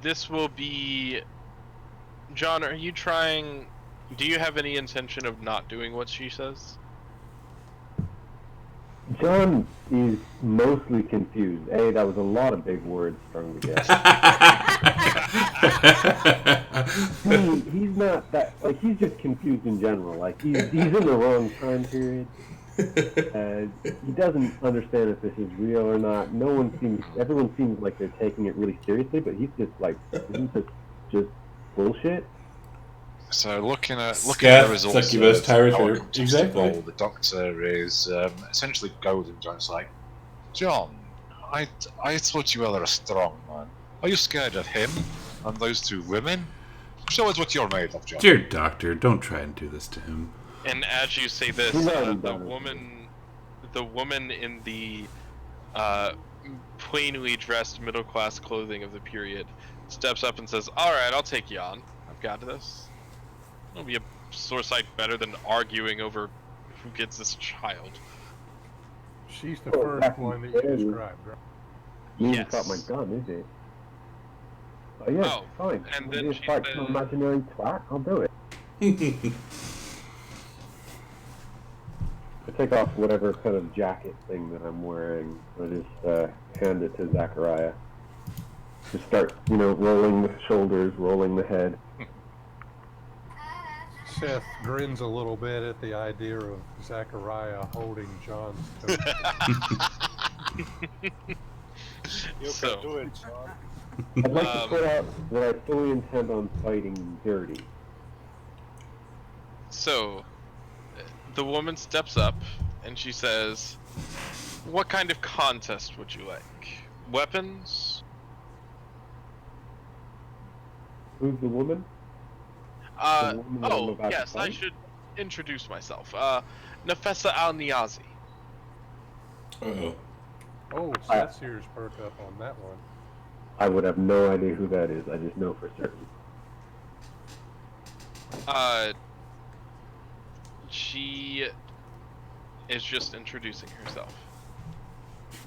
this will be... John, are you trying... Do you have any intention of not doing what she says? John is mostly confused. That was a lot of big words strung together. He's not that, like, he's just confused in general. Like, he's in the wrong time period. He doesn't understand if this is real or not. Everyone seems like they're taking it really seriously, but he's just like, isn't this just bullshit? So looking at Scath, the results succubus, of tyrant, our or- contested exactly. roll, the doctor is essentially golden. John's like, John, I thought you were a strong man. Are you scared of him and those two women? Show us what you're made of, John. Dear doctor, don't try and do this to him. And as you say this, He's already the done it. woman in the plainly dressed middle-class clothing of the period steps up and says, "Alright, I'll take you on. I've got this. It'll be a sore sight better than arguing over who gets this child." She's the Oh, first that's one that you very- described, right? He Yes. ain't got my gun, is it? Oh, yeah, Oh, fine. and then Just she fight says- some imaginary twat, I'll do it. I take off whatever kind of jacket thing that I'm wearing. I just hand it to Zachariah. Just start, rolling the shoulders, rolling the head. Seth grins a little bit at the idea of Zachariah holding John's coat. You So- can do it, Sean. I'd like to put out that I fully intend on fighting dirty. So, the woman steps up and she says, "What kind of contest would you like? Weapons?" Who's the woman? The woman that I'm about to yes, I fight? should introduce myself. Nafessa Al-Niazi. Uh-oh. Oh, Seth's ears perk up on that one. I would have no idea who that is. I just know for certain. She is just introducing herself.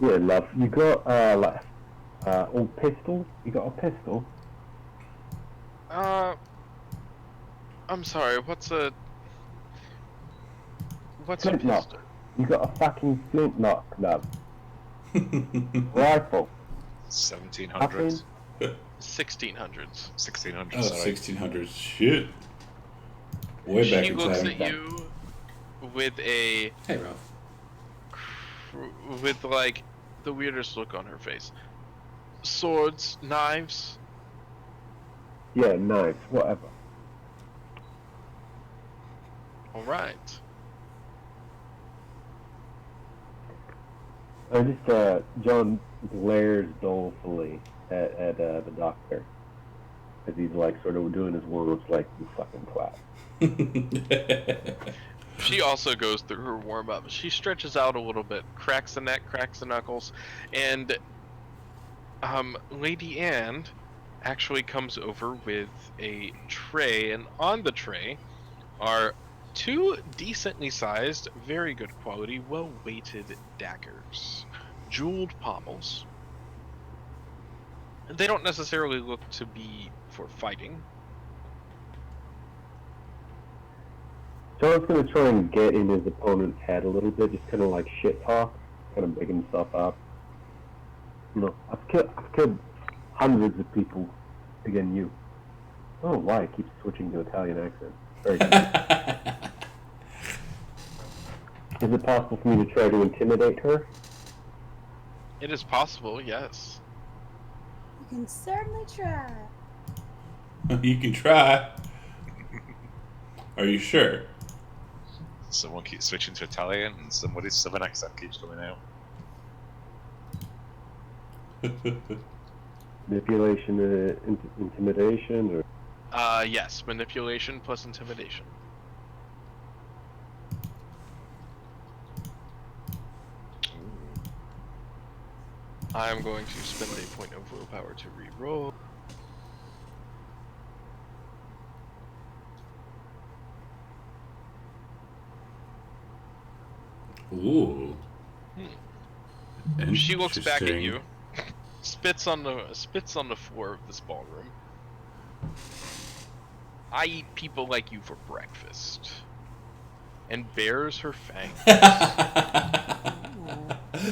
Yeah, love. You got, old pistol? You got a pistol? I'm sorry, what's a Flintlock. pistol? You got a fucking flintlock, love. Rifle. 1700s, 1600s. 1600s. Oh, Sorry. 1600s. Shit. Way back She in looks time. at you with a Hey, Ralph. with like the weirdest look on her face. Swords, knives. Yeah, knives, whatever. All right. I just, John glares dolefully at the doctor. As he's like sort of doing his words like, you fucking twat. She also goes through her warm up. She stretches out a little bit, cracks the neck, cracks the knuckles, and Lady Anne, actually comes over with a tray, and on the tray are two decently sized, very good quality, well-weighted daggers, jeweled pommels. They don't necessarily look to be for fighting. John's gonna try and get in his opponent's head a little bit, just kind of like shit talk, kind of big himself up. You know, I've killed hundreds of people against you. I don't know why it keeps switching to Italian accent. Very good. Is it possible for me to try to intimidate her? It is possible, yes. You can certainly try. You can try. Are you sure? Someone keeps switching to Italian, and somebody's southern accent keeps coming out. Manipulation, intimidation, or Yes, manipulation plus intimidation. I'm going to spend a point of willpower to re-roll. Ooh. She looks back at Interesting. you, spits on the floor of this ballroom. I eat people like you for breakfast, and bares her fangs.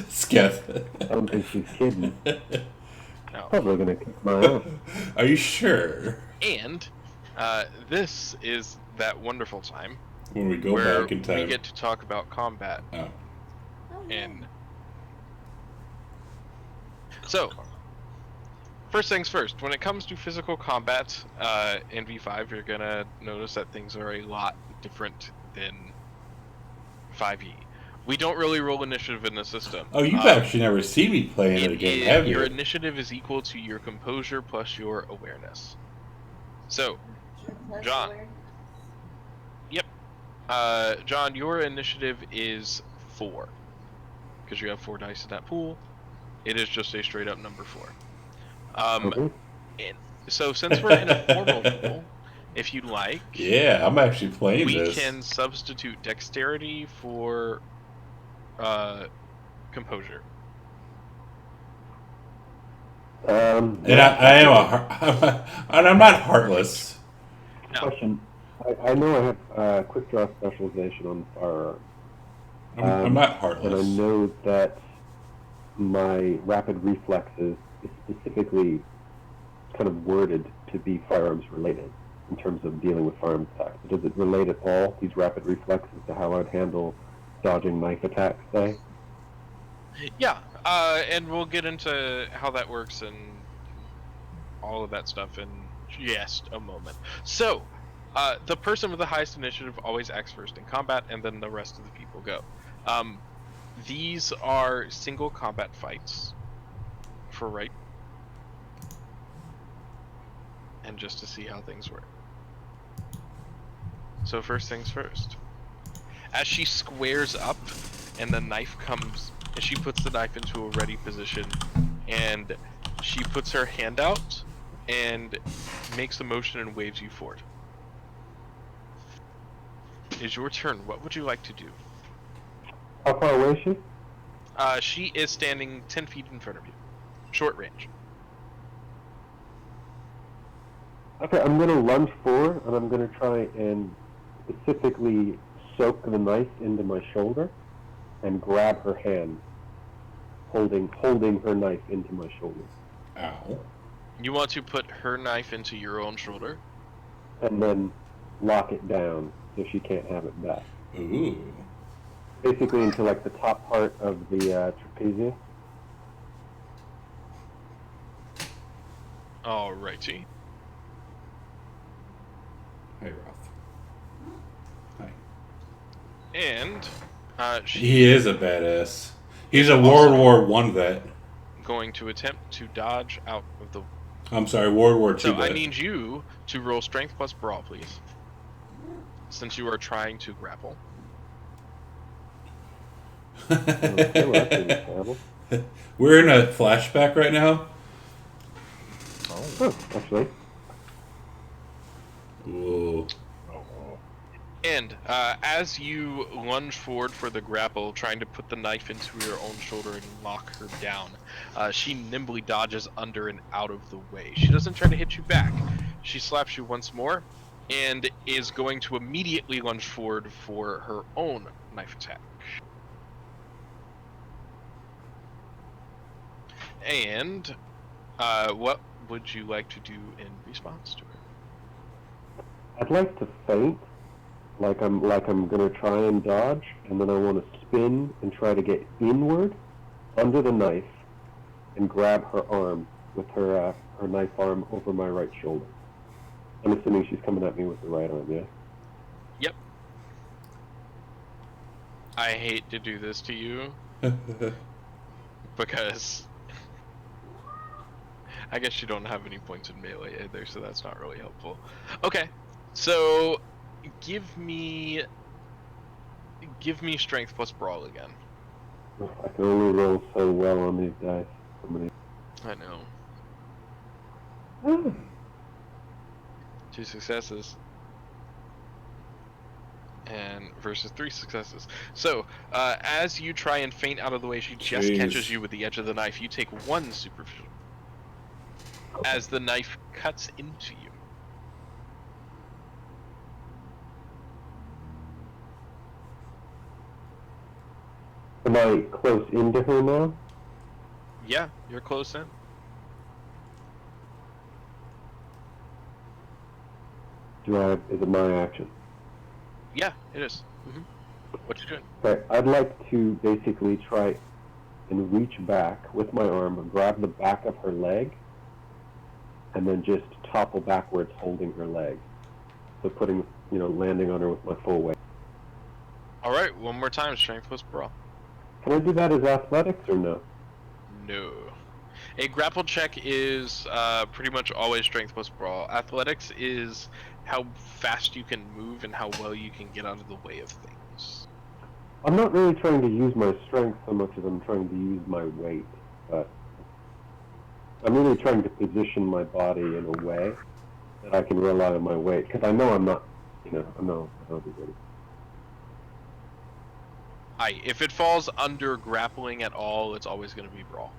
Sketh. I don't think she's kidding. No. Probably gonna kick my ass. Are you sure? And this is that wonderful time When we go where back in time. we get to talk about combat. Oh. Oh, yeah. And so, first things first, when it comes to physical combat in V5, you're gonna notice that things are a lot different than 5e. We don't really roll initiative in the system. Oh, you've actually never seen me play in a It game, is- have your you? initiative is equal to your composure plus your awareness. So, Plus John. awareness. John, your initiative is 4. Because you have 4 dice in that pool. It is just a straight up number 4. Okay. So since we're in a formal pool, if you like, Yeah, I'm actually playing we this. can substitute dexterity for composure. And I am and I'm not heartless. No. Question. I know I have quick draw specialization on firearm. I'm not And I heartless. know that my rapid reflexes is specifically kind of worded to be firearms related in terms of dealing with firearms attacks. Does it relate at all, these rapid reflexes, to how I'd handle dodging knife attacks, say? Yeah, and we'll get into how that works and all of that stuff in just a moment. So, the person with the highest initiative always acts first in combat, and then the rest of the people go. These are single combat fights, for right, and just to see how things work. So first things first. As she squares up, and the knife comes, and she puts the knife into a ready position, and she puts her hand out and makes a motion and waves you forward. It is your turn. What would you like to do? How far away is she? She is standing 10 feet in front of you. Short range. Okay, I'm going to lunge forward, and I'm going to try and specifically soak the knife into my shoulder and grab her hand, holding her knife into my shoulder. Ow. You want to put her knife into your own shoulder? And then lock it down so she can't have it back. Ooh. Basically into like the top part of the trapezius. Alrighty. Hey, Ralph. Hi. And she He is a badass. He's a World War One vet. going to attempt to dodge out of the. I'm sorry, World War II So I vet. need you to roll strength plus brawl, please. Since you are trying to grapple. Okay, well, that's pretty terrible. We're in a flashback right now. Oh, actually. Whoa. And as you lunge forward for the grapple, trying to put the knife into your own shoulder and lock her down, she nimbly dodges under and out of the way. She doesn't try to hit you back. She slaps you once more and is going to immediately lunge forward for her own knife attack. And what would you like to do in response to her? I'd like to feint, like I'm gonna try and dodge, and then I want to spin and try to get inward under the knife and grab her arm with her knife arm over my right shoulder. I'm assuming she's coming at me with the right arm, yeah? Yep. I hate to do this to you because I guess you don't have any points in melee either, so that's not really helpful. Okay, so give me strength plus brawl again. I can only roll so well on these dice. I know. Ah. 2 successes. And versus 3 successes. So, as you try and feint out of the way, she just Jeez. catches you with the edge of the knife. You take 1 superficial. As the knife cuts into you. Am I close into her now? Yeah, you're close in. Is it my action? Yeah, it is. Mm-hmm. What you doing? Okay, I'd like to basically try and reach back with my arm, grab the back of her leg, and then just topple backwards holding her leg. So landing on her with my full weight. Alright, one more time, strength plus brawl. Can I do that as athletics or no? No. A grapple check is pretty much always strength plus brawl. Athletics is how fast you can move and how well you can get out of the way of things. I'm not really trying to use my strength so much as I'm trying to use my weight, but I'm really trying to position my body in a way that I can rely on my weight, because I know I'm not, I'll be ready. If it falls under grappling at all, it's always going to be brawl.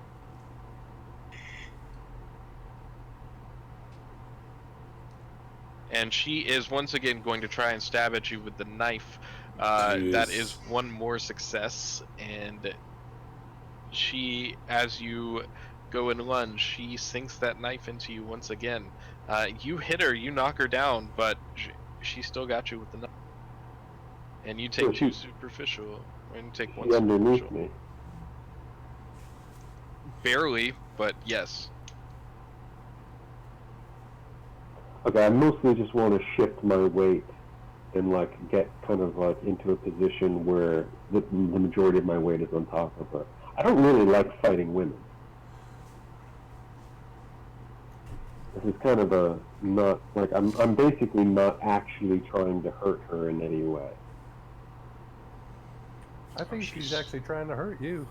And she is once again going to try and stab at you with the knife. That is one more success, and she, as you go and lunge, she sinks that knife into you once again. You hit her, you knock her down, but she still got you with the knife. And you take 2 superficial, and take 1 underneath superficial. me. Barely, but yes. Okay, I mostly just want to shift my weight and get kind of into a position where the majority of my weight is on top of her. I don't really like fighting women. This is kind of I'm basically not actually trying to hurt her in any way. I think she's actually trying to hurt you.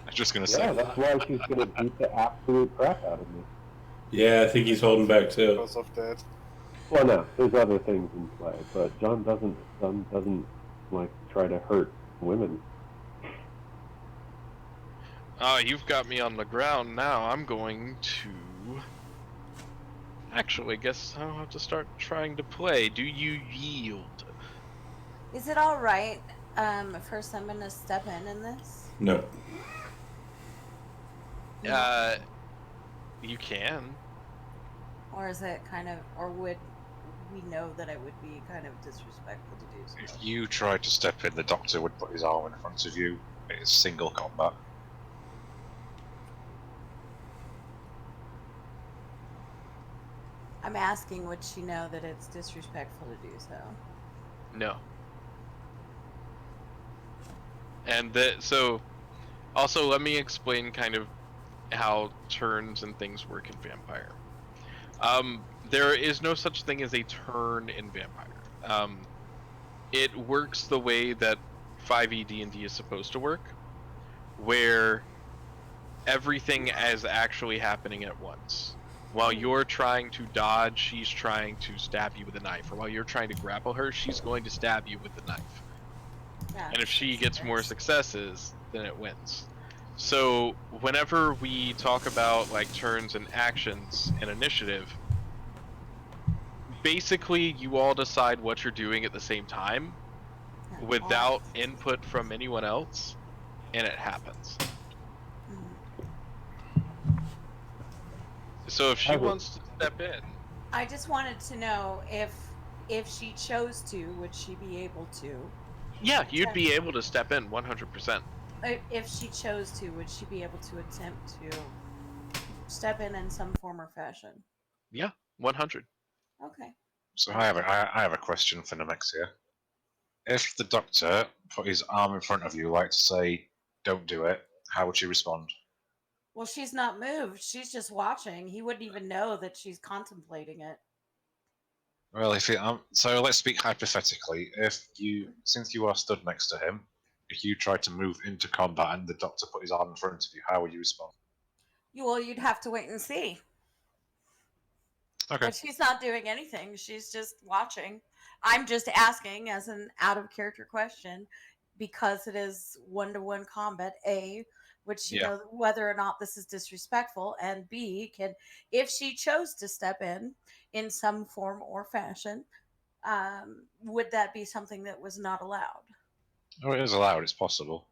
I was just gonna say. Yeah, that's why she's gonna beat the absolute crap out of me. Yeah, I think he's holding back too. Because of that. Well, no, there's other things in play, but John doesn't try to hurt women. You've got me on the ground now. I'm going to... Actually, I guess I'll have to start trying to play. Do you yield? Is it all right for someone to step in this? No. You can. Or is it kind of, or would we know that it would be kind of disrespectful to do so? If you tried to step in, the doctor would put his arm in front of you. It is single combat. I'm asking, would she know that it's disrespectful to do so? No. And so, also let me explain kind of how turns and things work in Vampire. There is no such thing as a turn in Vampire. It works the way that 5e D&D is supposed to work, where everything is actually happening at once. While you're trying to dodge, she's trying to stab you with a knife. Or while you're trying to grapple her, she's going to stab you with the knife. Yeah, And if she makes gets more sense. successes, then it wins. So whenever we talk about like turns and actions and initiative, basically you all decide what you're doing at the same time Yeah, without input from anyone else, and it happens. Mhm. So if she Have it. wants to step in, I just wanted to know if she chose to, would she be able to yeah, you'd attempt? be able to step in 100%. If she chose to, would she be able to attempt to step in some form or fashion? Yeah, 100. Okay. So I have a question for Nemexia. If the doctor put his arm in front of you, like to say, "Don't do it," how would you respond? Well, she's not moved. She's just watching. He wouldn't even know that she's contemplating it. Well, if it, so let's speak hypothetically. If you, since you are stood next to him, if you tried to move into combat and the doctor put his arm in front of you, how would you respond? You'd have to wait and see. Okay. But she's not doing anything. She's just watching. I'm just asking as an out of character question because it is 1-to-1 combat. A, would she Yeah. know whether or not this is disrespectful? And B, can if she chose to step in some form or fashion, would that be something that was not allowed? Oh, it is allowed. It's possible.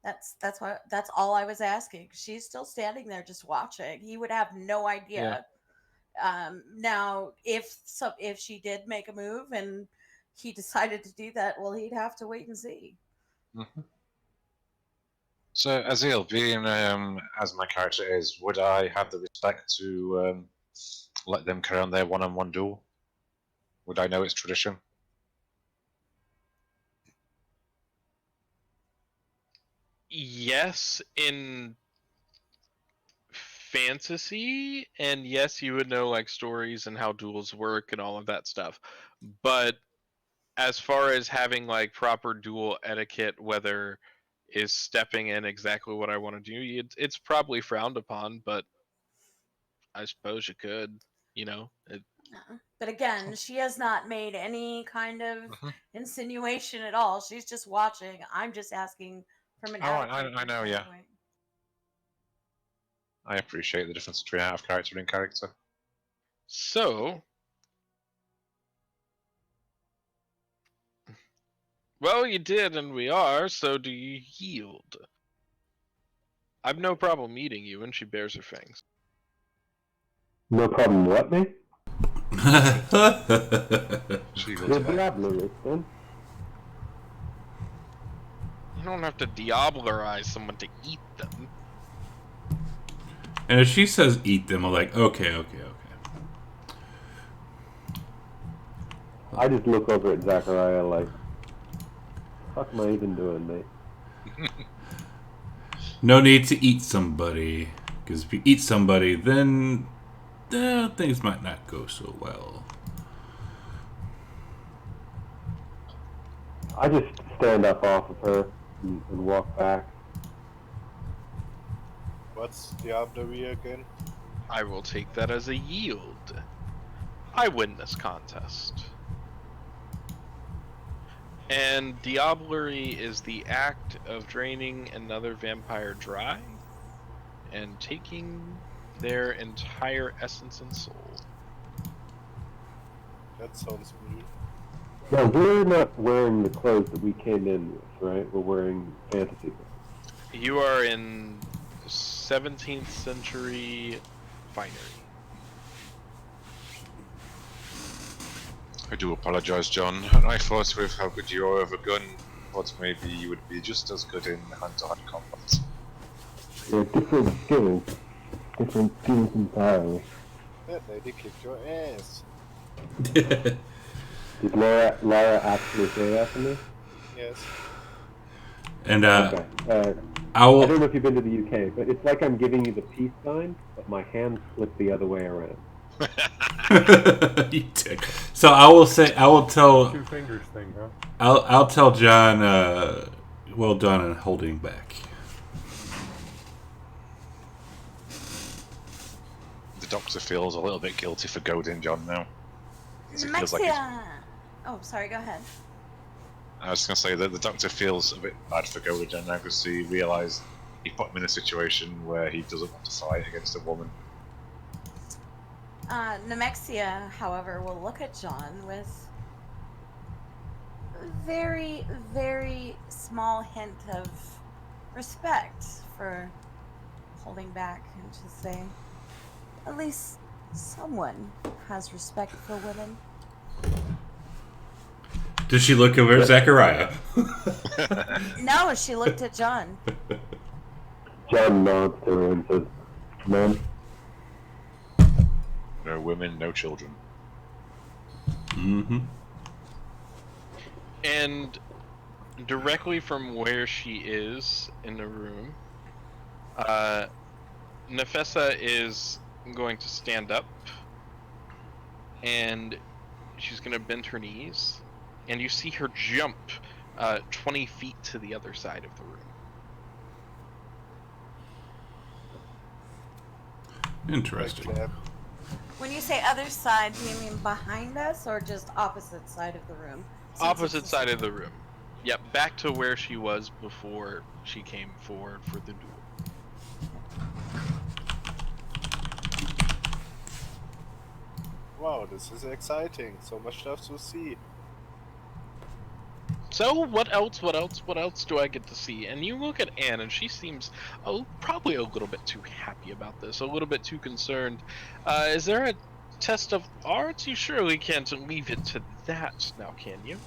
That's all I was asking. She's still standing there just watching. He would have no Yeah. idea. Now, if she did make a move and he decided to do that, well, he'd have to wait and see. hmm So, Azil, being as my character is, would I have the respect to let them carry on their one-on-one duel? Would I know its tradition? Yes, in fantasy, and yes, you would know like stories and how duels work and all of that stuff. But as far as having like proper duel etiquette, whether is stepping in exactly what I want to do, it's probably frowned upon, but I suppose you could, you know. But again, she has not made any kind of Mhm. insinuation at all. She's just watching. I'm just asking from an Oh, out of I character know, yeah. standpoint. I appreciate the difference between out of character and in character. So, well, you did, and we are. So, do you yield? I've no problem eating you, and she bears her fangs. No problem. What, me? She The goes back. Diablo, then. You don't have to diablerize someone to eat them. And if she says eat them, I'm like, okay. I just look over at Zachariah like, what am I even doing, mate? No need to eat somebody. Because if you eat somebody, then things might not go so well. I just stand up off of her and walk back. What's Diablo again? I will take that as a yield. I win this contest. And diablerie is the act of draining another vampire dry and taking their entire essence and soul. That sounds mean. Now, we're not wearing the clothes that we came in with, right? We're wearing fantasy clothes. You are in 17th century finery. I do apologize, John. I thought with how good you are with a gun, thought maybe you would be just as good in hand-to-hand combat. They're different skills. Different skills entirely. That lady kicked your ass. Did Laura actually say that to me? Yes. And Okay. I I will. don't know if you've been to the UK, but it's like I'm giving you the peace sign, but my hands flip the other way around. You dick. So I will say, I will tell, Two fingers thing, huh? I'll tell John, well done in holding back. The doctor feels a little bit guilty for goading John now. It feels like Oh, sorry, go ahead. I was going to say that the doctor feels a bit bad for goading John now because he realised he put him in a situation where he doesn't want to fight against a woman. Nemexia, however, will look at John with a very, very small hint of respect for holding back and to say, at least someone has respect for women. Did she look over at Zachariah? No, she looked at John. John nods to her and says, "Ma'am." No women, no children. Mm-hmm. And directly from where she is in the room, Nefessa is going to stand up, and she's going to bend her knees, and you see her jump 20 feet to the other side of the room. Interesting. Like, When you say other side, do you mean behind us or just opposite side of the room? Since Opposite it's side of the room. Yep, back to where she was before she came forward for the duel. wow, this is exciting. So much stuff to see. So, what else do I get to see? And you look at Anne, and she seems probably a little bit too happy about this, a little bit too concerned. Is there a test of arts? You surely can't leave it to that now, can you?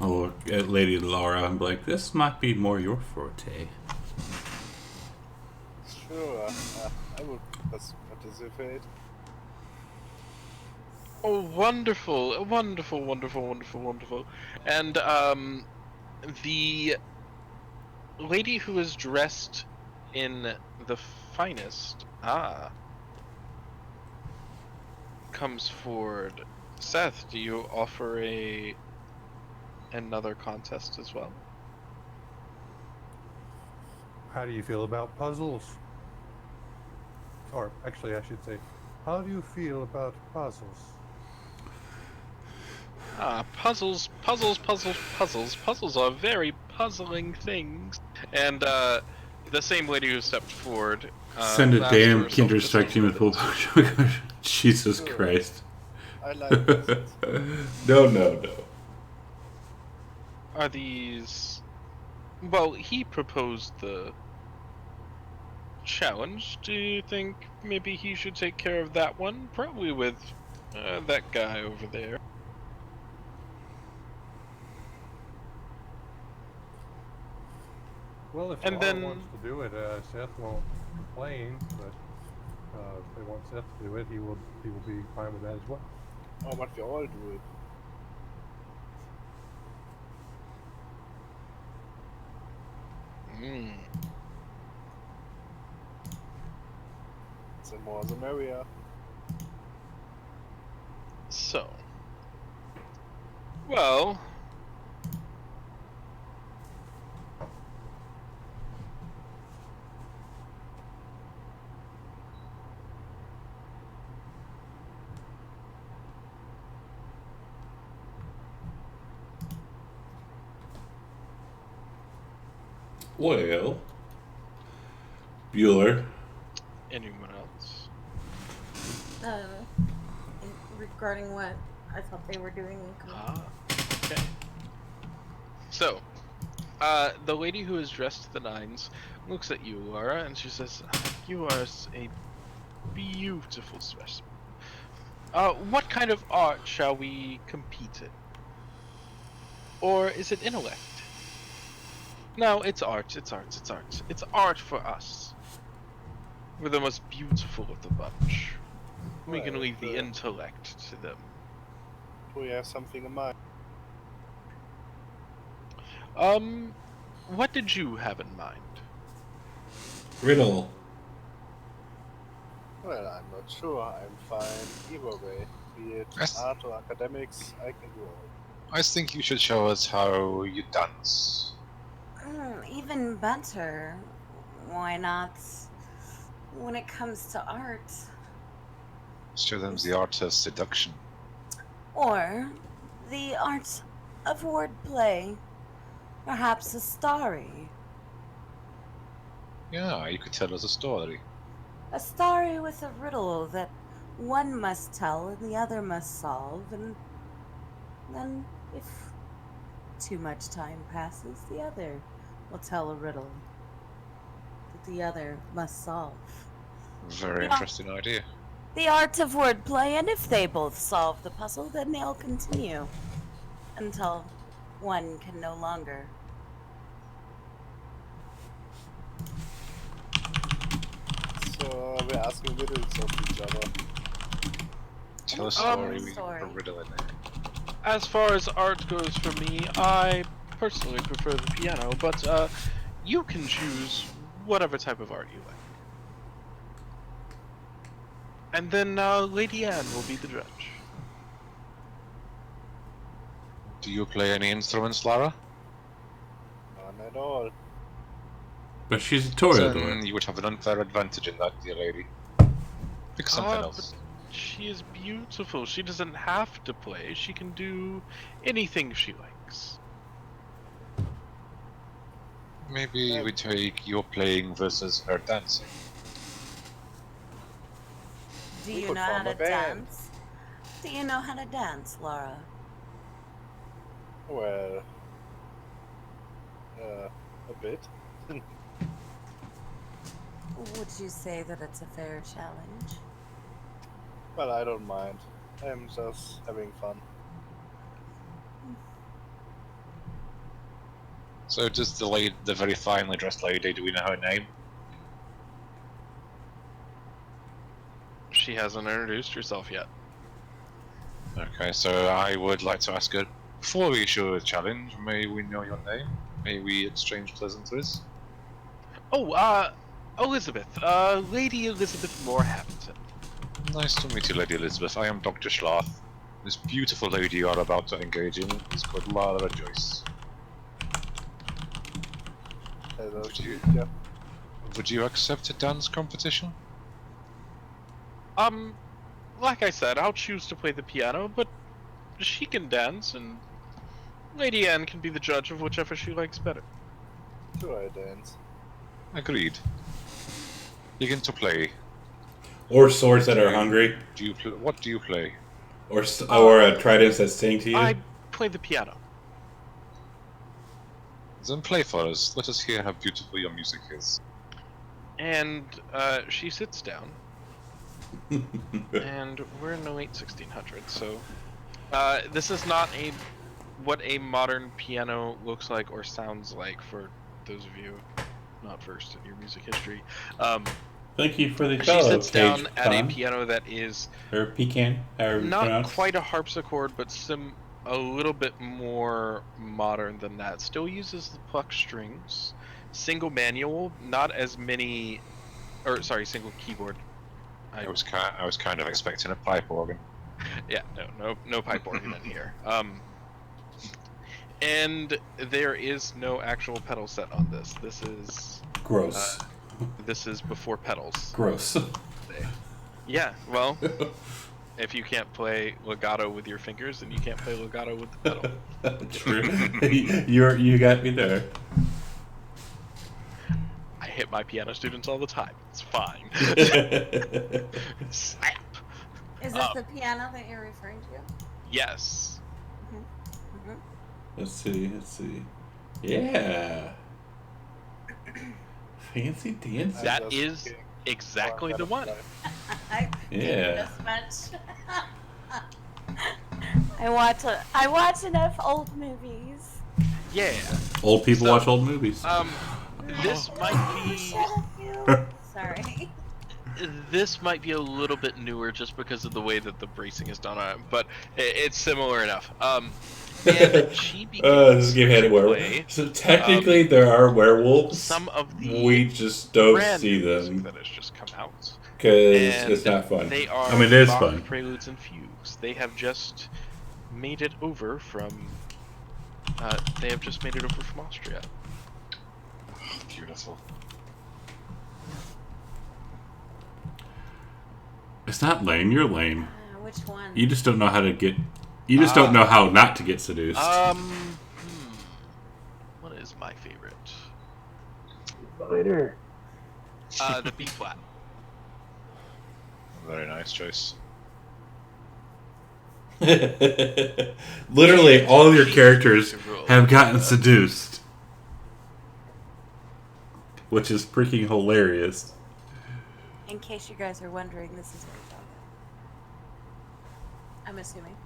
I'll look at Lady Laura and be like, this might be more your forte. Sure, I would participate. Oh, wonderful, wonderful, wonderful, wonderful, wonderful. And, the lady who is dressed in the finest, comes forward. Seth, do you offer another contest as well? How do you feel about puzzles? Or actually, I should say, how do you feel about puzzles? Puzzles are very puzzling things. And, the same lady who stepped forward, Send a asked damn herself Kinder to Strike see team what with it full is. Jesus Sure. Christ. I like puzzles. No. Are these... Well, he proposed the challenge. Do you think maybe he should take care of that one? Probably with that guy over there. Well, if And Laura then- wants to do it, Seth won't complain. But if they want Seth to do it, he will be fine with that as well. Oh, but we all do it. Mm. The more the merrier. So... Well... Well, Bueller. Anyone else? Regarding what I thought they were doing. Okay. So, the lady who is dressed to the nines looks at you, Laura, and she says, "You are a beautiful specimen. What kind of art shall we compete in? Or is it intellect? No, it's art, it's art, it's art. It's art for us. We're the most beautiful of the bunch. We can Well, leave the intellect to them." Do we have something in mind? What did you have in mind? Riddle. Well, I'm not sure. I'm fine either way. Be it Yes. art or academics, I can do all. I think you should show us how you dance. Even better. Why not? When it comes to art, Show them the art of seduction. or the art of wordplay, perhaps a story. Yeah, you could tell us a story. A story with a riddle that one must tell and the other must solve, and then, if too much time passes, the other will tell a riddle that the other must solve. Very Yeah. interesting idea. The art of wordplay, and if they both solve the puzzle, then they'll continue until one can no longer. So we're asking riddles of each other. Tell a Um, story, we story. put a riddle in there. As far as art goes for me, I personally prefer the piano, but you can choose whatever type of art you like. And then Lady Anne will be the judge. Do you play any instruments, Lara? None at all. But she's a toreador. Then you would have an unfair advantage in that, dear lady. Pick something Ah, else. She is beautiful. She doesn't have to play. She can do anything she likes. Maybe we take your playing versus her dancing. Do We you could know how form to a band. dance? Do you know how to dance, Laura? Well, a bit. Would you say that it's a fair challenge? Well, I don't mind. I'm just having fun. So does the very finely dressed lady, do we know her name? She hasn't introduced herself yet. Okay, so I would like to ask her, before we issue a challenge, may we know your name? May we exchange pleasantries? Oh, Elizabeth. Lady Elizabeth Morehampton. Nice to meet you, Lady Elizabeth. I am Dr. Schlath. This beautiful lady you are about to engage in is called Lara Joyce. That's Would you- good, yeah. Would you accept a dance competition? Like I said, I'll choose to play the piano, but she can dance, and Lady Anne can be the judge of whichever she likes better. Sure, I dance. Agreed. Begin to play. Or swords that are hungry. What do you play? Or tridents that sing to you. I play the piano. Then play for us. Let us hear how beautiful your music is. And she sits down, and we're in the late 1600s, so this is not what a modern piano looks like or sounds like for those of you not versed in your music history. Thank you for the She fellow, sits down Cage at a Con. piano that is Or pecan, however you not pronounce. quite a harpsichord, but a little bit more modern than that. Still uses the pluck strings, single manual, not as many, or sorry, single keyboard. I was kind of expecting a pipe organ. Yeah, no pipe organ in here. And there is no actual pedal set on this. This is Gross. this is before pedals. Gross. Yeah, well, if you can't play legato with your fingers, then you can't play legato with the pedal. True. You got me there. I hit my piano students all the time. It's fine. Slap. Is this the piano that you're referring to? Yes. Mm-hmm. Let's see. Yeah. Fancy dancing. That just is kidding. exactly the one. I Yeah. this much. I watch enough old movies. Yeah. Old people So, watch old movies. This might be Shut up, you. Sorry. this might be a little bit newer just because of the way that the bracing is done on it, but it's similar enough. And she This begins game had a to werewolf. play So technically, there are werewolves. some of the We just don't brand see new music them that has just come out. because And it's not fun. They are I mean, it is Bach fun. preludes and fugues. They have just made it over from. They have just made it over from Austria. Beautiful. It's not lame. You're lame. Which one? You just don't know how to get. You just don't know how not to get seduced. What is my favorite? Spider. The B flat. Very nice choice. Literally, all of your characters have gotten seduced, which is freaking hilarious. In case you guys are wondering, this is my job. I'm assuming.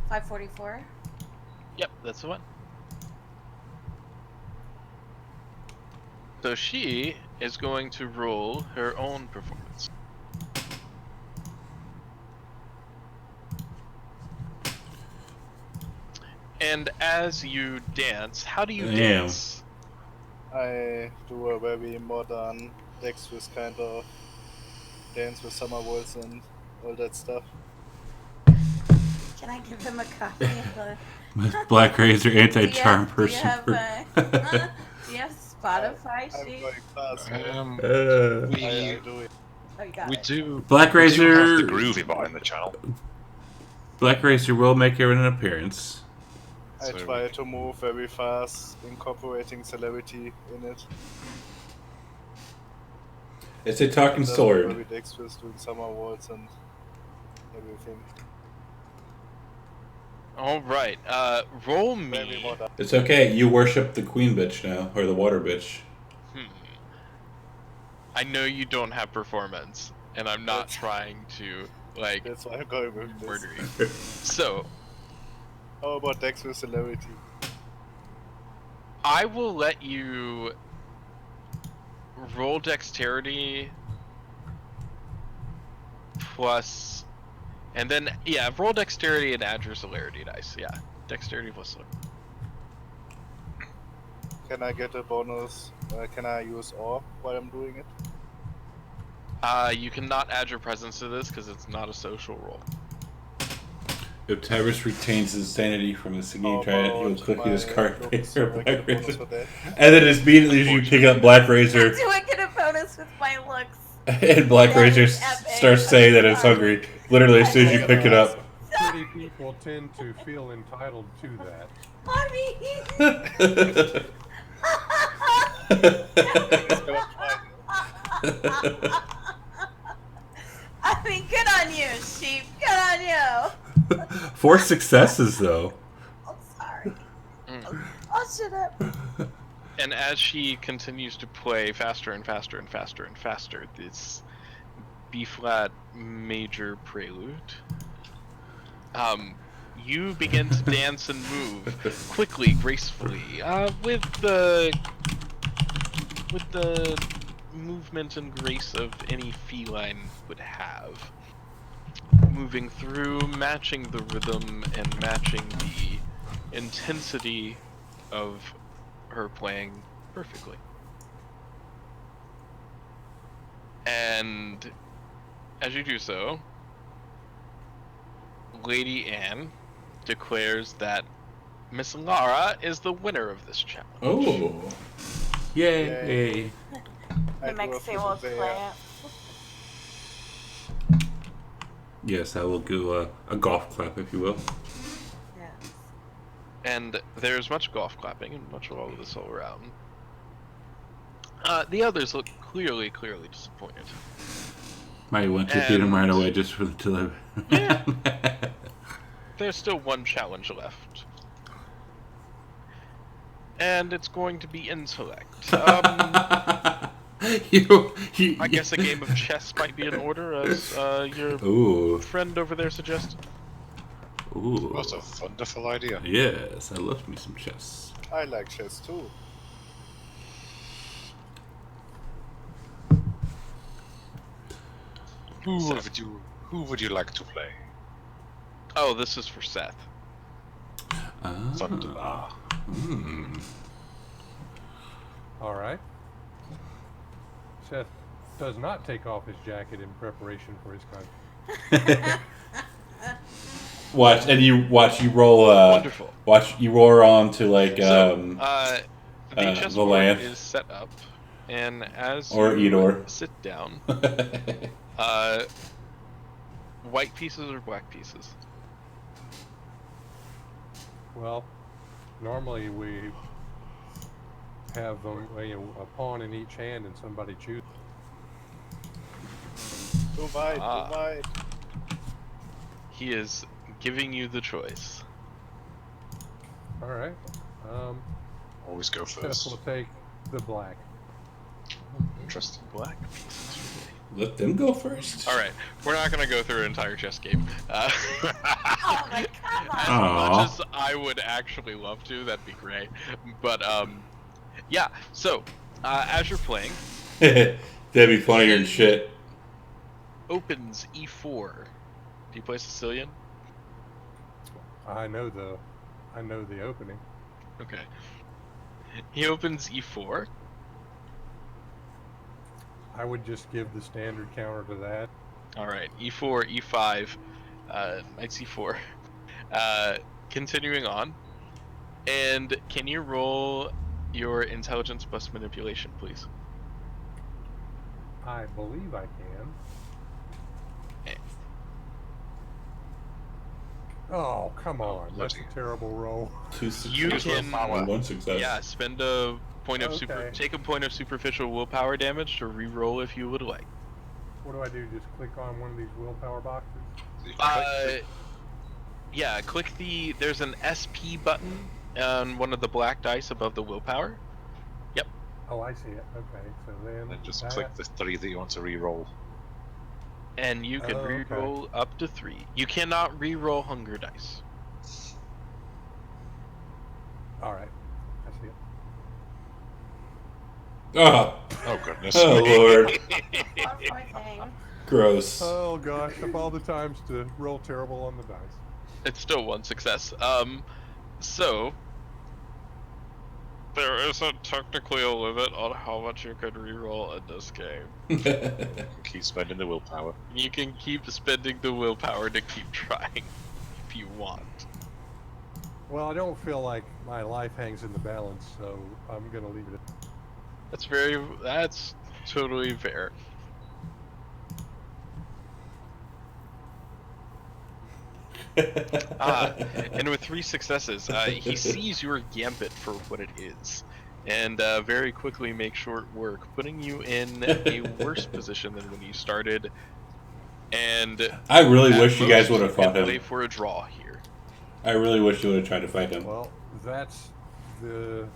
544. Yep, that's the one. So she is going to roll her own performance. And as you dance, how do you dance? I do a very modern, dexterous kind of dance with summer waltz and all that stuff. Can I give him a copy of the... Black Razor anti-charm do person. you have Spotify I'm sheet? going fast. We I do it. Oh, you got we it. do Black we do have Razor. the groovy bar in the channel. Black Razor will make an appearance. I So try to move very fast, incorporating celebrity in it. It's a talking And, sword. Very dexterous doing summer waltz and everything. Alright, roll Very me. modern. It's okay. You worship the queen bitch now, or the water bitch. I know you don't have performance, and I'm not trying to, like, That's why I'm going with this. murder you. So, How about dexterous celebrity? I will let you roll dexterity plus, and then yeah, roll dexterity and add your celerity dice. Yeah, dexterity plus celerity. Can I get a bonus? Can I use awe while I'm doing it? You cannot add your presence to this because it's not a social roll. If Tyrus retains his sanity from the singing How giant, he will about click his my card looks? face Do or I get a Black bonus Razor. for that? And then immediately you pick up Black Razor, Do I get a bonus with my looks? and Black That Razor is epic. starts saying that it's hungry. Literally, as soon as you pick it up. Pretty people tend to feel entitled to that. I mean... I mean, good on you, sheep. Good on you. 4 successes, though. I'm sorry. Oh, shut up. And as she continues to play faster and faster and faster and faster, this B flat major prelude, you begin to dance and move quickly, gracefully, with the movement and grace of any feline would have. Moving through, matching the rhythm and matching the intensity of her playing perfectly. And as you do so, Lady Anne declares that Miss Lara is the winner of this challenge. Oh. Yay. I The do next a thing we'll flip play there. it. Yes, I will do a golf clap, if you will. Yeah. And there's much golf clapping and much of all of this all around. The others look clearly disappointed. Might want to beat him right away just for the delivery. Yeah. There's still one challenge left. And it's going to be intellect. I guess a game of chess might be in order, as your Ooh. friend over there suggested. Ooh. What a wonderful idea. Yes, I love me some chess. I like chess too. Who would you like to play? Oh, this is for Seth. Thunder. All right. Seth does not take off his jacket in preparation for his contest. Watch, and you roll. Wonderful. Watch, you roll on to like. The the chessboard lamp. is set up, and as Or you Edor. sit down, white pieces or black pieces? Well, normally we have a pawn in each hand and somebody chooses. Too wide, Ah. too wide. He is giving you the choice. All right. Always go Chess first. will take the black. Interesting. Black pieces, Let them go first. All right, we're not gonna go through an entire chess game. Oh my As god! Aw. much as I would actually love to, that'd be great. But yeah. So as you're playing, That'd be funnier than shit. opens e4. Do you play Sicilian? I know the opening. Okay. He opens e4. I would just give the standard counter to that. All right, e4, e5, knight c4. Continuing on, and can you roll your intelligence plus manipulation, please? I believe I can. Okay. Oh, come on. That's bloody. a terrible roll. Two You successes can, and one success. yeah, spend a point of Okay. take a point of superficial willpower damage to re-roll if you would like. What do I do? Just click on one of these willpower boxes? Yeah, click there's an SP button on one of the black dice above the willpower. Oh, I see it. Okay, so then And just that- click the 3 that you want to re-roll. And you can Oh, okay. re-roll up to 3. You cannot re-roll hunger dice. All right, I see it. Oh, Oh goodness. oh Lord. Poor thing. Gross. Oh gosh, of all the times to roll terrible on the dice. It's still one success. So there isn't technically a limit on how much you can re-roll in this game. Keep spending the willpower. You can keep spending the willpower to keep trying if you want. Well, I don't feel like my life hangs in the balance, so I'm gonna leave it. That's totally fair. And with 3 successes, he sees your gambit for what it is, and very quickly makes short work, putting you in a worse position than when you started. And I really at wish you guys most, would have can fought play him. for a draw here. I really wish you would have tried to fight him. Well, that's the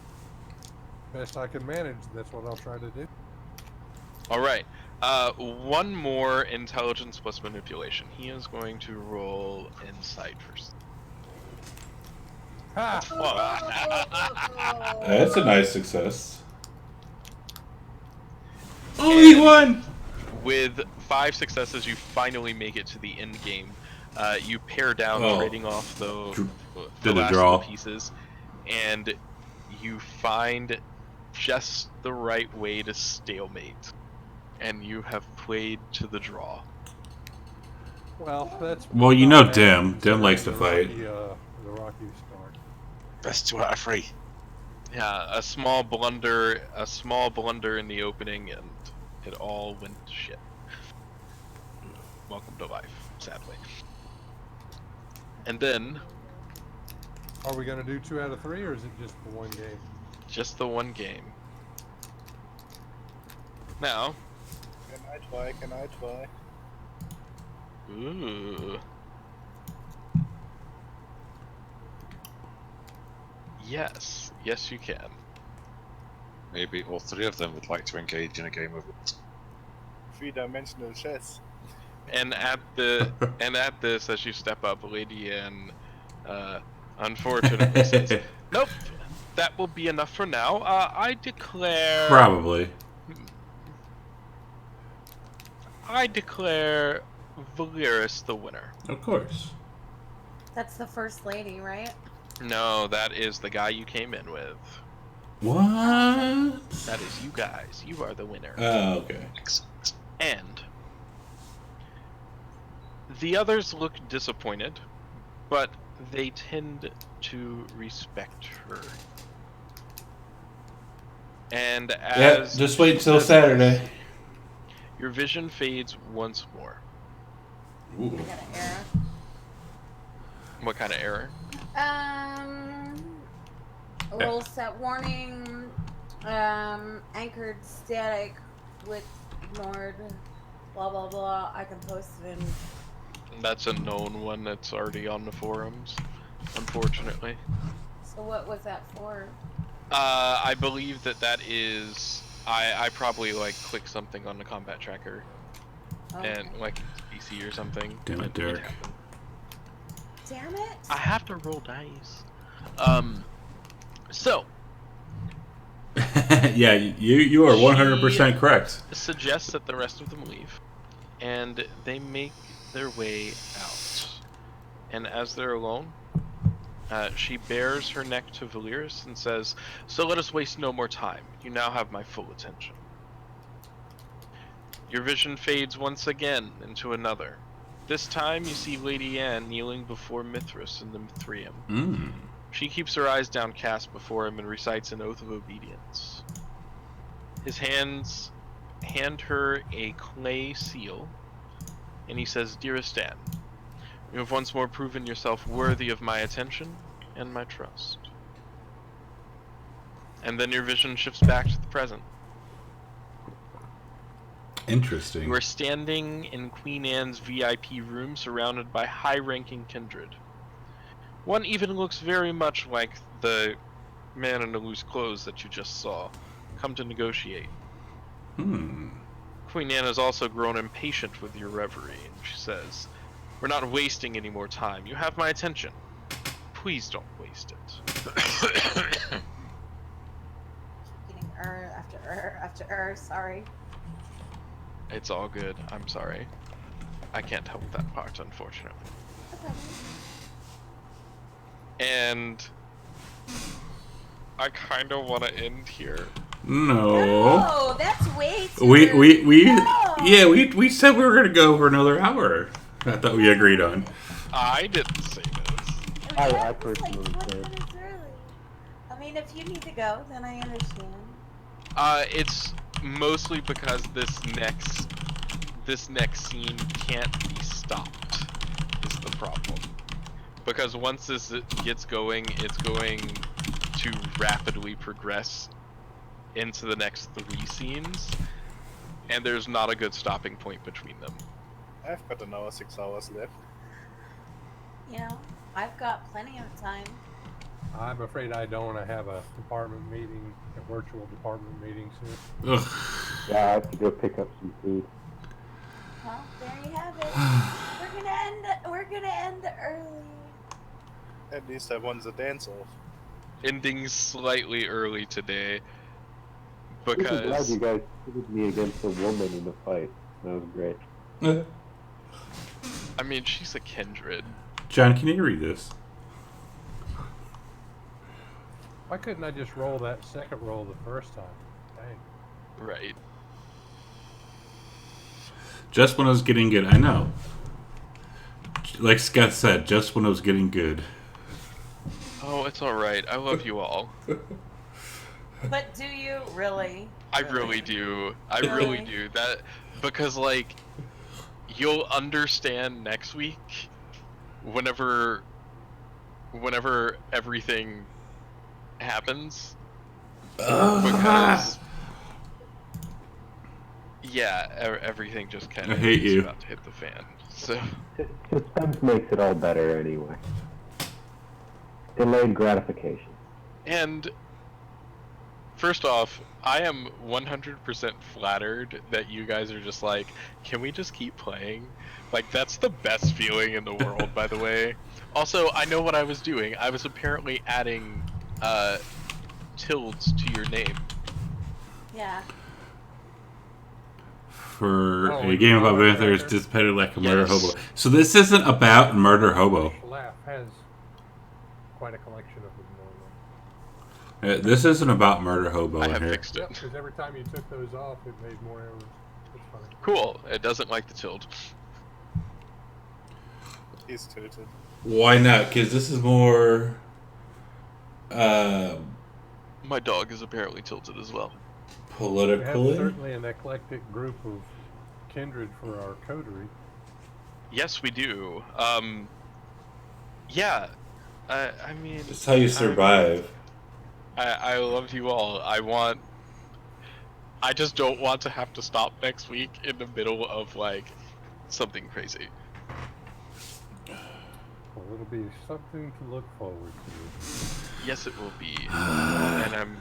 best I can manage. That's what I'll try to do. All right. One more intelligence plus manipulation. He is going to roll insight first. Ha! That's a nice success. Only one! With 5 successes, you finally make it to the end game. You pare down, Oh. trading off the Did a last draw. little pieces, and you find just the right way to stalemate. And you have played to the draw. Well, that's. Well, you know not bad Dim. Dim considering likes to the fight. the rocky start. Best 2 out of 3. Yeah, a small blunder in the opening, and it all went to shit. Welcome to life, sadly. And then, Are we gonna do 2 out of 3, or is it just the one game? just the one game. Now, Can I try? Can I try? ooh. Yes, yes you can. Maybe all 3 of them would like to engage in a game of 3-dimensional chess. And at this, as you step up, Lady Anne, unfortunately says, "Nope, that will be enough for now. I declare Probably. Valeris the winner." Of course. That's the first lady, right? No, that is the guy you came in with. What? That is you guys. You are the winner. Oh, okay. excellent. And the others look disappointed, but they tend to respect her. And Yeah, as just wait until does Saturday. this, your vision fades once more. I got an error. What kind of error? Roll set warning. Anchored static with ignored. Blah blah blah. I can post it in. That's a known one that's already on the forums, unfortunately. So what was that for? I believe that is. I probably like click something on the combat tracker and like PC or something. Damn it, Derek. happened. Damn it! I have to roll dice. So Yeah, you are 100% correct. suggests that the rest of them leave, and they make their way out. And as they're alone, she bares her neck to Valiris and says, "So let us waste no more time. You now have my full attention." Your vision fades once again into another. This time you see Lady Anne kneeling before Mithras in the Mithraeum. Mm. She keeps her eyes downcast before him and recites an oath of obedience. His hands hand her a clay seal, and he says, "Dearest Anne, you have once more proven yourself worthy of my attention and my trust." And then your vision shifts back to the present. Interesting. You are standing in Queen Anne's VIP room surrounded by high-ranking kindred. One even looks very much like the man in the loose clothes that you just saw, come to negotiate. Queen Anne has also grown impatient with your reverie, and she says, "We're not wasting any more time. You have my attention. Please don't waste it." Getting after sorry. It's all good. I'm sorry. I can't help that part, unfortunately. Okay. And I kind of want to end here. No. Oh, that's way too We No. yeah, we said we were gonna go for another hour. I thought we agreed on. I didn't say this. I It's like personally 20 did. minutes early. I mean, if you need to go, then I understand. It's mostly because this next scene can't be stopped. Is the problem. Because once this gets going, it's going to rapidly progress into the next 3 scenes, and there's not a good stopping point between them. I've got another 6 hours left. You know, I've got plenty of time. I'm afraid I don't want to have a department meeting, a virtual department meeting soon. Ugh. Yeah, I have to go pick up some food. Well, there you have it. We're gonna end early. At least I won the dance off. Ending slightly early today I'm glad because you guys pitted me against a woman in the fight. That was great. I mean she's a kindred. John, can you read this? Why couldn't I just roll that second roll the first time? Dang. Right. Just when I was getting good. I know. Like Scott said, just when I was getting good. Oh, it's alright. I love you all. But do you really? I really do. I really do. That because like you'll understand next week whenever everything happens. Because yeah, everything just kind I of hate is you. about to hit the fan. So Suspense makes it all better anyway. Delayed gratification. and first off, I am 100% flattered that you guys are just like, can we just keep playing? Like, that's the best feeling in the world, by the way. Also, I know what I was doing. I was apparently adding tildes to your name. Yeah. For Oh, a we game can about call it vampires Tracker. dissipated like a murder Yes. hobo. So this isn't about murder hobo. Laugh has quite a collection of them normally. This isn't about murder hobo I in have here. fixed it. Yep, because every time you took those off, it made more errors. It's funny. Cool. It doesn't like the tilde. He's tilted. Why not? Because this is more. My dog is apparently tilted as well. We have Politically? certainly an eclectic group of kindred for our coterie. Yes, we do. Yeah. I mean, It's how you survive. I love you all. I just don't want to have to stop next week in the middle of like something crazy. Well, it'll be something to look forward to. Yes, it will be. And I'm.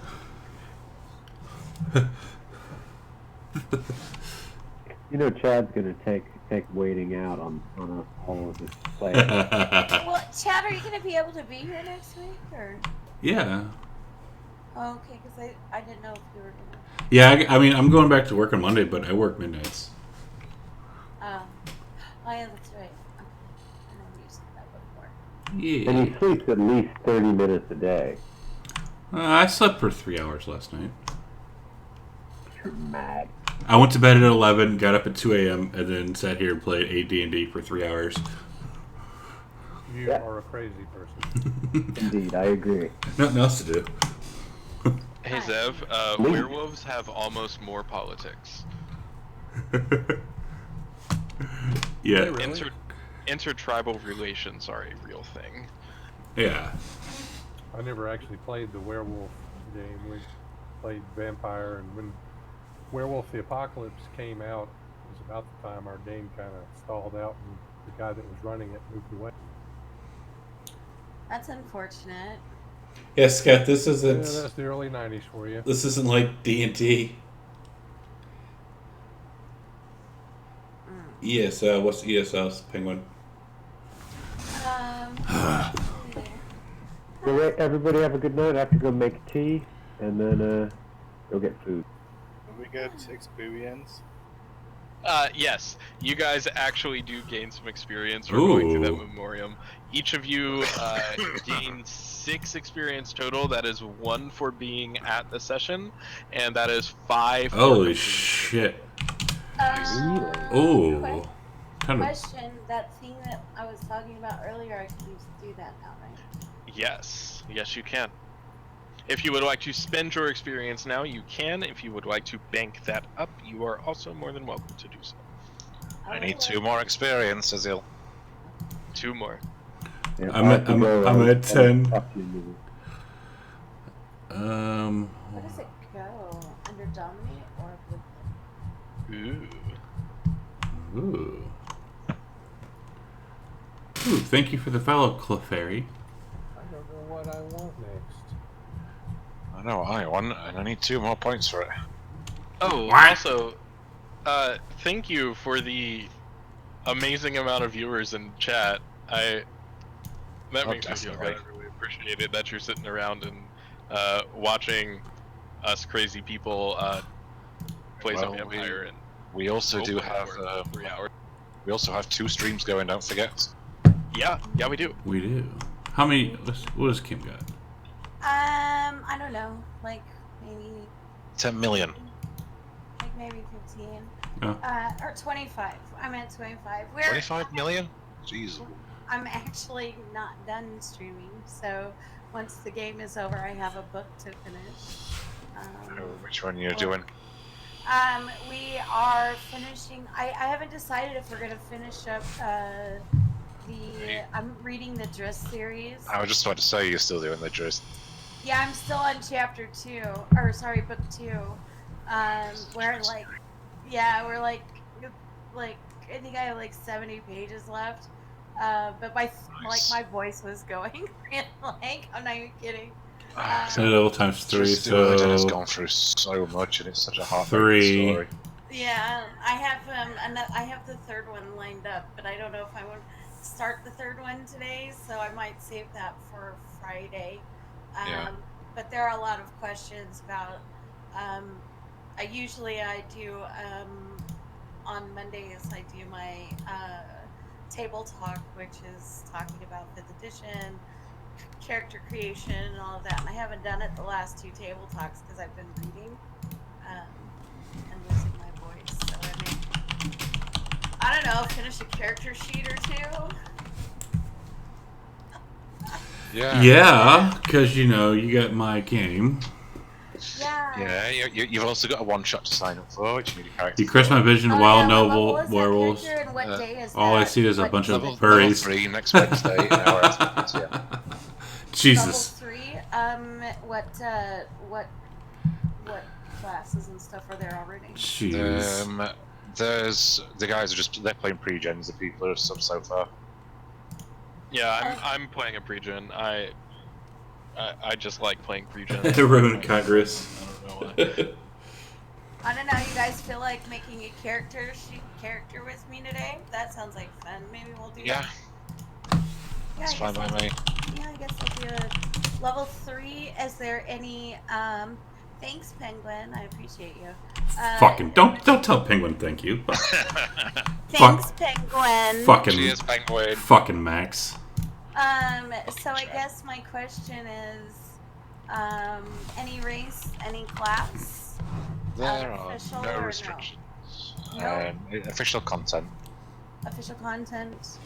You know, Chad's gonna take waiting out on us all of this play. Well, Chad, are you going to be able to be here next week? Or Yeah. oh, okay, because I didn't know if you were going to. Yeah, I mean, I'm going back to work on Monday, but I work midnights. Oh, yeah, that's right. Okay. I remember you said that before. Yeah. And he sleeps at least 30 minutes a day. I slept for 3 hours last night. You're mad. I went to bed at 11, got up at 2 a.m., and then sat here and played AD&D for 3 hours. You Yeah. are a crazy person. Indeed, I agree. Nothing else to do. Hey Zev, Leave. werewolves have almost more politics. Yeah. Really? Intertribal relations are a real thing. Yeah. I never actually played the werewolf game. We played vampire, and when Werewolf the Apocalypse came out, it was about the time our game kind of stalled out, and the guy that was running it moved away. That's unfortunate. Yeah, Scott, this Yeah, isn't that's the early 90s for you. like D&D. ESL, what's ESL? Penguin. So, right, everybody have a good night. I have to go make tea and then go get food. We get experience. Yes, you guys actually do gain some experience for going through that Ooh. memoriam. Each of you gain 6 experience total. That is 1 for being at the session, and that is 5 for Holy completing. shit. Uh, Oh. Kind of. Question: that thing that I was talking about earlier, I can do that now, right? Yes, yes you can. If you would like to spend your experience now, you can. If you would like to bank that up, you are also more than welcome to do so. I need 2 more experience, Azil. 2 more. Yeah, I'm I at- have to I'm- go, I'm at 10. talk to you. Where does it go? Under dominate or oblivion? Ooh. Ooh. Ooh, thank you for the follow, Clefairy. I don't know what I want next. I know what I want, and I need 2 more points for it. Oh, What? also, thank you for the amazing amount of viewers in chat. That Oh, makes me feel good. definitely. I really appreciate it that you're sitting around and watching us crazy people play some Well, Empire and We also do roleplay have for 3 hours. we also have 2 streams going. Don't forget. Yeah, we do. We do. How many? What does Kim got? I don't know, like maybe 10 million. maybe 15. Oh. Or 25. I'm at 25. 25 million? Jeez. I'm actually not done streaming, so once the game is over, I have a book to finish. Which one you're doing? We are finishing. I haven't decided if we're gonna finish up I'm reading the Driss series. I was just about to say you're still doing the Driss. Yeah, I'm still on chapter 2, or sorry, book 2. We're like, yeah, we're like, I think I have like 70 pages left. But my voice was going, like, I'm not even kidding. So level times 3, Just do it, and it's so gone through so much, and it's such a heartbreaking 3. story. Yeah, I have the 3rd one lined up, but I don't know if I want to start the 3rd one today, so I might save that for Friday. Yeah. But there are a lot of questions about. I do on Mondays. I do my table talk, which is talking about 5th edition, character creation, and all of that. And I haven't done it the last 2 table talks because I've been reading and losing my voice. So I don't know, finish a character sheet or 2. Yeah. Yeah, because you got my game. Yeah. Yeah, you've also got a one-shot to sign up for, which you need a character. You curse my vision, wild What level noble, is that werewolves. character and what day is All I that? see is a What bunch of day is Level furries. 3 next Wednesday, an hour after 8 p.m. Jesus. Level 3. What classes and stuff are there already? Jeez. There's the guys they're playing pre-gens. The people are so far. Yeah, I'm playing a pre-gen. I just like playing pre-gen. The Roman Congress. I don't know why. I don't know. You guys feel like making a character with me today? That sounds like fun. Maybe we'll do Yeah, that. that's I fine guess by me. Yeah, I guess I'll do a level 3. Is there any? Thanks, Penguin. I appreciate you. Fucking don't tell Penguin thank you. Thanks, Penguin. Fucking Cheers, Penguin. fucking Max. So I guess my question is, any race, any class? There are Official no or restrictions. No? Official content. Official content.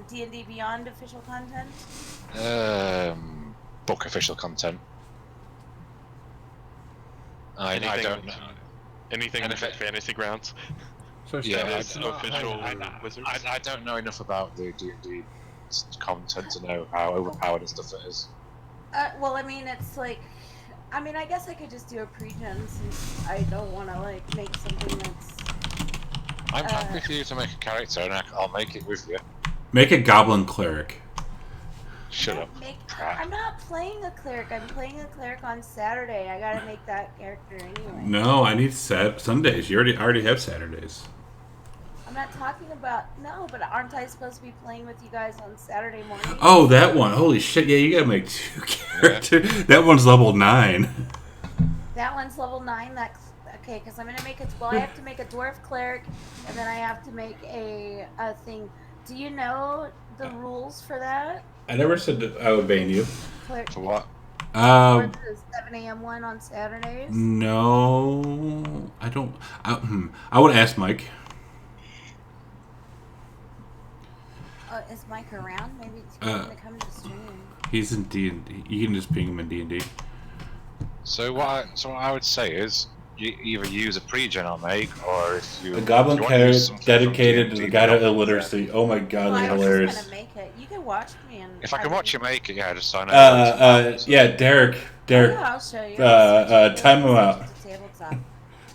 D&D Beyond official content. Book official content. I don't know. Anything And with if it- fantasy grounds. So Yeah, Steph, it's not official. homebrew. Wizards. I don't know enough about the D&D content to know how overpowered and stuff it is. Well, I mean, it's like, I guess I could just do a pre-gen since I don't want to like make something that's. I'm happy for you to make a character, and I'll make it with you. Make a goblin cleric. Shut up. I'm not playing a cleric. I'm playing a cleric on Saturday. I gotta make that character anyway. No, I need Sundays. You already have Saturdays. I'm not talking about but aren't I supposed to be playing with you guys on Saturday morning? Oh, that one. Holy shit! Yeah, you gotta make 2 characters. That one's level 9. That one's level 9. Okay, because I'm gonna make it. Well, I have to make a dwarf cleric, and then I have to make a thing. Do you know the rules for that? I never said that I would ban you. Cleric For what? for the 7 a.m. one on Saturdays. No, I don't. I would ask Mike. Is Mike around? Maybe it's going to come to stream. He's in D&D. You can just ping him in D&D. So what I would say is, you either use a pre-gen I'll make, or if you... The Goblin if you want to Cleric use something dedicated from to the D&D, God of I'll- Illiteracy. Oh my god, Well, they're I was hilarious. just gonna make it. You can watch me and. If I can watch you make it, yeah, just sign up. Yeah, Derek. Yeah, I'll show you. Time him out. Tabletop,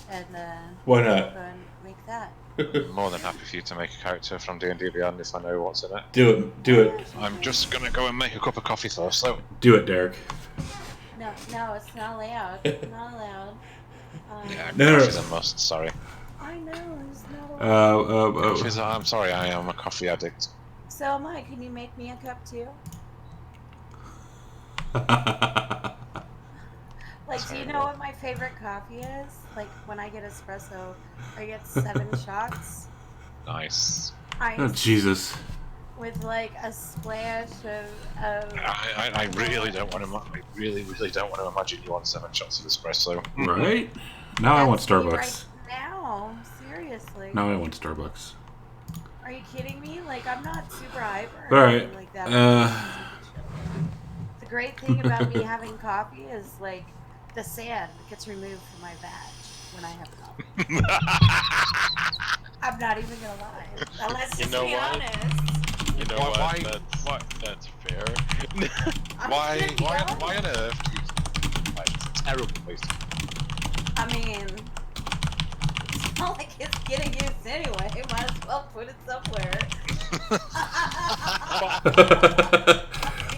and Why we'll not? go and make that. I'm more than happy for you to make a character from D&D Beyond if I know what's in it. Do it. I'm just gonna go and make a cup of coffee first, though. Do it, Derek. No, it's not allowed. It's not allowed. Yeah, No. coffee's a must, sorry. I know, it's not allowed. Coffee's, I'm sorry, I am a coffee addict. So, Mike, can you make me a cup too? Like, do you know what my favorite coffee is? Like, when I get espresso, I get 7 shots. Nice. Oh, Jesus. With like a splash of I really don't want to. I really don't want to imagine you on 7 shots of espresso. Right? Now I want That's me Starbucks. right now, seriously. Now I want Starbucks. Are you kidding me? Like, I'm not super hyper All or right. anything like that. The great thing about me having coffee is like the sand gets removed from my vag when I have coffee. I'm not even gonna lie. Now, let's just be honest. You know what? That's fair. Why on earth do you... Like, it's a terrible place. I mean, it's not like it's getting used anyway. Might as well put it somewhere.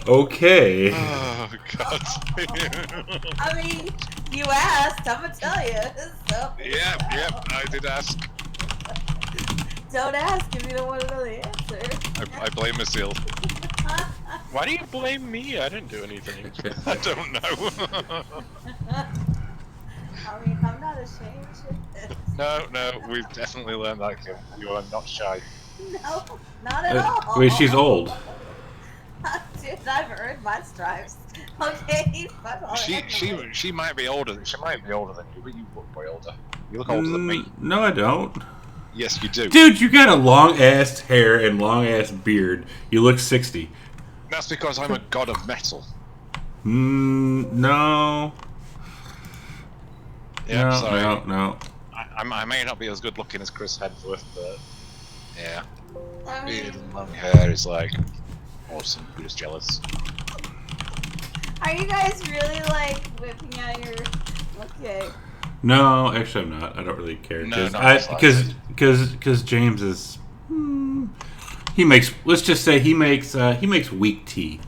Okay. Oh, God. I mean, you asked, I'm gonna tell you. So, Yep, I did ask. Don't ask if you don't want to know the answer. I blame Masil. Why do you blame me? I didn't do anything. I don't know. I mean, I'm not ashamed. No, we've definitely learned that, Kim. You are not shy. No, not at all. Wait, she's old. Dude, I've earned my stripes. Okay, fuck all that. She might be older. She might be older than you, but you look way older. You look older than me. No, I don't. Yes, you do. Dude, you got a long ass hair and long ass beard. You look 60. That's because I'm a god of metal. No. Yeah, no, sorry. no. I may not be as good looking as Chris Hemsworth, but yeah, I beard mean, and long hair is like awesome. You're just jealous. are you guys really like whipping out your? Okay. No, actually, I'm not. I don't really care No, not in the slightest. because James is he makes. Let's just say he makes weak tea.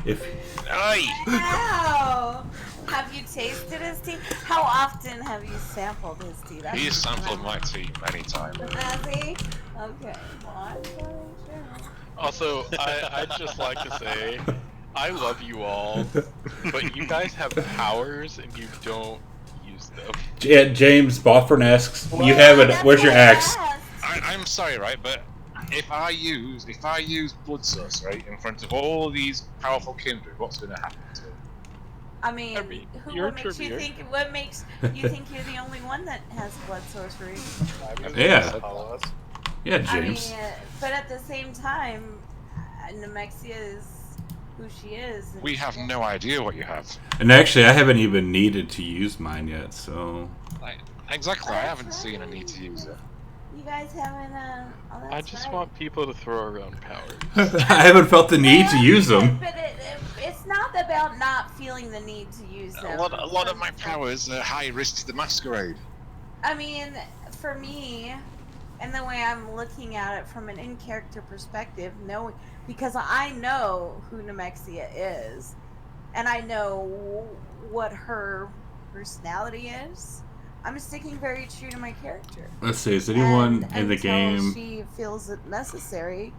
If Aye! Wow. Have you tasted his tea? How often have you sampled his tea? That's He's sampled my tea many times. Has he? Okay. Well, I'm sorry, sure. Also, I'd just like to say, I love you all, but you guys have powers and you don't use them. yeah, James Boffin asks, you Well, have it. that's Where's your why I axe? asked. I'm sorry, right? But if I use blood source, right, in front of all these powerful kindred, what's going to happen to it? I mean, I mean, what makes you think? What makes you think you're the only one that has blood sorcery? I mean, Yeah. follow us. Yeah, I mean, James. but at the same time, Nemexia is who she is. and We have she- no idea what you have. And actually, I haven't even needed to use mine yet. So Exactly, I That's haven't seen a need to use it. You guys haven't. Oh, that's I just right. want people to throw around powers. I haven't felt the need to use them. But it's not about not feeling the need to use them. A lot of my powers are high risk to the Masquerade. I mean, for me, and the way I'm looking at it from an in-character perspective, knowing because I know who Nemexia is, and I know what her personality is. I'm sticking very true to my character. Let's see. Is anyone And in the until game? she feels it necessary.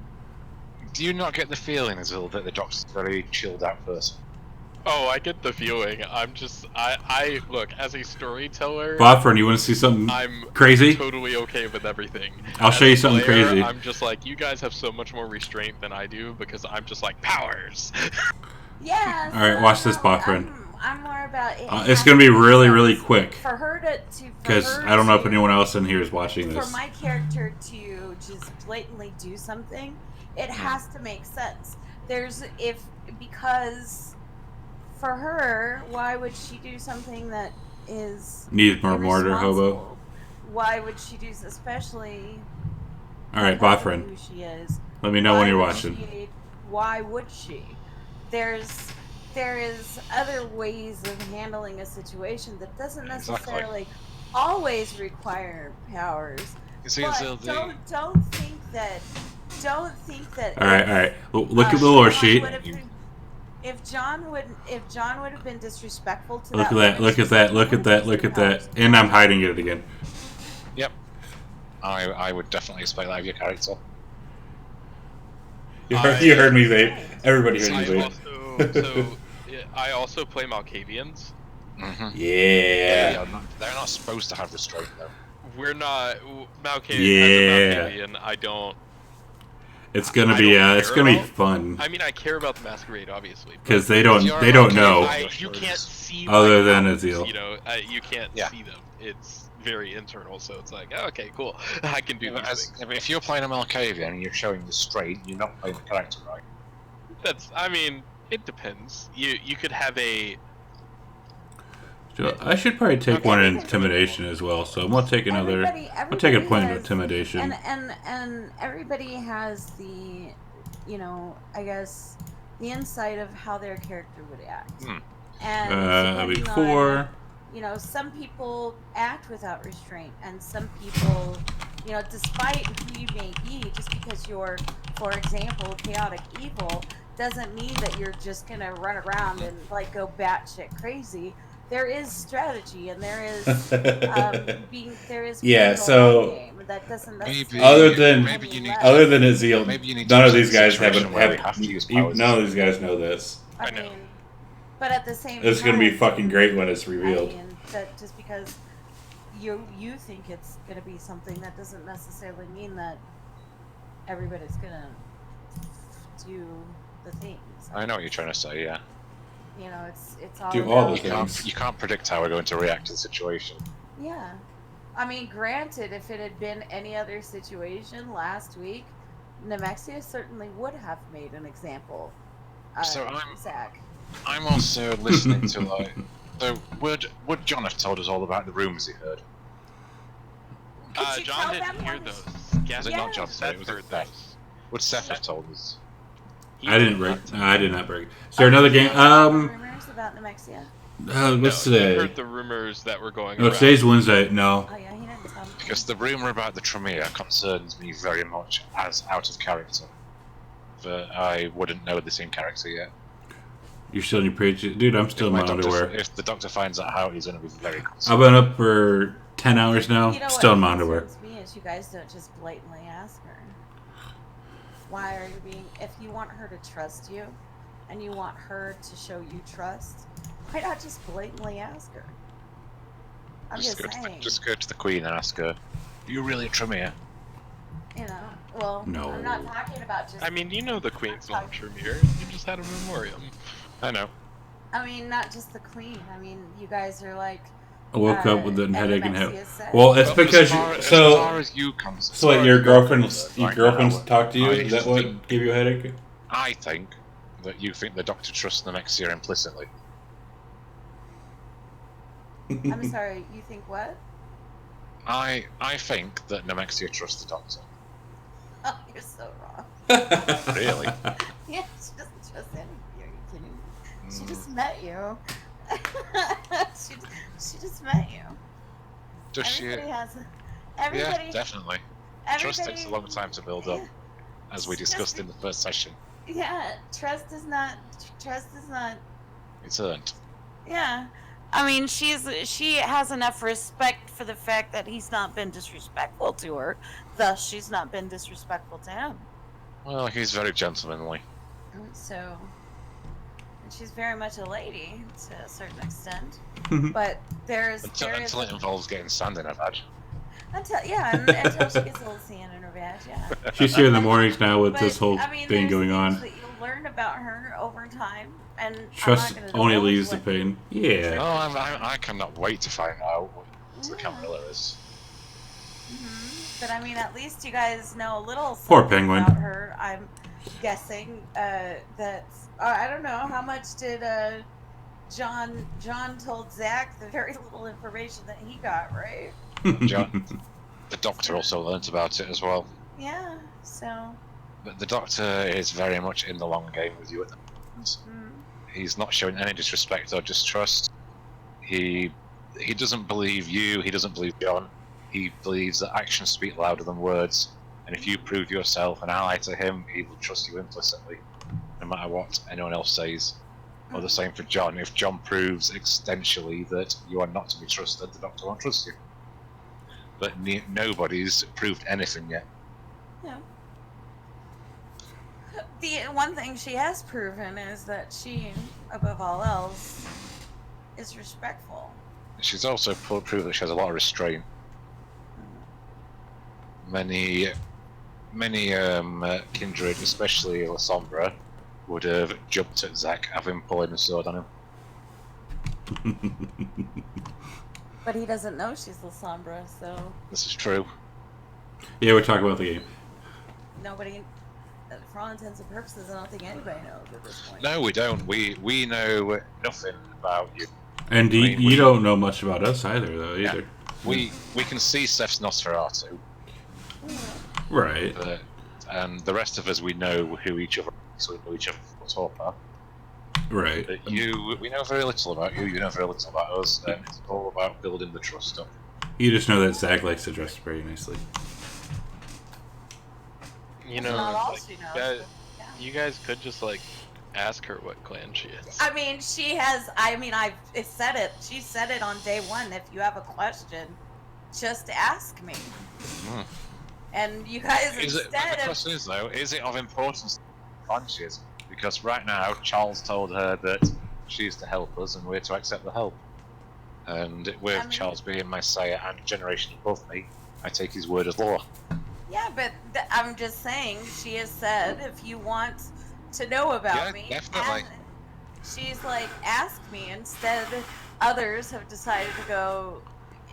Do you not get the feeling, Azul, that the Doctor's a very chilled out person? Oh, I get the feeling. I'm just, I look, as a storyteller, Boffin, you want to see something I'm crazy? totally okay with everything. I'll As show a you something player, crazy. I'm just like, you guys have so much more restraint than I do because I'm just like, powers! Yeah. All right, watch this, Boffin. I'm more about it. It's gonna be really, really quick. For her to Because I don't know if anyone else in here is watching For this. my character to just blatantly do something, it has to make sense. Because for her, why would she do something that is Need more mortar, hobo. irresponsible? Why would she do, especially All right, because of Boffin. who she is? Let me know when Why you're would watching. Why would she? There is other ways of handling a situation that doesn't necessarily always require powers. You see, But Azul, don't think that. All right. Look at the lore sheet. If John would have been disrespectful to Look that at that. woman, Look at that. Look at that. Look at that. And I'm hiding it again. Yep. I would definitely expect that of your character. You heard me, Vape. Everybody heard me, Vape. I also play Malkavians. Mm-hmm. Yeah. They're not supposed to have restraint, though. We're not Malkavian. Yeah. As a Malkavian, I don't. It's gonna I be don't it's care gonna be about- fun I mean, I care about the Masquerade, obviously. but because they don't know. you can't see Other my than powers, Azil. You know, you can't Yeah. see them. It's very internal, so it's like, oh, okay, cool. I can do these things. If you're playing a Malkavian and you're showing restraint, you're not playing the character right. I mean, it depends. You could have a. I should probably take one in intimidation as well. So I'm gonna take another. I'll take a point of intimidation. And everybody has the, I guess, the insight of how their character would act. And That'll be depending 4. on, some people act without restraint, and some people, despite who you may be, just because you're, for example, chaotic evil, doesn't mean that you're just gonna run around and like go batshit crazy. There is strategy, and there is Yeah, being so- game that doesn't Maybe- necessarily maybe you need- Other than Azil, Maybe you need to none of use these a guys situation have. where we have to use powers. None of these guys know this. I I know. mean, but at the same It's time, gonna be fucking great when it's revealed. I mean, that just because you think it's gonna be something, that doesn't necessarily mean that everybody's gonna do the things. I know what you're trying to say, yeah. It's all Do all about, the things. You can't predict how we're going to react to the situation. Yeah. I mean, granted, if it had been any other situation last week, Nemexia certainly would have made an example. So I'm- Zach. I'm also listening to So, would John have told us all about the rumours he heard? Could you John tell didn't them hear what those. Was it not John? Seth Sorry, was it heard Seth? those. Would Seth have told us? He I did didn't break. not No, tell I me. did not break. Is there another game? rumors about Nemexia? What's No, he today? heard the rumors that were going Oh, around. today's Wednesday. No. Oh yeah, he didn't tell me. Because the rumour about the Tremere concerns me very much as out of character. But I wouldn't know this in character yet. You're still in your page, dude. I'm still in my underwear. If the doctor finds that out, he's going to be very I've concerned. been up for 10 hours now. You know Still in what my underwear. concerns me is you guys don't just blatantly ask her. Why are you being? If you want her to trust you, and you want her to show you trust, why not just blatantly ask her? I'm just saying. Just go to the Queen and ask her, "Are you really a Tremere?" You know, well, No. I'm not talking about just. I mean, you know the Queen's not Tremere. You just had a memoriam. I know. I mean, not just the Queen. I mean, you guys are like. I woke up with a headache and Nemexia head. said. Well, it's Well, because as far you. as you concerned, So what? Your girlfriend's talked to you? Is that what think- gave you a headache? I think that you think the Doctor trusts Nemexia implicitly. I'm sorry. You think what? I think that Nemexia trusts the Doctor. Oh, you're so wrong. Really? Yeah, she doesn't trust anybody. Are you kidding me? She Mm. just met you. she just met you. Does she? Everybody has. Everybody. Yeah, definitely. Trust takes a long time to build up, as we discussed in the first session. Yeah, trust is not. Trust is not. It's earned. Yeah, I mean, she has enough respect for the fact that he's not been disrespectful to her. Thus, she's not been disrespectful to him. Well, he's very gentlemanly. So, and she's very much a lady to a certain extent. But Until it involves getting sand in her badge. until she gets a little sand in her badge, yeah. She's here in the mornings now with But, this whole I mean, thing there's going things on. that you'll learn about her over time, and Trust I'm not gonna only divulge leaves the what- pain. Yeah. Oh, I cannot wait to find out what the Yeah. Camarilla is. But I mean, at least you guys know a little Poor something penguin. about her. I'm guessing that I don't know how much did John told Zach the very little information that he got, right? John, the Doctor also learnt about it as well. Yeah. So. But the Doctor is very much in the long game with you at the moment. He's not showing any disrespect or distrust. He doesn't believe you. He doesn't believe John. He believes that actions speak louder than words. And if you prove yourself an ally to him, he will trust you implicitly, no matter what anyone else says. Or the same for John. If John proves extensionally that you are not to be trusted, the Doctor won't trust you. But nobody's proved anything yet. Yeah. The one thing she has proven is that she, above all else, is respectful. She's also proved that she has a lot of restraint. Many kindred, especially La Sombra, would have jumped at Zack, having pulling a sword on him. But he doesn't know she's La Sombra, so This is true. Yeah, we're talking about the game. nobody, for all intents and purposes, I don't think anybody knows at this point. No, we don't. We know nothing about you. And I mean, you don't know much about us either, though, either. We can see Seth's Nosferatu, Right. but, and the rest of us, we know who each other is, so we know each other's Torpor. Right. But we know very little about you, you know very little about us, and it's all about building the trust up. You just know that Zach likes to dress very nicely. You That's know, not all like, she knows, guys- but, yeah. you guys could just like ask her what clan she is. I mean, she has. I mean, I've said it. She said it on day one. If you have a question, just ask me. Mm. And you guys The instead of question is though, is it of importance to branches? Because right now, Charles told her that she's to help us and we're to accept the help. And with I mean- Charles being my sire and a generation above me, I take his word as law. yeah, but I'm just saying. She has said if you want to know about Yeah, me, definitely. and she's like, ask me. Instead, others have decided to go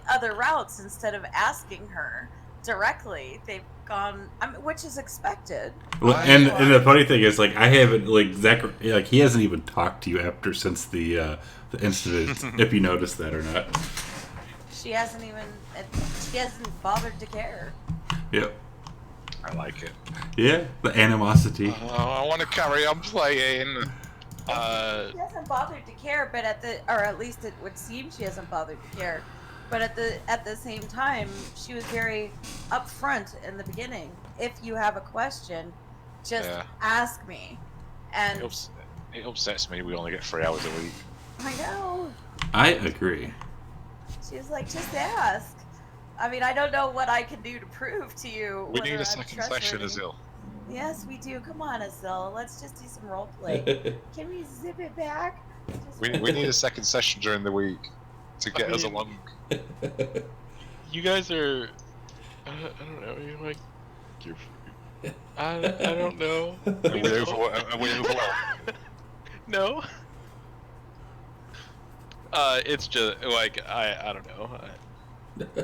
other routes instead of asking her directly. gone, which is expected. Well, and the funny thing is, like, I haven't, like, Zach, like, he hasn't even talked to you after since the incident, if you noticed that or not. She hasn't bothered to care. Yep. I like it. Yeah, the animosity. I want to carry on playing. She hasn't bothered to care, but at least it would seem she hasn't bothered to care. But at the same time, she was very upfront in the beginning. If you have a question, just ask me. And it upsets me. We only get 3 hours a week. I know. I agree. She's like, just ask. I mean, I don't know what I can do to prove to you. We need a second session, Azil. Yes, we do. Come on, Azil. Let's just do some role play. Can we zip it back? We need a second session during the week to get us along. You guys are, I don't know. You're like, I don't know. Are we overwhelmed? No. It's just like I don't know.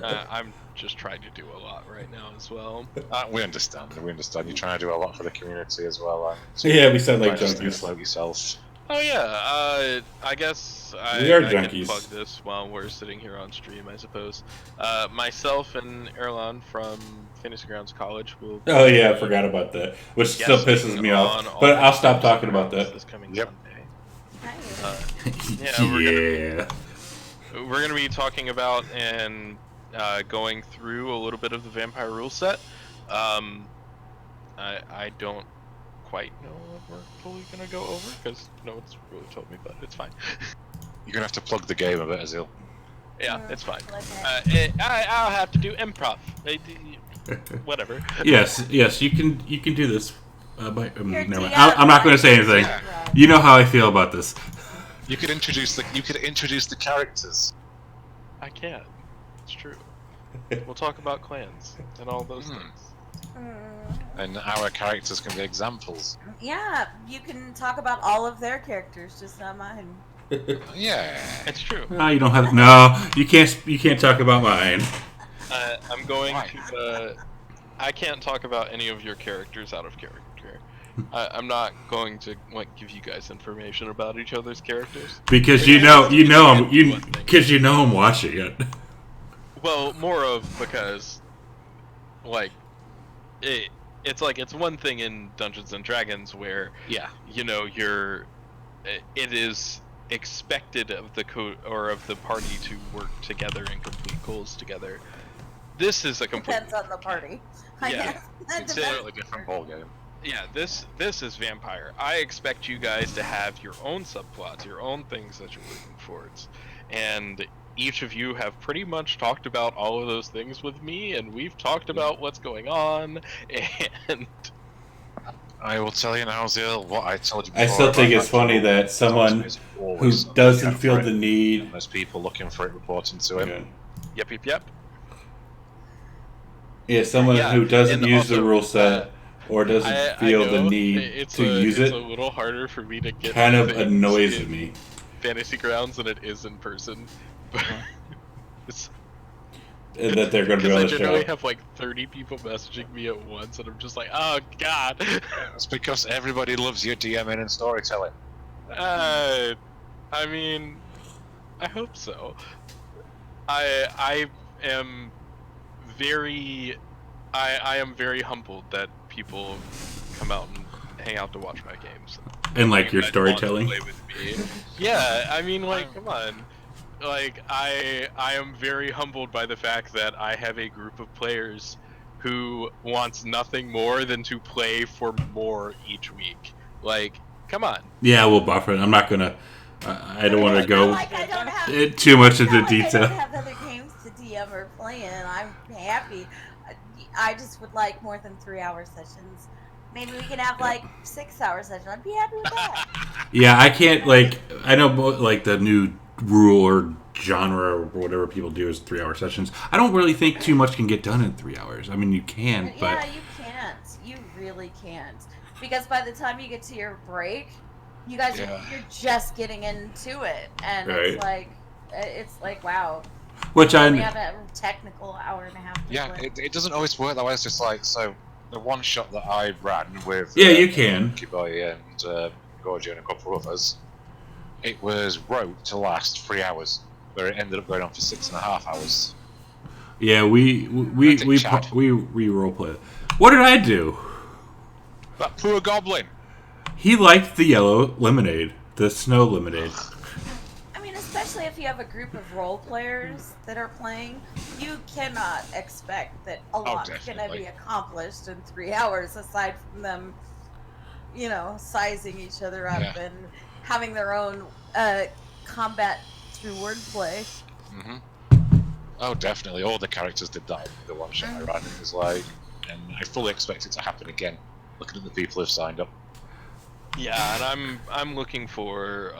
I'm just trying to do a lot right now as well. We understand. We understand. You're trying to do a lot for the community as well. Yeah, we sound like junkies. junkies. Float yourself. Oh yeah. I guess we are I junkies. can plug this while we're sitting here on stream, I suppose. Myself and Erlon from Fantasy Grounds College will. Oh yeah, I forgot about that, which still pisses me off. But I'll stop talking about that. This coming Yep. Sunday. We're gonna be talking about and going through a little bit of the vampire rule set. I don't quite know what we're fully gonna go over because no one's really told me, but it's fine. You're gonna have to plug the game a bit, Azil. Yeah, it's fine. I'll have to do improv. Whatever. Yes, you can do this. Never mind. DM, I'm not going to say anything. You know how I feel about this. You could introduce the characters. I can. It's true. We'll talk about clans and all those things. And our characters can be examples. Yeah, you can talk about all of their characters, just not mine. Yeah, it's true. No, you don't have. No, you can't talk about mine. I'm going to. I can't talk about any of your characters out of character. I'm not going to give you guys information about each other's characters because you know I'm watching it. Well, more of because, it's one thing in Dungeons and Dragons where it is expected of the of the party to work together and complete goals together. This is a complete depends on the party. Yeah, it's a totally different ballgame. Yeah, this is Vampire. I expect you guys to have your own subplots, your own things that you're working towards, and each of you have pretty much talked about all of those things with me, and we've talked about what's going on, and I will tell you now, Zil, what I told you before. I still think it's funny that someone who doesn't feel the need... There's people looking for it reporting to him. Yep. Yeah, someone who doesn't use the rule set or doesn't feel the need to use it. It's a little harder for me to get kind of annoys me. Fantasy Grounds than it is in person. And that they're going to be on the show. I generally have 30 people messaging me at once, and I'm just like, oh god. It's because everybody loves your DMing and storytelling. I mean, I hope so. I am very humbled that people come out and hang out to watch my games. And your storytelling. Play with me. Yeah, I mean, come on. I am very humbled by the fact that I have a group of players who wants nothing more than to play for more each week. Come on. Yeah, we'll buffer it. I'm not gonna. I don't want to go too much into detail. I don't have other games to DM or play in. I'm happy. I just would like more than 3-hour sessions. Maybe we can have 6-hour sessions. I'd be happy with that. Yeah, I can't I know the new rule or genre or whatever people do is 3-hour sessions. I don't really think too much can get done in 3 hours. I mean, you can, but yeah, you can't. You really can't, because by the time you get to your break, you guys you're just getting into it, and it's like wow. Which We I have a technical hour and a half. to Yeah, play. it doesn't always work that way. It's just like, so the one shot that I ran with you can. Monkey Boy and Gorgia and a couple of others, it was wrote to last 3 hours, where it ended up going on for 6.5 hours. Yeah, we Chad. role play. What did I do? That poor goblin! He liked the yellow lemonade, the snow lemonade. I mean, especially if you have a group of role players that are playing, you cannot expect that a lot's going to definitely. be accomplished in 3 hours, aside from them, sizing each other up Yeah. and having their own combat through wordplay. Mm-hmm. Oh, definitely. All the characters did that in the one shot I ran. It was like, and I fully expect it to happen again. Looking at the people who've signed up. Yeah, and I'm looking for.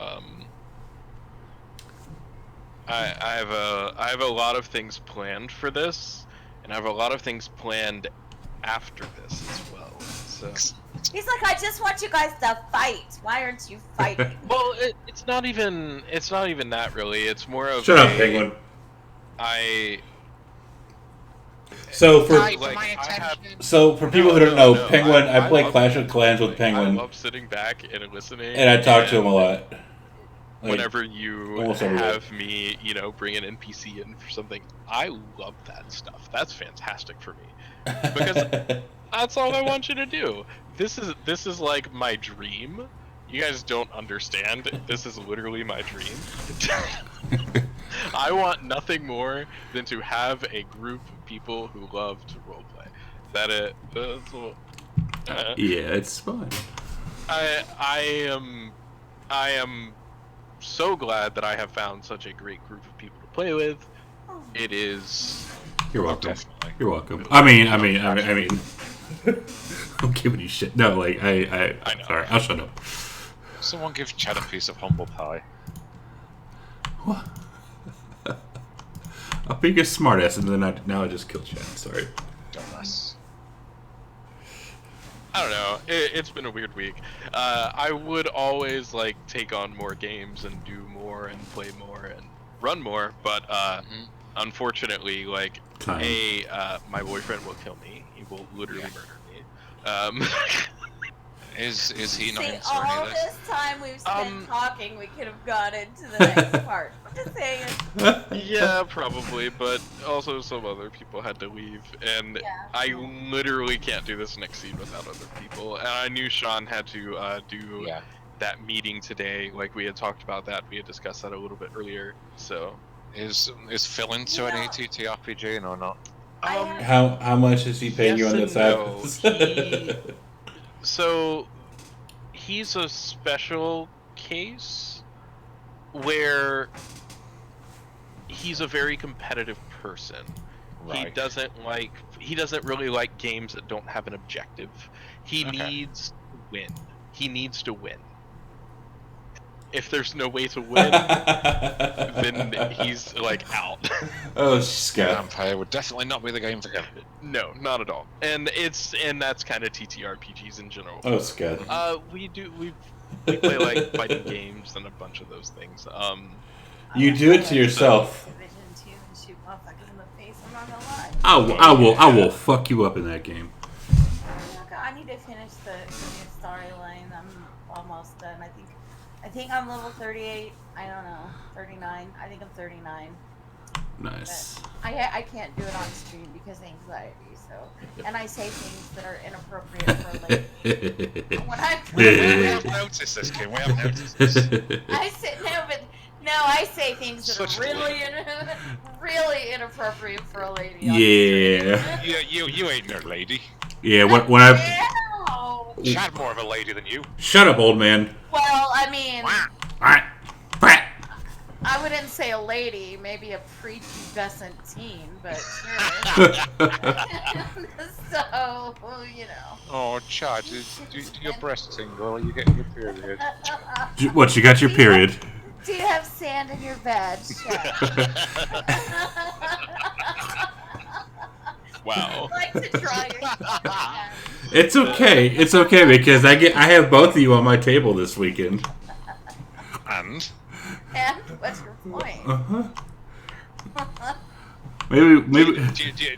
I have a lot of things planned for this, and I have a lot of things planned after this as well. So. He's like, I just want you guys to fight. Why aren't you fighting? Well, it's not even that really. It's more of Shut up, Penguin. So for people who don't know, no, Penguin, I play love Clash of Clans with I Penguin, love sitting back and listening, and I talk to him a lot. Like, whenever you almost every have me, bring an NPC in for something, I love that stuff. That's fantastic for me because that's all I want you to do. This is like my dream. You guys don't understand. This is literally my dream. I want nothing more than to have a group of people who love to roleplay. yeah, it's fun. I am so glad that I have found such a great group of people to play with. It is. You're welcome. Definitely. You're welcome. I mean, I'm giving you shit. No, like I know. Sorry, I'll shut up. Someone give Chad a piece of humble pie. What? I'll be a smartass, and then now I just killed Chad. Sorry. Dumbass. I don't know. It's been a weird week. I would always take on more games and do more and play more and run more, but unfortunately, Time. my boyfriend will kill me. He will literally murder me. Is he not See, into any all of this? this time we've spent talking, we could have got into the next part. I'm just saying. Yeah, probably, but also some other people had to leave, and I literally can't do this next scene without other people. And I knew Sean had to do that meeting today. Like we had talked about that, we had discussed that a little bit earlier. So Is Phil into an ATT RPG or not? How much is he paying you on that side? So he's a special case where he's a very competitive person. Right. He doesn't really like games that don't have an objective. He needs to win. He needs to win. If there's no way to win, then he's out. Oh, Scott. Vampire would definitely not be the game for him. No, not at all. And that's kind of TTRPGs in general. Oh, Scott. We play fighting games and a bunch of those things. You do it to yourself. Division 2 and shoot motherfuckers in the face. I'm not gonna lie. I will fuck you up in that game. I need to finish the new storyline. I'm almost done. I think I'm level 38. I don't know, 39. I think I'm 39. Nice. But I can't do it on stream because anxiety. So, and I say things that are inappropriate for lady. We have noticed this, Kim. We have noticed this. I say things that are really inappropriate for a lady. Yeah. You ain't no lady. Yeah. When I. Chad more of a lady than you. Shut up, old man. Well, I mean, I wouldn't say a lady, maybe a prepubescent teen, but sure. So, Oh, Chad, do your breasts tingle? Are you getting your period? What, you got your period? Do you have sand in your bed, Chad? Wow. I'd like to try your It's okay because I have both of you on my table this weekend. And And what's your point? Maybe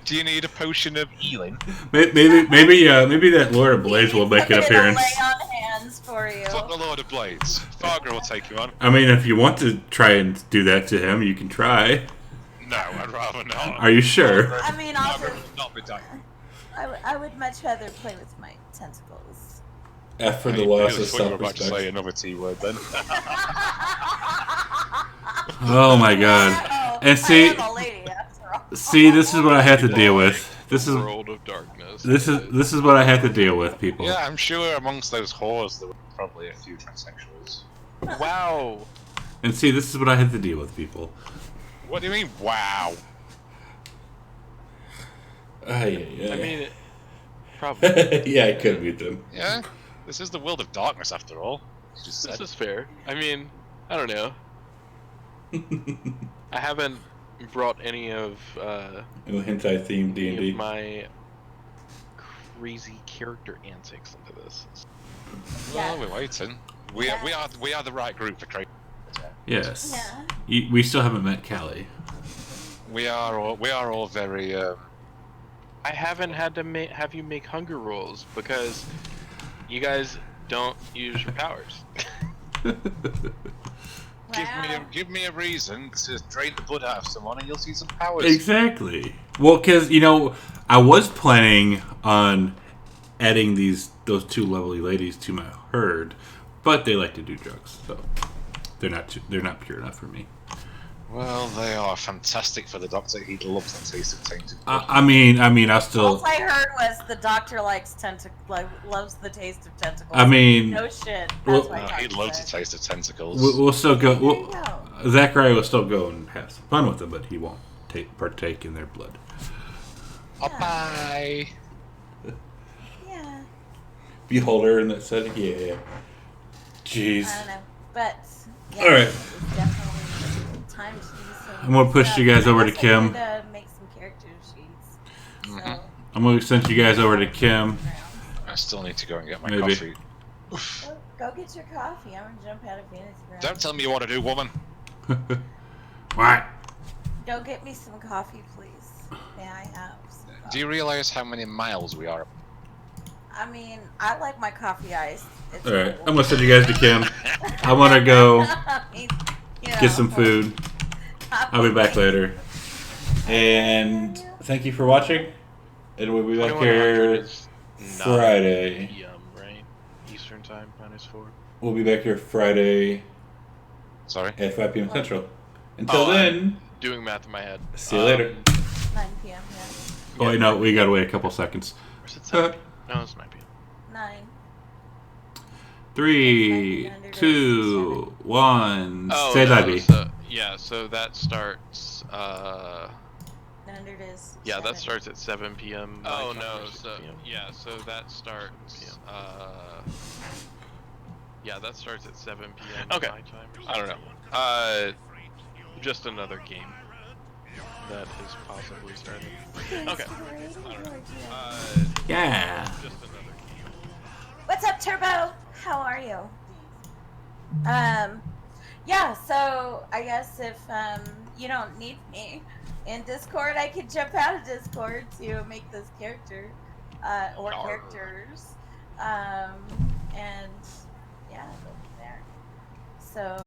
Do you need a potion of healing? maybe that Lord of Blades will make an Somebody to appearance. lay on hands for you. Fuck the Lord of Blades. Fargrim will take you on. I mean, if you want to try and do that to him, you can try. No, I'd rather not. Are you sure? I mean, also, Fargrim will not be done. I would much rather play with my tentacles. F for the I loss really of thought you were about to say self-respect. another T word then. Oh my god! Wow, And see, I am a lady after all. this is what I have to deal with. This is World of Darkness. this is what I have to deal with, people. Yeah, I'm sure amongst those whores there were probably a few transsexuals. Wow. And see, this is what I have to deal with, people. What do you mean, wow? I mean, probably. yeah, I could mute them. Yeah? This is the world of darkness after all. You just This said. is fair. I mean, I don't know. I haven't brought any of No hentai themed any D&D. of my crazy character antics into this. Well, we're waiting. We are the right group for crazy. Yes. Yeah. We still haven't met Callie. We are all very I haven't had to have you make hunger rolls because you guys don't use your powers. Wow. give me a reason to drain the blood out of someone and you'll see some powers. Exactly. Well, because I was planning on adding those two lovely ladies to my herd, but they like to do drugs, so they're not pure enough for me. Well, they are fantastic for the doctor. He loves the taste of tainted blood. I mean, I'll still. All I heard was the doctor likes loves the taste of tentacles. I mean, No shit. That's well- what He doctor loves the said. taste of tentacles. We'll still go. There you go. Zachariah will still go and have some fun with them, but he won't partake in their blood. Oh, bye. Yeah. Beholder in that setting, yeah. Jeez. I don't know, but yeah, All right. it's definitely time to do some. I'm gonna push you guys over to I Kim. could, make some character sheets. So, I'm gonna send you guys over to Kim. I still need to go and get my Maybe. coffee. go get your coffee. I'm gonna jump out of Fantasy Ground. Don't tell me what to do, woman. What? Go get me some coffee, please. May I have some coffee? Do you realize how many miles we are? I mean, I like my coffee iced. It's All right, cool. I'm gonna send you guys to Kim. I want to go I mean, you know, get some food. I'll be back later. And thank you for watching. And we'll be back 2100 here is 9 Friday. PM, right? Eastern time -4. We'll be back here Friday Sorry. at 5 p.m. Central. Until Oh, then, Doing math in my head. see you later. 9 p.m. Yeah. Oh, wait, no, we gotta wait a couple seconds. Or is it 7? No, it's 9 p.m. 9. 3, 2, 1. Oh, Say no, Libby. so that starts. 900 is. Yeah, 7. that starts at 7 p.m. Oh, my time, no, or 6 so- p.m. Yeah, so that starts. Yeah, that starts at 7 p.m. Okay. my time. Or I don't 6 know. p.m. Just another game that is possibly starting. Okay. Yeah. Just another game. What's up, Turbo? How are you? Yeah, so I guess if you don't need me in Discord, I could jump out of Discord to make this character or Arr. characters. And yeah, go from there. So